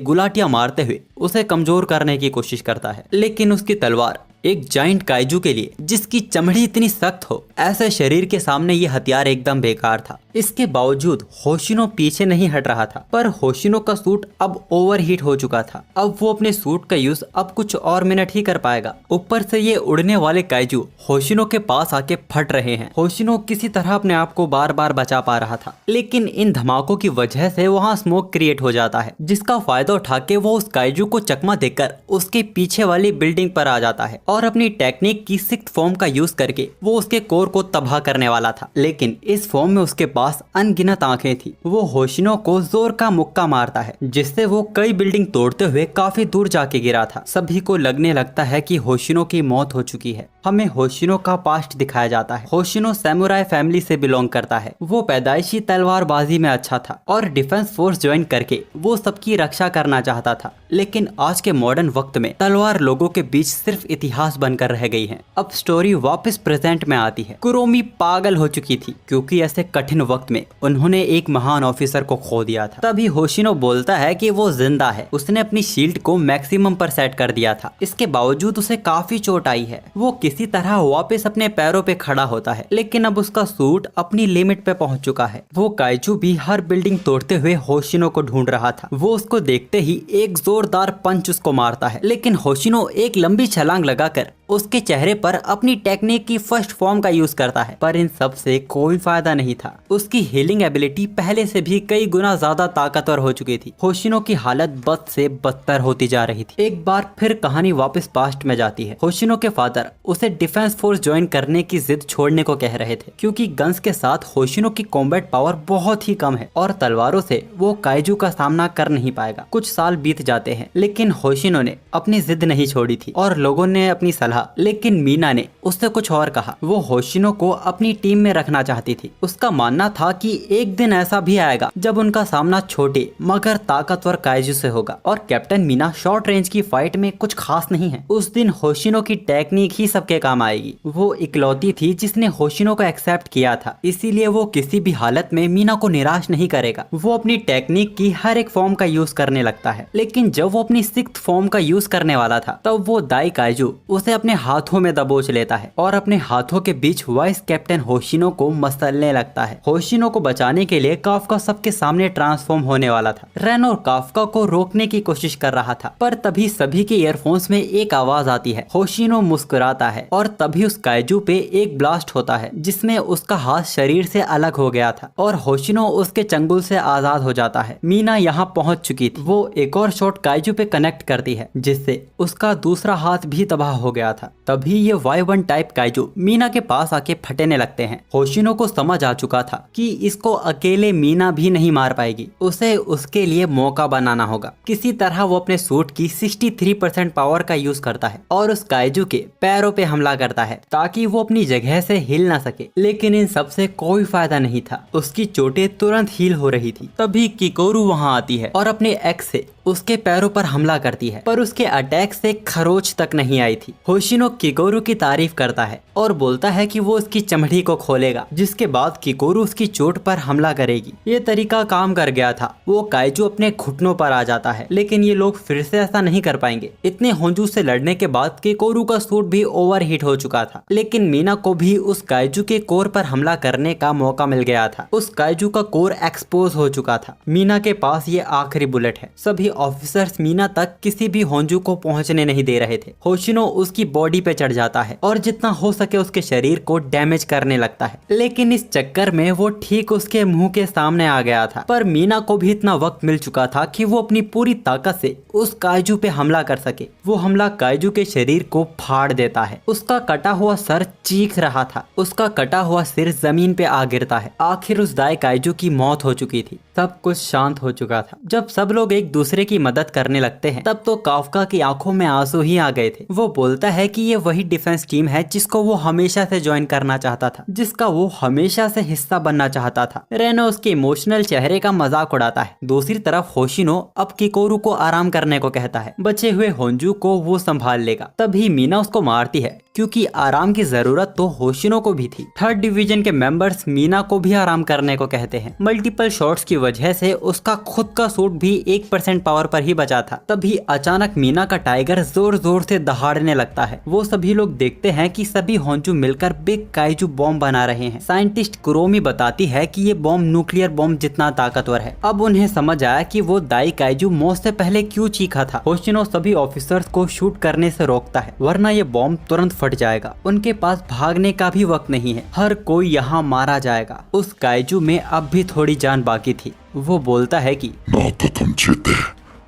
A: गुलाटियां मारते हुए उसे कमजोर करने की कोशिश करता है। लेकिन उसकी तलवार एक जाइंट काइजू के लिए जिसकी चमड़ी इतनी सख्त हो, ऐसे शरीर के सामने ये हथियार एकदम बेकार था। इसके बावजूद होशिनो पीछे नहीं हट रहा था, पर होशिनो का सूट अब ओवरहीट हो चुका था। अब वो अपने सूट का यूज अब कुछ और मिनट ही कर पाएगा। ऊपर से ये उड़ने वाले काइजू होशिनो के पास आके फट रहे हैं। होशिनो किसी तरह अपने आप को बार बार बचा पा रहा था, लेकिन इन धमाकों की वजह से वहाँ स्मोक क्रिएट हो जाता है, जिसका फायदा उठा के वो उस काइजू को चकमा देकर उसके पीछे वाली बिल्डिंग पर आ जाता है और अपनी टेक्निक की 6th फॉर्म का यूज करके वो उसके कोर को तबाह करने वाला था। लेकिन इस फॉर्म में उसके पास अनगिनत आंखें थी। वो होशिनो को जोर का मुक्का मारता है, जिससे वो कई बिल्डिंग तोड़ते हुए काफी दूर जाके गिरा था। सभी को लगने लगता है कि होशिनो की मौत हो चुकी है। हमें होशिनो का पास्ट दिखाया जाता है। होशिनो सैमुराई फैमिली से बिलोंग करता है। वो पैदाइशी तलवारबाजी में अच्छा था और डिफेंस फोर्स ज्वाइन करके वो सबकी रक्षा करना चाहता था। लेकिन आज के मॉडर्न वक्त में तलवार लोगों के बीच सिर्फ इतिहास इतिहास बनकर रह गई हैं। अब स्टोरी वापस प्रेजेंट में आती है। कुरोमी पागल हो चुकी थी क्योंकि ऐसे कठिन वक्त में उन्होंने एक महान ऑफिसर को खो दिया था। तभी होशिनो बोलता है कि वो जिंदा है, उसने अपनी शील्ड को मैक्सिमम पर सेट कर दिया था। इसके बावजूद उसे काफी चोट आई है। वो किसी तरह वापस अपने पैरों पे खड़ा होता है, लेकिन अब उसका सूट अपनी लिमिट पे पहुंच चुका है। वो काइजू भी हर बिल्डिंग तोड़ते हुए होशिनो को ढूंढ रहा था। वो उसको देखते ही एक जोरदार पंच उसको मारता है, लेकिन होशिनो एक लंबी छलांग लगाकर उसके चेहरे पर अपनी टेक्निक की फर्स्ट फॉर्म का यूज करता है। पर इन सब से कोई फायदा नहीं था। उसकी हीलिंग एबिलिटी पहले से भी कई गुना ज्यादा ताकतवर हो चुकी थी। होशिनो की हालत बद से बदतर होती जा रही थी। एक बार फिर कहानी वापस पास्ट में जाती है। होशिनो के फादर उसे डिफेंस फोर्स ज्वाइन करने की जिद छोड़ने को कह रहे थे क्योंकि गन्स के साथ होशिनो की कॉम्बैट पावर बहुत ही कम है और तलवारों से वो काइजू का सामना कर नहीं पाएगा। कुछ साल बीत जाते हैं, लेकिन होशिनो ने अपनी जिद नहीं छोड़ी थी और लोगों ने अपनी सलाह, लेकिन मीना ने उससे कुछ और कहा। वो होशिनो को अपनी टीम में रखना चाहती थी। उसका मानना था कि एक दिन ऐसा भी आएगा जब उनका सामना छोटे मगर ताकतवर काइजू से होगा और कैप्टन मीना शॉर्ट रेंज की फाइट में कुछ खास नहीं है। उस दिन होशिनो की टेक्निक ही सबके काम आएगी। वो इकलौती थी जिसने होशिनो को एक्सेप्ट किया था, इसीलिए वो किसी भी हालत में मीना को निराश नहीं करेगा। वो अपनी टेक्निक की हर एक फॉर्म का यूज करने लगता है, लेकिन जब वो अपनी 6th फॉर्म का यूज करने वाला था तब वो दाई काइजू उसे अपने हाथों में दबोच लेता है और अपने हाथों के बीच वाइस कैप्टन होशिनो को मसलने लगता है। होशिनो को बचाने के लिए काफका सबके सामने ट्रांसफॉर्म होने वाला था। रेनो काफका को रोकने की कोशिश कर रहा था, पर तभी सभी के ईयरफोन्स में एक आवाज आती है। होशिनो मुस्कुराता है और तभी उस काइजू पे एक ब्लास्ट होता है जिसमें उसका हाथ शरीर से अलग हो गया था और होशिनो उसके चंगुल से आजाद हो जाता है। मीना यहाँ पहुंच चुकी थी। वो एक और शॉट काइजू पे कनेक्ट करती है जिससे उसका दूसरा हाथ भी तबाह हो गया था। तभी ये Y1 टाइप काइजू मीना के पास आके फटने लगते हैं। होशिनो को समझ आ चुका था कि इसको अकेले मीना भी नहीं मार पाएगी, उसे उसके लिए मौका बनाना होगा। किसी तरह वो अपने सूट की 63% पावर का यूज करता है और उस काइजू के पैरों पे हमला करता है ताकि वो अपनी जगह से हिल ना सके, लेकिन इन सब से कोई फायदा नहीं था। उसकी चोटें तुरंत हील हो रही थी। तभी किकोरू वहाँ आती है और अपने एक्स से उसके पैरों पर हमला करती है, पर उसके अटैक से खरोच तक नहीं आई थी। होशिनो किकोरू की तारीफ करता है और बोलता है कि वो उसकी चमड़ी को खोलेगा, जिसके बाद किकोरू उसकी चोट पर हमला करेगी। ये तरीका काम कर गया था। वो काइजू अपने घुटनों पर आ जाता है, लेकिन ये लोग फिर से ऐसा नहीं कर पाएंगे। इतने होंजू से लड़ने के बाद किकोरू का सूट भी ओवरहीट हो चुका था, लेकिन मीना को भी उस काइजू के कोर पर हमला करने का मौका मिल गया था। उस काइजू का कोर एक्सपोज हो चुका था। मीना के पास ये आखिरी बुलेट है। सभी ऑफिसर्स मीना तक किसी भी होंजू को पहुंचने नहीं दे रहे थे। होशिनो उसकी बॉडी पे चढ़ जाता है और जितना हो सके उसके शरीर को डैमेज करने लगता है, लेकिन इस चक्कर में वो ठीक उसके मुंह के सामने आ गया था। पर मीना को भी इतना वक्त मिल चुका था कि वो अपनी पूरी ताकत से उस काइजू पे हमला कर सके। वो हमला काइजू के शरीर को फाड़ देता है। उसका कटा हुआ सर चीख रहा था। उसका कटा हुआ सिर जमीन पे आ गिरता है। आखिर उस दाई काइजू की मौत हो चुकी थी। सब कुछ शांत हो चुका था। जब सब लोग एक दूसरे की मदद करने लगते हैं तब तो काफका की आंखों में आंसू ही आ गए थे। वो बोलता है कि ये वही डिफेंस टीम है जिसको वो हमेशा से ज्वाइन करना चाहता था, जिसका वो हमेशा से हिस्सा बनना चाहता था। रेनो उसके इमोशनल चेहरे का मजाक उड़ाता है। दूसरी तरफ होशिनो अब किकोरू को आराम करने को कहता है। बचे हुए होंजू को वो संभाल लेगा। तभी मीना उसको मारती है क्योंकि आराम की जरूरत तो होशिनो को भी थी। 3rd डिवीजन के मेंबर्स मीना को भी आराम करने को कहते हैं। मल्टीपल शॉट्स की वजह से उसका खुद का सूट भी 1% पावर पर ही बचा था। तभी अचानक मीना का टाइगर जोर जोर से दहाड़ने लगता है। वो सभी लोग देखते हैं कि सभी होंजू मिलकर बिग काइजू बॉम्ब बना रहे हैं। साइंटिस्ट कुरोमी बताती है कि ये बॉम्ब न्यूक्लियर बॉम्ब जितना ताकतवर है। अब उन्हें समझ आया कि वो दाई काइजू मौत से पहले क्यों चीखा था। होशिनो सभी ऑफिसर्स को शूट करने से रोकता है, वरना ये बॉम्ब तुरंत फट जाएगा। उनके पास भागने का भी वक्त नहीं है। हर कोई यहाँ मारा जाएगा। उस काइजू में अब भी थोड़ी जान बाकी थी। वो बोलता है कि
D: ना तो तुम जीते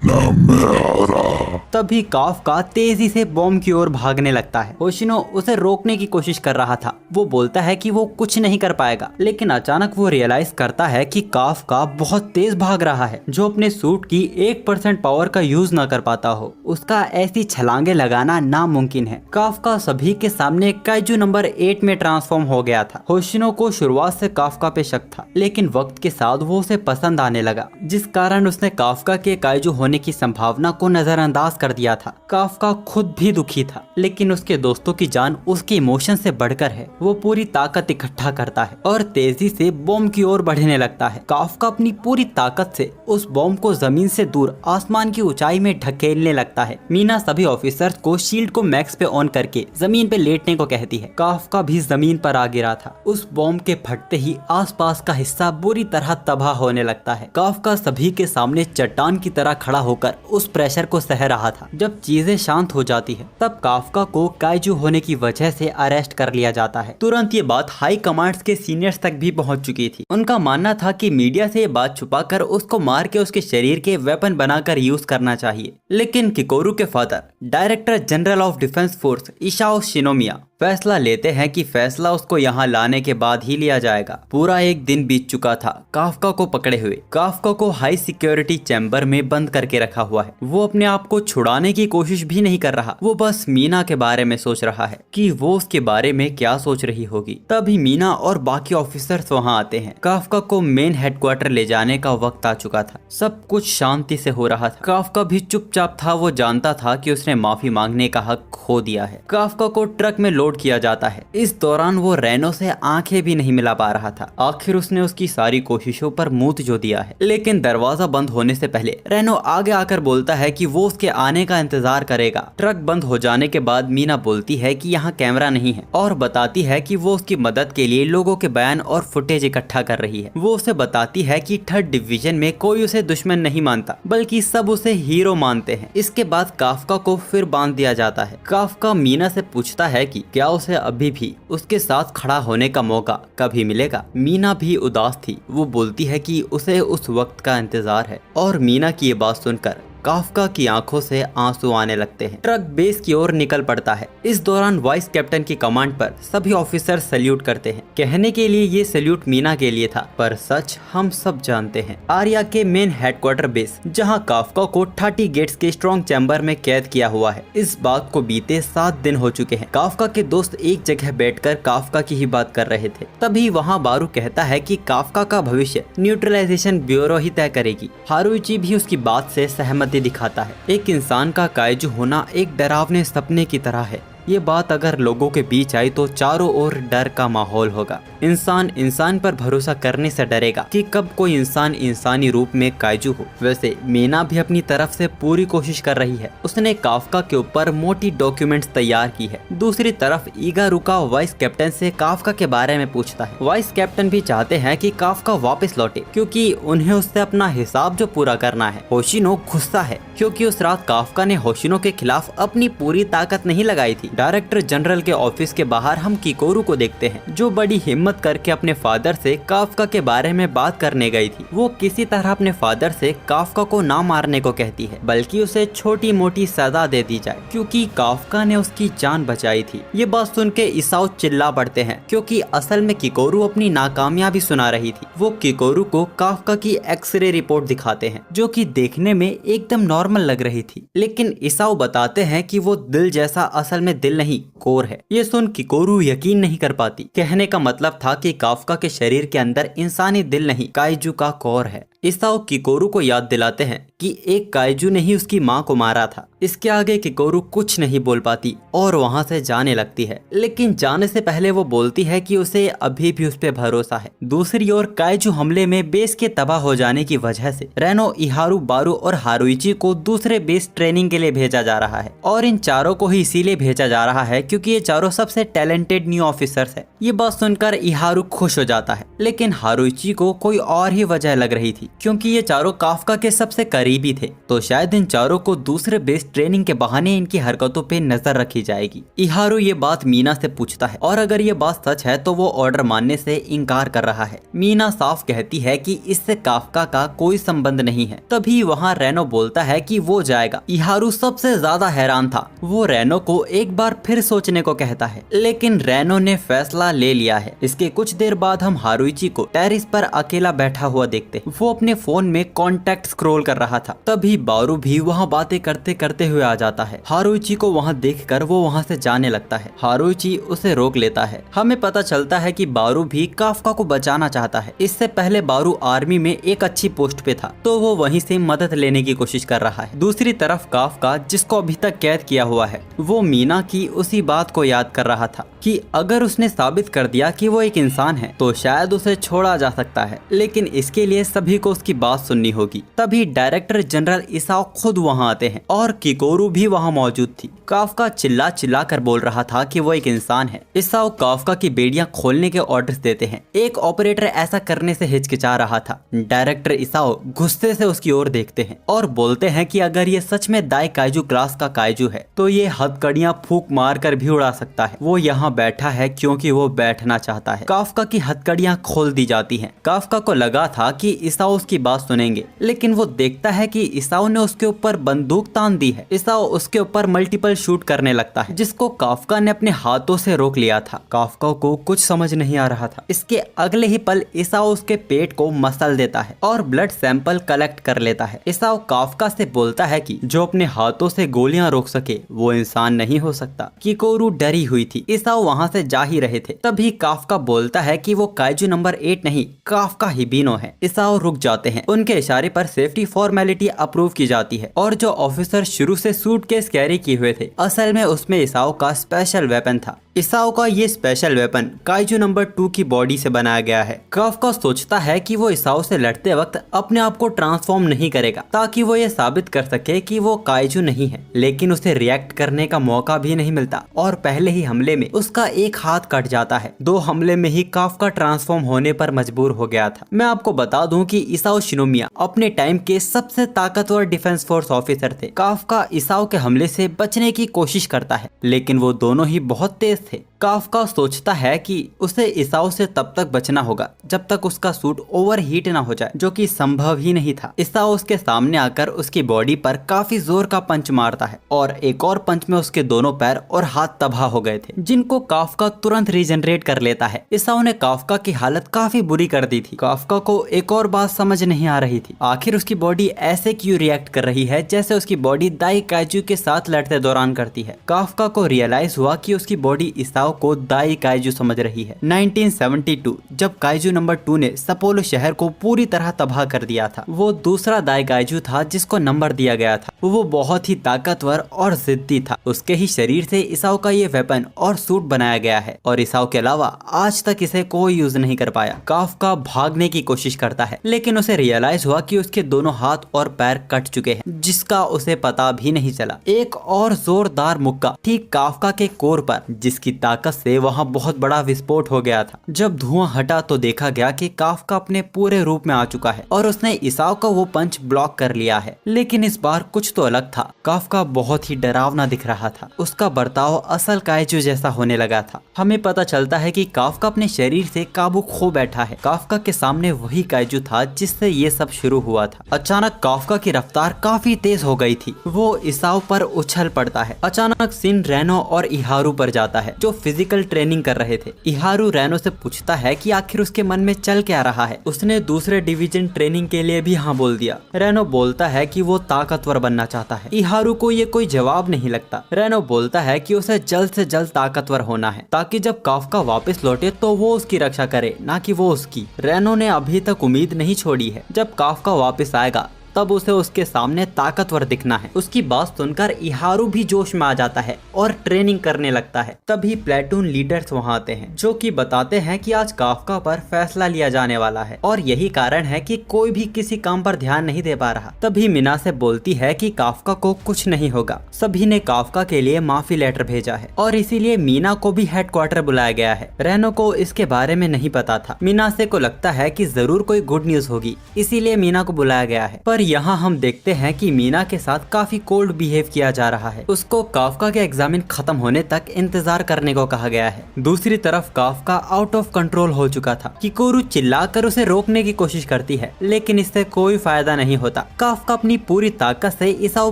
D: ना मैं हारा।
A: तभी काफका तेजी से बॉम्ब की ओर भागने लगता है। होशिनो उसे रोकने की कोशिश कर रहा था। वो बोलता है कि वो कुछ नहीं कर पाएगा, लेकिन अचानक वो रियलाइज करता है कि काफका बहुत तेज भाग रहा है। जो अपने सूट की 1% पावर का यूज न कर पाता हो, उसका ऐसी छलांगे लगाना नामुमकिन है। काफका सभी के सामने काइजू नंबर 8 में ट्रांसफॉर्म हो गया था। होशिनो को शुरुआत से काफका पे शक था, लेकिन वक्त के साथ वो उसे पसंद आने लगा, जिस कारण उसने काफका के काइजू होने की संभावना को नजरअंदाज कर दिया था। काफका खुद भी दुखी था, लेकिन उसके दोस्तों की जान उसके इमोशन से बढ़कर है। वो पूरी ताकत इकट्ठा करता है और तेजी से बॉम्ब की ओर बढ़ने लगता है। काफका अपनी पूरी ताकत से उस बॉम्ब को जमीन से दूर आसमान की ऊंचाई में ढकेलने लगता है। मीना सभी ऑफिसर्स को शील्ड को मैक्स पे ऑन करके जमीन पे लेटने को कहती है। काफका भी जमीन पर आ गिरा था। उस बॉम्ब के फटते ही आसपास का हिस्सा बुरी तरह तबाह होने लगता है। काफका सभी के सामने चट्टान की तरह खड़ा होकर उस प्रेशर को सह रहा था। जब चीजें शांत हो जाती है तब काफका को काइजू होने की वजह से अरेस्ट कर लिया जाता है। तुरंत ये बात हाई कमांड्स के सीनियर्स तक भी पहुंच चुकी थी। उनका मानना था कि मीडिया से ये बात छुपाकर उसको मार के उसके शरीर के वेपन बनाकर यूज करना चाहिए, लेकिन किकोरू के father director general of defence force Ishao Shinomiya फैसला लेते हैं कि फैसला उसको यहाँ लाने के बाद ही लिया जाएगा। पूरा एक दिन बीत चुका था काफका को पकड़े हुए। काफका को हाई सिक्योरिटी चैम्बर में बंद करके रखा हुआ है। वो अपने आप को छुड़ाने की कोशिश भी नहीं कर रहा। वो बस मीना के बारे में सोच रहा है कि वो उसके बारे में क्या सोच रही होगी। तभी मीना और बाकी ऑफिसर्स वहाँ आते हैं। काफका को मेन हेडक्वार्टर ले जाने का वक्त आ चुका था। सब कुछ शांति से हो रहा था। काफका भी चुपचाप था। वो जानता था कि उसने माफी मांगने का हक खो दिया है। काफका को ट्रक में लोड किया जाता है। इस दौरान वो रेनो से आंखें भी नहीं मिला पा रहा था। आखिर उसने उसकी सारी कोशिशों पर मूत जो दिया है। लेकिन दरवाजा बंद होने से पहले रेनो आगे आकर बोलता है कि वो उसके आने का इंतजार करेगा। ट्रक बंद हो जाने के बाद मीना बोलती है कि यहाँ कैमरा नहीं है और बताती है कि वो उसकी मदद के लिए लोगों के बयान और फुटेज इकट्ठा कर रही है। वो उसे बताती है कि 3rd डिवीजन में कोई उसे दुश्मन नहीं मानता, बल्कि सब उसे हीरो मानते हैं। इसके बाद काफका को फिर बांध दिया जाता है। काफका मीना से पूछता है कि क्या उसे अभी भी उसके साथ खड़ा होने का मौका कभी मिलेगा। मीना भी उदास थी। वो बोलती है कि उसे उस वक्त का इंतजार है और मीना की ये बात सुनकर काफका की आंखों से आंसू आने लगते हैं। ट्रक बेस की ओर निकल पड़ता है। इस दौरान वाइस कैप्टन की कमांड पर सभी ऑफिसर सैल्यूट करते हैं। कहने के लिए ये सैल्यूट मीना के लिए था, पर सच हम सब जानते हैं। आर्या के मेन हेडक्वार्टर बेस, जहां काफका को 30 गेट्स के स्ट्रॉन्ग चैम्बर में कैद किया हुआ है। इस बात को बीते 7 दिन हो चुके हैं। काफका के दोस्त एक जगह बैठकर काफका की ही बात कर रहे थे। तभी वहाँ बारू कहता है कि काफका का भविष्य न्यूट्रलाइजेशन ब्यूरो ही तय करेगी। हारुइची भी उसकी बात से सहमति दिखाता है। एक इंसान का काइजू होना एक डरावने सपने की तरह है। ये बात अगर लोगों के बीच आई तो चारों ओर डर का माहौल होगा। इंसान इंसान पर भरोसा करने से डरेगा कि कब कोई इंसान इंसानी रूप में काइजू हो। वैसे मीना भी अपनी तरफ से पूरी कोशिश कर रही है। उसने काफका के ऊपर मोटी डॉक्यूमेंट्स तैयार की है। दूसरी तरफ इगारुका वाइस कैप्टन से काफका के बारे में पूछता है। वाइस कैप्टन भी चाहते हैं कि काफका वापस लौटे, क्योंकि उन्हें उससे अपना हिसाब जो पूरा करना है। होशिनो गुस्सा है क्योंकि उस रात काफका ने होशिनो के खिलाफ अपनी पूरी ताकत नहीं लगाई थी। डायरेक्टर जनरल के ऑफिस के बाहर हम किकोरू को देखते हैं, जो बड़ी हिम्मत करके अपने फादर से काफका के बारे में बात करने गई थी। वो किसी तरह अपने फादर से काफका को ना मारने को कहती है, बल्कि उसे छोटी मोटी सजा दे दी जाए, क्योंकि काफका ने उसकी जान बचाई थी। ये बात सुन के इसाओ चिल्ला पड़ते हैं, क्योंकि असल में किकोरू अपनी नाकामयाबी सुना रही थी। वो किकोरू को काफका की एक्सरे रिपोर्ट दिखाते हैं, जो कि देखने में एकदम नॉर्मल लग रही थी। लेकिन इसाओ बताते हैं कि वो दिल जैसा असल में दिल नहीं, कोर है। ये सुन किकोरू यकीन नहीं कर पाती। कहने का मतलब था कि काफका के शरीर के अंदर इंसानी दिल नहीं, काइजू का कोर है। इसाओ किकोरू को याद दिलाते हैं कि एक काइजू ने ही उसकी माँ को मारा था। इसके आगे किकोरू कुछ नहीं बोल पाती और वहाँ से जाने लगती है। लेकिन जाने से पहले वो बोलती है कि उसे अभी भी उस पे भरोसा है। दूसरी ओर काइजू हमले में बेस के तबाह हो जाने की वजह से रेनो, इहारू, बारू और हारुइची को दूसरे बेस ट्रेनिंग के लिए भेजा जा रहा है। और इन चारों को ही इसीलिए भेजा जा रहा है क्योंकि ये चारों सबसे टैलेंटेड न्यू ऑफिसर्स है। ये बात सुनकर इहारू खुश हो जाता है, लेकिन हारुइची को कोई और ही वजह लग रही थी, क्योंकि ये चारों काफका के सबसे करीबी थे। तो शायद इन चारों को दूसरे बेस ट्रेनिंग के बहाने इनकी हरकतों पे नजर रखी जाएगी। इहारू ये बात मीना से पूछता है और अगर ये बात सच है तो वो ऑर्डर मानने से इनकार कर रहा है। मीना साफ कहती है कि इससे काफका का कोई संबंध नहीं है। तभी वहाँ रेनो बोलता है कि वो जाएगा। इहारू सबसे ज्यादा हैरान था। वो रेनो को एक बार फिर सोचने को कहता है, लेकिन रेनो ने फैसला ले लिया है। इसके कुछ देर बाद हम हारुइची को टेरिस पर अकेला बैठा हुआ देखते हैं। वो अपने फोन में कॉन्टेक्ट स्क्रॉल कर रहा था। तभी बारू भी वहाँ बातें करते करते हुए आ जाता है। हारुइची को वहाँ देखकर वो वहाँ से जाने लगता है। हारुइची उसे रोक लेता है। हमें पता चलता है कि बारू भी काफका को बचाना चाहता है। इससे पहले बारू आर्मी में एक अच्छी पोस्ट पे था, तो वो वहीं से मदद लेने की कोशिश कर रहा है। दूसरी तरफ काफका, जिसको अभी तक कैद किया हुआ है, वो मीना की उसी बात को याद कर रहा था कि अगर उसने साबित कर दिया कि वो एक इंसान है तो शायद उसे छोड़ा जा सकता है, लेकिन इसके लिए सभी को उसकी बात सुननी होगी। तभी डायरेक्टर जनरल इसाओ खुद वहाँ आते हैं और किकोरू भी वहाँ मौजूद थी। काफका चिल्ला चिल्ला कर बोल रहा था कि वो एक इंसान है। इसाओ काफका की बेड़ियां खोलने के ऑर्डर्स देते हैं। एक ऑपरेटर ऐसा करने से हिचकिचा रहा था। डायरेक्टर इसाओ गुस्से से उसकी ओर देखते हैं और बोलते हैं कि अगर ये सच में दाई काइजू क्लास का काइजू है तो ये हथकड़ियां फूंक मार कर भी उड़ा सकता है। वो यहाँ बैठा है क्योंकि वो बैठना चाहता है। काफका की हथकड़ियां खोल दी जाती हैं। काफका को लगा था कि इसाओ उसकी बात सुनेंगे, लेकिन वो देखता है कि इसाओ ने उसके ऊपर बंदूक तान दी है। इसाओ उसके ऊपर मल्टीपल शूट करने लगता है, जिसको काफका ने अपने हाथों से रोक लिया था। काफका को कुछ समझ नहीं आ रहा था। इसके अगले ही पल इसाओ उसके पेट को मसल देता है और ब्लड सैंपल कलेक्ट कर लेता है। इसाओ काफका से बोलता है कि जो अपने हाथों से गोलियां रोक सके वो इंसान नहीं हो सकता। किकोरू डरी हुई थी। इसाओ वहां से जा ही रहे थे। तभी काफका बोलता है कि वो काइजू नंबर 8 नहीं, काफका हिबिनो है। इसाओ रुक जाते हैं। उनके इशारे पर सेफ्टी फॉर्मेलिटी अप्रूव की जाती है और जो ऑफिसर शुरू से सूटकेस कैरी किए हुए थे, असल में उसमें इसाओ का स्पेशल वेपन था। इसाओ का ये स्पेशल वेपन काइजू नंबर 2 की बॉडी से बनाया गया है। काफका सोचता है कि वो इसाओ से लड़ते वक्त अपने आप को ट्रांसफॉर्म नहीं करेगा ताकि वो ये साबित कर सके कि वो काइजू नहीं है, लेकिन उसे रिएक्ट करने का मौका भी नहीं मिलता और पहले ही हमले में उसका एक हाथ कट जाता है। 2 हमले में ही काफका ट्रांसफॉर्म होने पर मजबूर हो गया था। मैं आपको बता दूं कि इसाओ शिनोमिया अपने टाइम के सबसे ताकतवर डिफेंस फोर्स ऑफिसर थे। काफका इसाओ के हमले से बचने की कोशिश करता है, लेकिन वो दोनों ही बहुत तेज थे। काफका सोचता है कि उसे इसाओ से तब तक बचना होगा जब तक उसका सूट ओवर हीट ना हो जाए, जो कि संभव ही नहीं था। इसाओ उसके सामने आकर उसकी बॉडी पर काफी जोर का पंच मारता है और एक और पंच में उसके दोनों पैर और हाथ तबाह हो गए थे, जिनको काफका तुरंत रीजनरेट कर लेता है। इसाओ ने काफका की हालत काफी बुरी कर दी थी। काफका को एक और बात समझ नहीं आ रही थी, आखिर उसकी बॉडी ऐसे क्यों रिएक्ट कर रही है जैसे उसकी बॉडी दाई काइजू के साथ लड़ते दौरान करती है। काफका को रियलाइज हुआ कि उसकी बॉडी इसाओ को दाई काइजू समझ रही है। 1972 जब काइजू नंबर 2 ने सपोलो शहर को पूरी तरह तबाह कर दिया था, वो दूसरा दाई काइजू था जिसको नंबर दिया गया था। वो बहुत ही ताकतवर और जिद्दी था। उसके ही शरीर से इसाओ का ये वेपन और सूट बनाया गया है और इसाओ के अलावा आज तक इसे कोई यूज नहीं कर पाया। काफका भागने की कोशिश करता है, लेकिन उसे रियलाइज हुआ कि उसके दोनों हाथ और पैर कट चुके हैं, जिसका उसे पता भी नहीं चला। एक और जोरदार मुक्का ठीक काफका के कोर पर, जिसकी ताकत से वहाँ बहुत बड़ा विस्फोट हो गया था। जब धुआं हटा तो देखा गया कि काफका अपने पूरे रूप में आ चुका है और उसने इसाओ का वो पंच ब्लॉक कर लिया है। लेकिन इस बार कुछ तो अलग था। काफका बहुत ही डरावना दिख रहा था। उसका बर्ताव असल काइजू जैसा होने लगा था। हमें पता चलता है कि काफका अपने शरीर से काबू खो बैठा है। काफका के सामने वही काइजू था जिससे ये सब शुरू हुआ था। अचानक काफका की रफ्तार काफी तेज हो गई थी। वो इसाओ पर उछल पड़ता है। अचानक सीन रेनो और इहारू पर जाता है, जो फिजिकल ट्रेनिंग कर रहे थे। इहारू रेनो से पूछता है कि आखिर उसके मन में चल क्या रहा है। उसने दूसरे डिवीजन ट्रेनिंग के लिए भी हाँ बोल दिया। रेनो बोलता है कि वो ताकतवर बनना चाहता है। इहारू को ये कोई जवाब नहीं लगता। रेनो बोलता है कि उसे जल्द से जल्द ताकतवर होना है ताकि जब काफका वापस लौटे तो वो उसकी रक्षा करे, ना कि वो उसकी। रेनो ने अभी तक उम्मीद नहीं छोड़ी है। जब काफका वापस आएगा तब उसे उसके सामने ताकतवर दिखना है। उसकी बात सुनकर इहारू भी जोश में आ जाता है और ट्रेनिंग करने लगता है। तभी प्लेटून लीडर्स वहाँ आते हैं, जो कि बताते हैं कि आज काफका पर फैसला लिया जाने वाला है और यही कारण है कि कोई भी किसी काम पर ध्यान नहीं दे पा रहा। तभी मीना से बोलती है कि काफका को कुछ नहीं होगा। सभी ने काफका के लिए माफी लेटर भेजा है और इसीलिए मीना को भी हेडक्वार्टर बुलाया गया है। रेनो को इसके बारे में नहीं पता था। मीनासे को लगता है कि जरूर कोई गुड न्यूज होगी, इसीलिए मीना को बुलाया गया है। पर यहाँ हम देखते हैं कि मीना के साथ काफी कोल्ड बिहेव किया जा रहा है। उसको काफका के एग्जामिन खत्म होने तक इंतजार करने को कहा गया है। दूसरी तरफ काफका आउट ऑफ कंट्रोल हो चुका था। किकोरू चिल्लाकर उसे रोकने की कोशिश करती है, लेकिन इससे कोई फायदा नहीं होता। काफका अपनी पूरी ताकत से इसाओ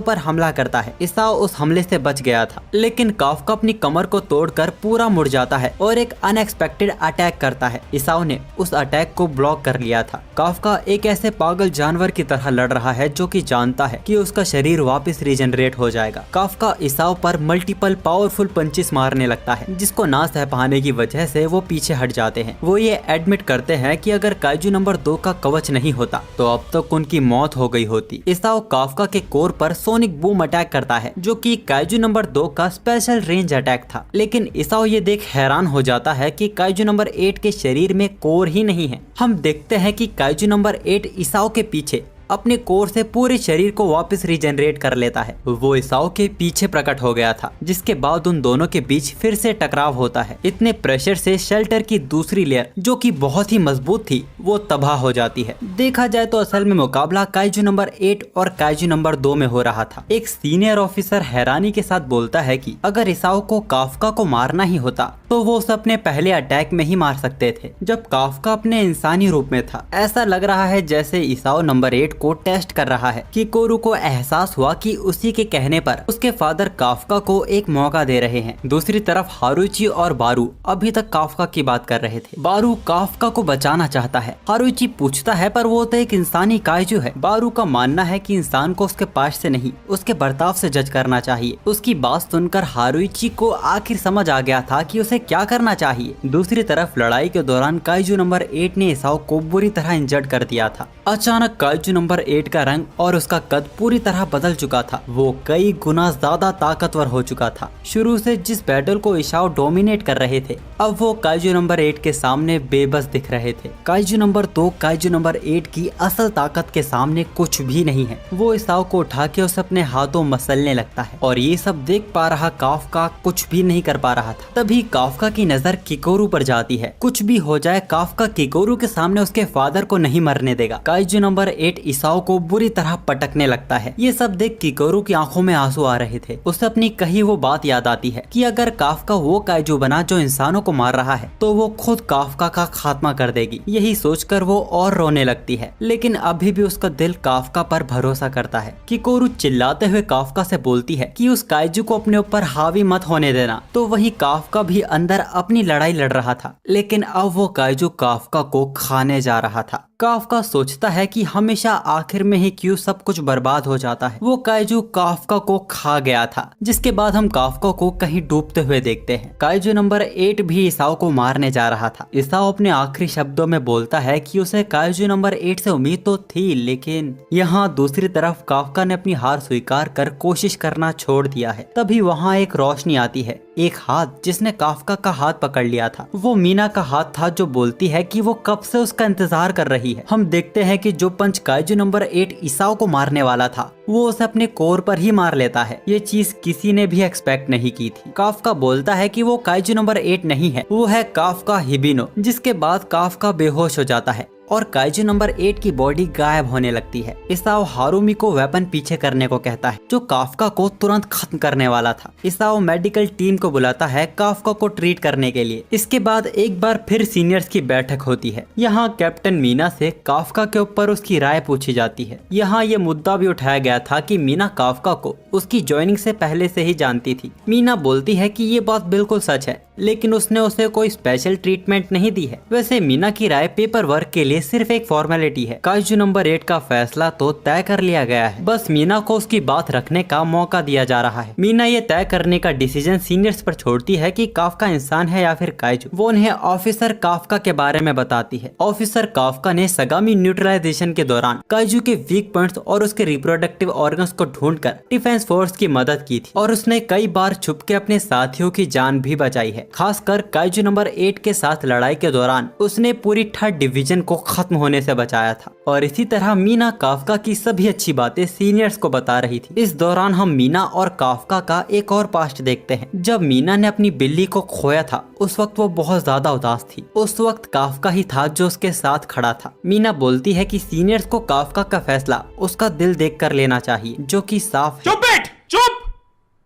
A: पर हमला करता है। इसाओ उस हमले से बच गया था, लेकिन काफका अपनी कमर को तोड़कर पूरा मुड़ जाता है और एक अनएक्सपेक्टेड अटैक करता है। इसाओ ने उस अटैक को ब्लॉक कर लिया था। काफका एक ऐसे पागल जानवर की तरह लड़ रहा है जो कि जानता है कि उसका शरीर वापस रीजनरेट हो जाएगा। काफका इसाओ पर मल्टीपल पावरफुल पंचेस मारने लगता है, जिसको ना सह पाने की वजह से वो पीछे हट जाते हैं। वो ये एडमिट करते हैं कि अगर काइजू नंबर 2 का कवच नहीं होता तो अब तक उनकी मौत हो गई होती। इसाओ काफका के कोर पर सोनिक बूम अटैक करता है, जो कि काइजू नंबर 2 का स्पेशल रेंज अटैक था। लेकिन इसाओ ये देख हैरान हो जाता है कि काइजू नंबर 8 के शरीर में कोर ही नहीं है। हम देखते हैं कि काइजू नंबर 8 इसाओ के पीछे अपने कोर से पूरे शरीर को वापस रीजनरेट कर लेता है। वो इसाओ के पीछे प्रकट हो गया था, जिसके बाद उन दोनों के बीच फिर से टकराव होता है। इतने प्रेशर से शेल्टर की दूसरी लेयर, जो कि बहुत ही मजबूत थी, वो तबाह हो जाती है। देखा जाए तो असल में मुकाबला काइजू नंबर 8 और काइजू नंबर 2 में हो रहा था। एक सीनियर ऑफिसर हैरानी के साथ बोलता है कि अगर इसाओ को काफका को मारना ही होता तो वो उसे अपने पहले अटैक में ही मार सकते थे, जब काफका अपने इंसानी रूप में था। ऐसा लग रहा है जैसे इसाओ नंबर 8 को टेस्ट कर रहा है। किकोरू को एहसास हुआ कि उसी के कहने पर उसके फादर काफका को एक मौका दे रहे हैं। दूसरी तरफ हारुची और बारू अभी तक काफका की बात कर रहे थे। बारू काफका को बचाना चाहता है। हारुची पूछता है पर वो तो एक इंसानी काइजू है। बारू का मानना है कि इंसान को उसके पास से नहीं, उसके बर्ताव से जज करना चाहिए। उसकी बात सुनकर हारुची को आखिर समझ आ गया था कि उसे क्या करना चाहिए। दूसरी तरफ लड़ाई के दौरान काइजू नंबर 8 ने इसाओ को बुरी तरह इंजर्ड कर दिया था। अचानक काइजू नंबर 8 का रंग और उसका कद पूरी तरह बदल चुका था। वो कई गुना ज्यादा ताकतवर हो चुका था। शुरू से जिस बैटल को इसाओ डोमिनेट कर रहे थे, अब वो काइजू नंबर 8 के सामने बेबस दिख रहे थे। काइजू नंबर 2 काइजू नंबर 8 की असल ताकत के सामने कुछ भी नहीं है। वो इसाओ को उठा के उसे अपने हाथों मसलने लगता है और ये सब देख पा रहा काफका कुछ भी नहीं कर पा रहा था। तभी काफका की नजर किकोरू पर जाती है। कुछ भी हो जाए, काफका किकोरू के सामने उसके फादर को नहीं मरने देगा। काइजू नंबर 8 इसाओ को बुरी तरह पटकने लगता है। ये सब देख किकोरू की आंखों में आंसू आ रहे थे। उसे अपनी कही वो बात याद आती है कि अगर काफका वो काइजू बना जो इंसानों को मार रहा है तो वो खुद काफका का खात्मा कर देगी। यही सोचकर वो और रोने लगती है, लेकिन अभी भी उसका दिल काफका पर भरोसा करता है। किकोरू चिल्लाते हुए काफका से बोलती है कि उस काइजू को अपने ऊपर हावी मत होने देना। तो वही काफका भी अंदर अपनी लड़ाई लड़ रहा था, लेकिन अब वो काइजू काफका को खाने जा रहा था। काफका सोचता है कि हमेशा आखिर में ही क्यों सब कुछ बर्बाद हो जाता है। वो काइजू काफका को खा गया था, जिसके बाद हम काफका को कहीं डूबते हुए देखते हैं। काइजू नंबर 8 भी इसाओ को मारने जा रहा था। इसाओ अपने आखिरी शब्दों में बोलता है कि उसे काइजू नंबर 8 से उम्मीद तो थी, लेकिन यहाँ दूसरी तरफ काफका ने अपनी हार स्वीकार कर कोशिश करना छोड़ दिया है। तभी वहाँ एक रोशनी आती है। एक हाथ जिसने काफका का हाथ पकड़ लिया था, वो मीना का हाथ था, जो बोलती है कि वो कब से उसका इंतजार कर रही है। हम देखते हैं कि जो पंच काइजू नंबर 8 इसाओ को मारने वाला था, वो उसे अपने कोर पर ही मार लेता है। ये चीज किसी ने भी एक्सपेक्ट नहीं की थी। काफका बोलता है कि वो काइजू नंबर 8 नहीं है, वो है काफका हिबिनो। जिसके बाद काफका बेहोश हो जाता है और काइजू नंबर 8 की बॉडी गायब होने लगती है। इसाओ हारुमी को वेपन पीछे करने को कहता है, जो काफका को तुरंत खत्म करने वाला था। इसाओ मेडिकल टीम को बुलाता है काफका को ट्रीट करने के लिए। इसके बाद एक बार फिर सीनियर्स की बैठक होती है। यहाँ कैप्टन मीना से काफका के ऊपर उसकी राय पूछी जाती है। यहाँ ये मुद्दा भी उठाया गया था कि मीना काफका को उसकी ज्वाइनिंग से पहले से ही जानती थी। मीना बोलती है कि ये बात बिल्कुल सच है, लेकिन उसने उसे कोई स्पेशल ट्रीटमेंट नहीं दी है। वैसे मीना की राय पेपर वर्क के लिए सिर्फ एक फॉर्मेलिटी है। काइजू नंबर 8 का फैसला तो तय कर लिया गया है, बस मीना को उसकी बात रखने का मौका दिया जा रहा है। मीना ये तय करने का डिसीजन सीनियर्स पर छोड़ती है कि काफका इंसान है या फिर काइजू। वो उन्हें ऑफिसर काफका के बारे में बताती है। ऑफिसर काफका ने सगामी न्यूट्रलाइजेशन के दौरान काइजू के वीक पॉइंट्स और उसके रिप्रोडक्टिव रिप्रोडक्टिव ऑर्गन्स को ढूंढकर डिफेंस फोर्स की मदद की थी और उसने कई बार छुप के अपने साथियों की जान भी बचाई है। खासकर काइजू नंबर 8 के साथ लड़ाई के दौरान उसने पूरी 3rd डिवीजन को खत्म होने से बचाया था। और इसी तरह मीना काफ्का की सभी अच्छी बातें सीनियर्स को बता रही थी। इस दौरान हम मीना और काफ्का का एक और पास्ट देखते हैं। जब मीना ने अपनी बिल्ली को खोया था उस वक्त वो बहुत ज्यादा उदास थी। उस वक्त काफ्का ही था जो उसके साथ खड़ा था। मीना बोलती है कि सीनियर्स को काफ्का का फैसला उसका दिल देख कर लेना चाहिए, जो कि साफ है।
E: चुप बैठ, चुप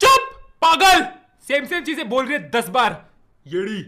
E: चुप पागल, सेम चीजें बोल रही है 10 बार येड़ी।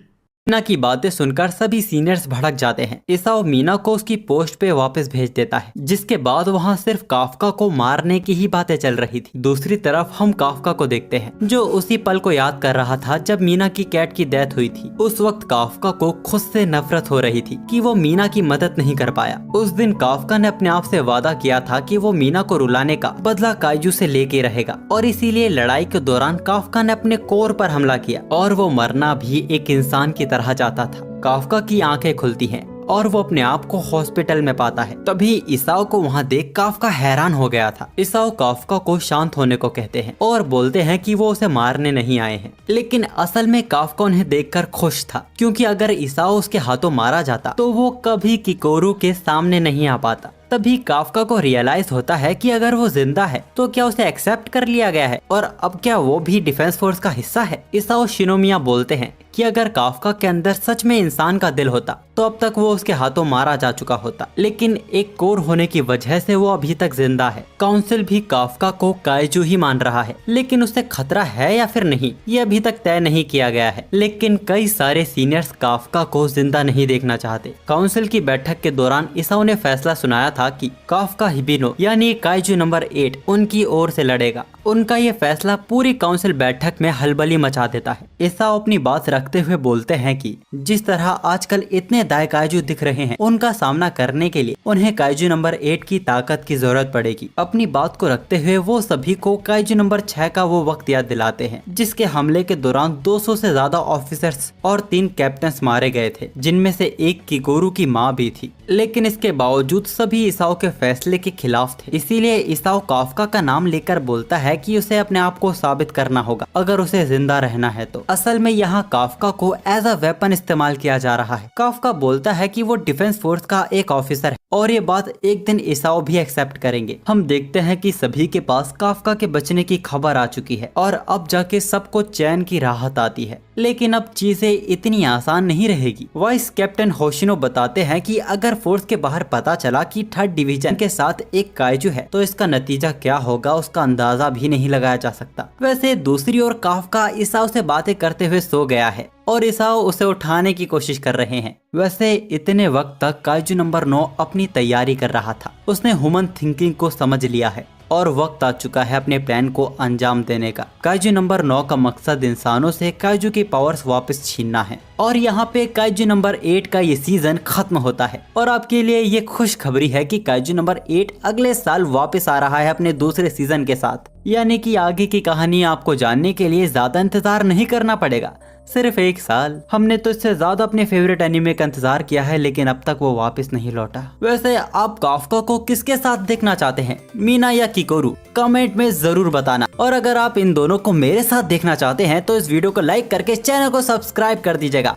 A: मीना की बातें सुनकर सभी सीनियर्स भड़क जाते हैं। इसाओ मीना को उसकी पोस्ट पे वापस भेज देता है, जिसके बाद वहाँ सिर्फ काफ्का को मारने की ही बातें चल रही थी। दूसरी तरफ हम काफ्का को देखते हैं जो उसी पल को याद कर रहा था जब मीना की कैट की डेथ हुई थी। उस वक्त काफ्का को खुद से नफरत हो रही थी कि वो मीना की मदद नहीं कर पाया। उस दिन काफ्का ने अपने आप से वादा किया था कि वो मीना को रुलाने का बदला काइजू से लेके रहेगा और इसीलिए लड़ाई के दौरान काफ्का ने अपने कोर पर हमला किया और वो मरना भी एक इंसान की तरह चाहता था। काफ्का की आंखें खुलती हैं और वो अपने आप को हॉस्पिटल में पाता है। तभी इसाओ को वहाँ देख काफ्का हैरान हो गया था। इसाओ काफ्का को शांत होने को कहते हैं और बोलते हैं कि वो उसे मारने नहीं आए हैं, लेकिन असल में काफ्का उन्हें देखकर खुश था, क्योंकि अगर इसाओ उसके हाथों मारा जाता तो वो कभी किकोरू के सामने नहीं आ पाता। तभी काफ्का को रियलाइज होता है कि अगर वो जिंदा है तो क्या उसे एक्सेप्ट कर लिया गया है और अब क्या वो भी डिफेंस फोर्स का हिस्सा है। इसाओ शिनोमिया बोलते हैं कि अगर काफ्का के अंदर सच में इंसान का दिल होता तो अब तक वो उसके हाथों मारा जा चुका होता, लेकिन एक कोर होने की वजह से वो अभी तक जिंदा है। काउंसिल भी काफ्का को काइजू ही मान रहा है, लेकिन उसे खतरा है या फिर नहीं ये अभी तक तय नहीं किया गया है। लेकिन कई सारे सीनियर्स काफ्का को जिंदा नहीं देखना चाहते। काउंसिल की बैठक के दौरान इसाओ ने फैसला सुनाया था कि काफ्का हिबिनो यानी काइजू नंबर 8 उनकी ओर से लड़ेगा। उनका ये फैसला पूरी काउंसिल बैठक में हलबली मचा देता है। इसाओ अपनी बात रखते हुए बोलते हैं कि जिस तरह आजकल इतने दाई काइजू दिख रहे हैं उनका सामना करने के लिए उन्हें काइजू नंबर 8 की ताकत की जरूरत पड़ेगी। अपनी बात को रखते हुए वो सभी को काइजू नंबर 6 का वो वक्त याद दिलाते हैं जिसके हमले के दौरान 200 से ज्यादा ऑफिसर्स और 3 कैप्टन्स मारे गए थे, जिनमें से एक किकोरू की माँ भी थी। लेकिन इसके बावजूद सभी इसाओ के फैसले के खिलाफ थे। इसीलिए इसाओ काफ्का का नाम लेकर बोलता है कि उसे अपने आप को साबित करना होगा अगर उसे जिंदा रहना है तो। असल में यहाँ काफ्का को एज अ वेपन इस्तेमाल किया जा रहा है। काफ्का बोलता है कि वो डिफेंस फोर्स का एक ऑफिसर है और ये बात एक दिन इसाओ भी एक्सेप्ट करेंगे। हम देखते हैं कि सभी के पास काफ्का के बचने की खबर आ चुकी है और अब जाके सबको चैन की राहत आती है। लेकिन अब चीजें इतनी आसान नहीं रहेगी। वाइस कैप्टन होशिनो बताते हैं कि अगर फोर्स के बाहर पता चला कि 3rd डिवीजन के साथ एक काइजू है तो इसका नतीजा क्या होगा उसका अंदाजा भी नहीं लगाया जा सकता। वैसे दूसरी ओर काफ्का इसाओ से बातें करते हुए सो गया है और इसाओ उसे उठाने की कोशिश कर रहे हैं। वैसे इतने वक्त तक काइजू नंबर 9 अपनी तैयारी कर रहा था। उसने ह्यूमन थिंकिंग को समझ लिया है और वक्त आ चुका है अपने प्लान को अंजाम देने का। काइजू नंबर 9 का मकसद इंसानों से काइजू की पावर्स वापस छीनना है और यहाँ पे काइजू नंबर 8 का ये सीजन खत्म होता है। और आपके लिए ये खुशखबरी है कि काइजू नंबर 8 अगले साल वापस आ रहा है अपने दूसरे सीजन के साथ, यानी कि आगे की कहानी आपको जानने के लिए ज्यादा इंतजार नहीं करना पड़ेगा, सिर्फ 1 साल। हमने तो इससे ज्यादा अपने फेवरेट एनिमे का इंतजार किया है, लेकिन अब तक वो वापस नहीं लौटा। वैसे आप काफ्का को किसके साथ देखना चाहते हैं, मीना या किकोरू? कमेंट में जरूर बताना। और अगर आप इन दोनों को मेरे साथ देखना चाहते हैं तो इस वीडियो को लाइक करके चैनल को सब्सक्राइब कर दीजिएगा।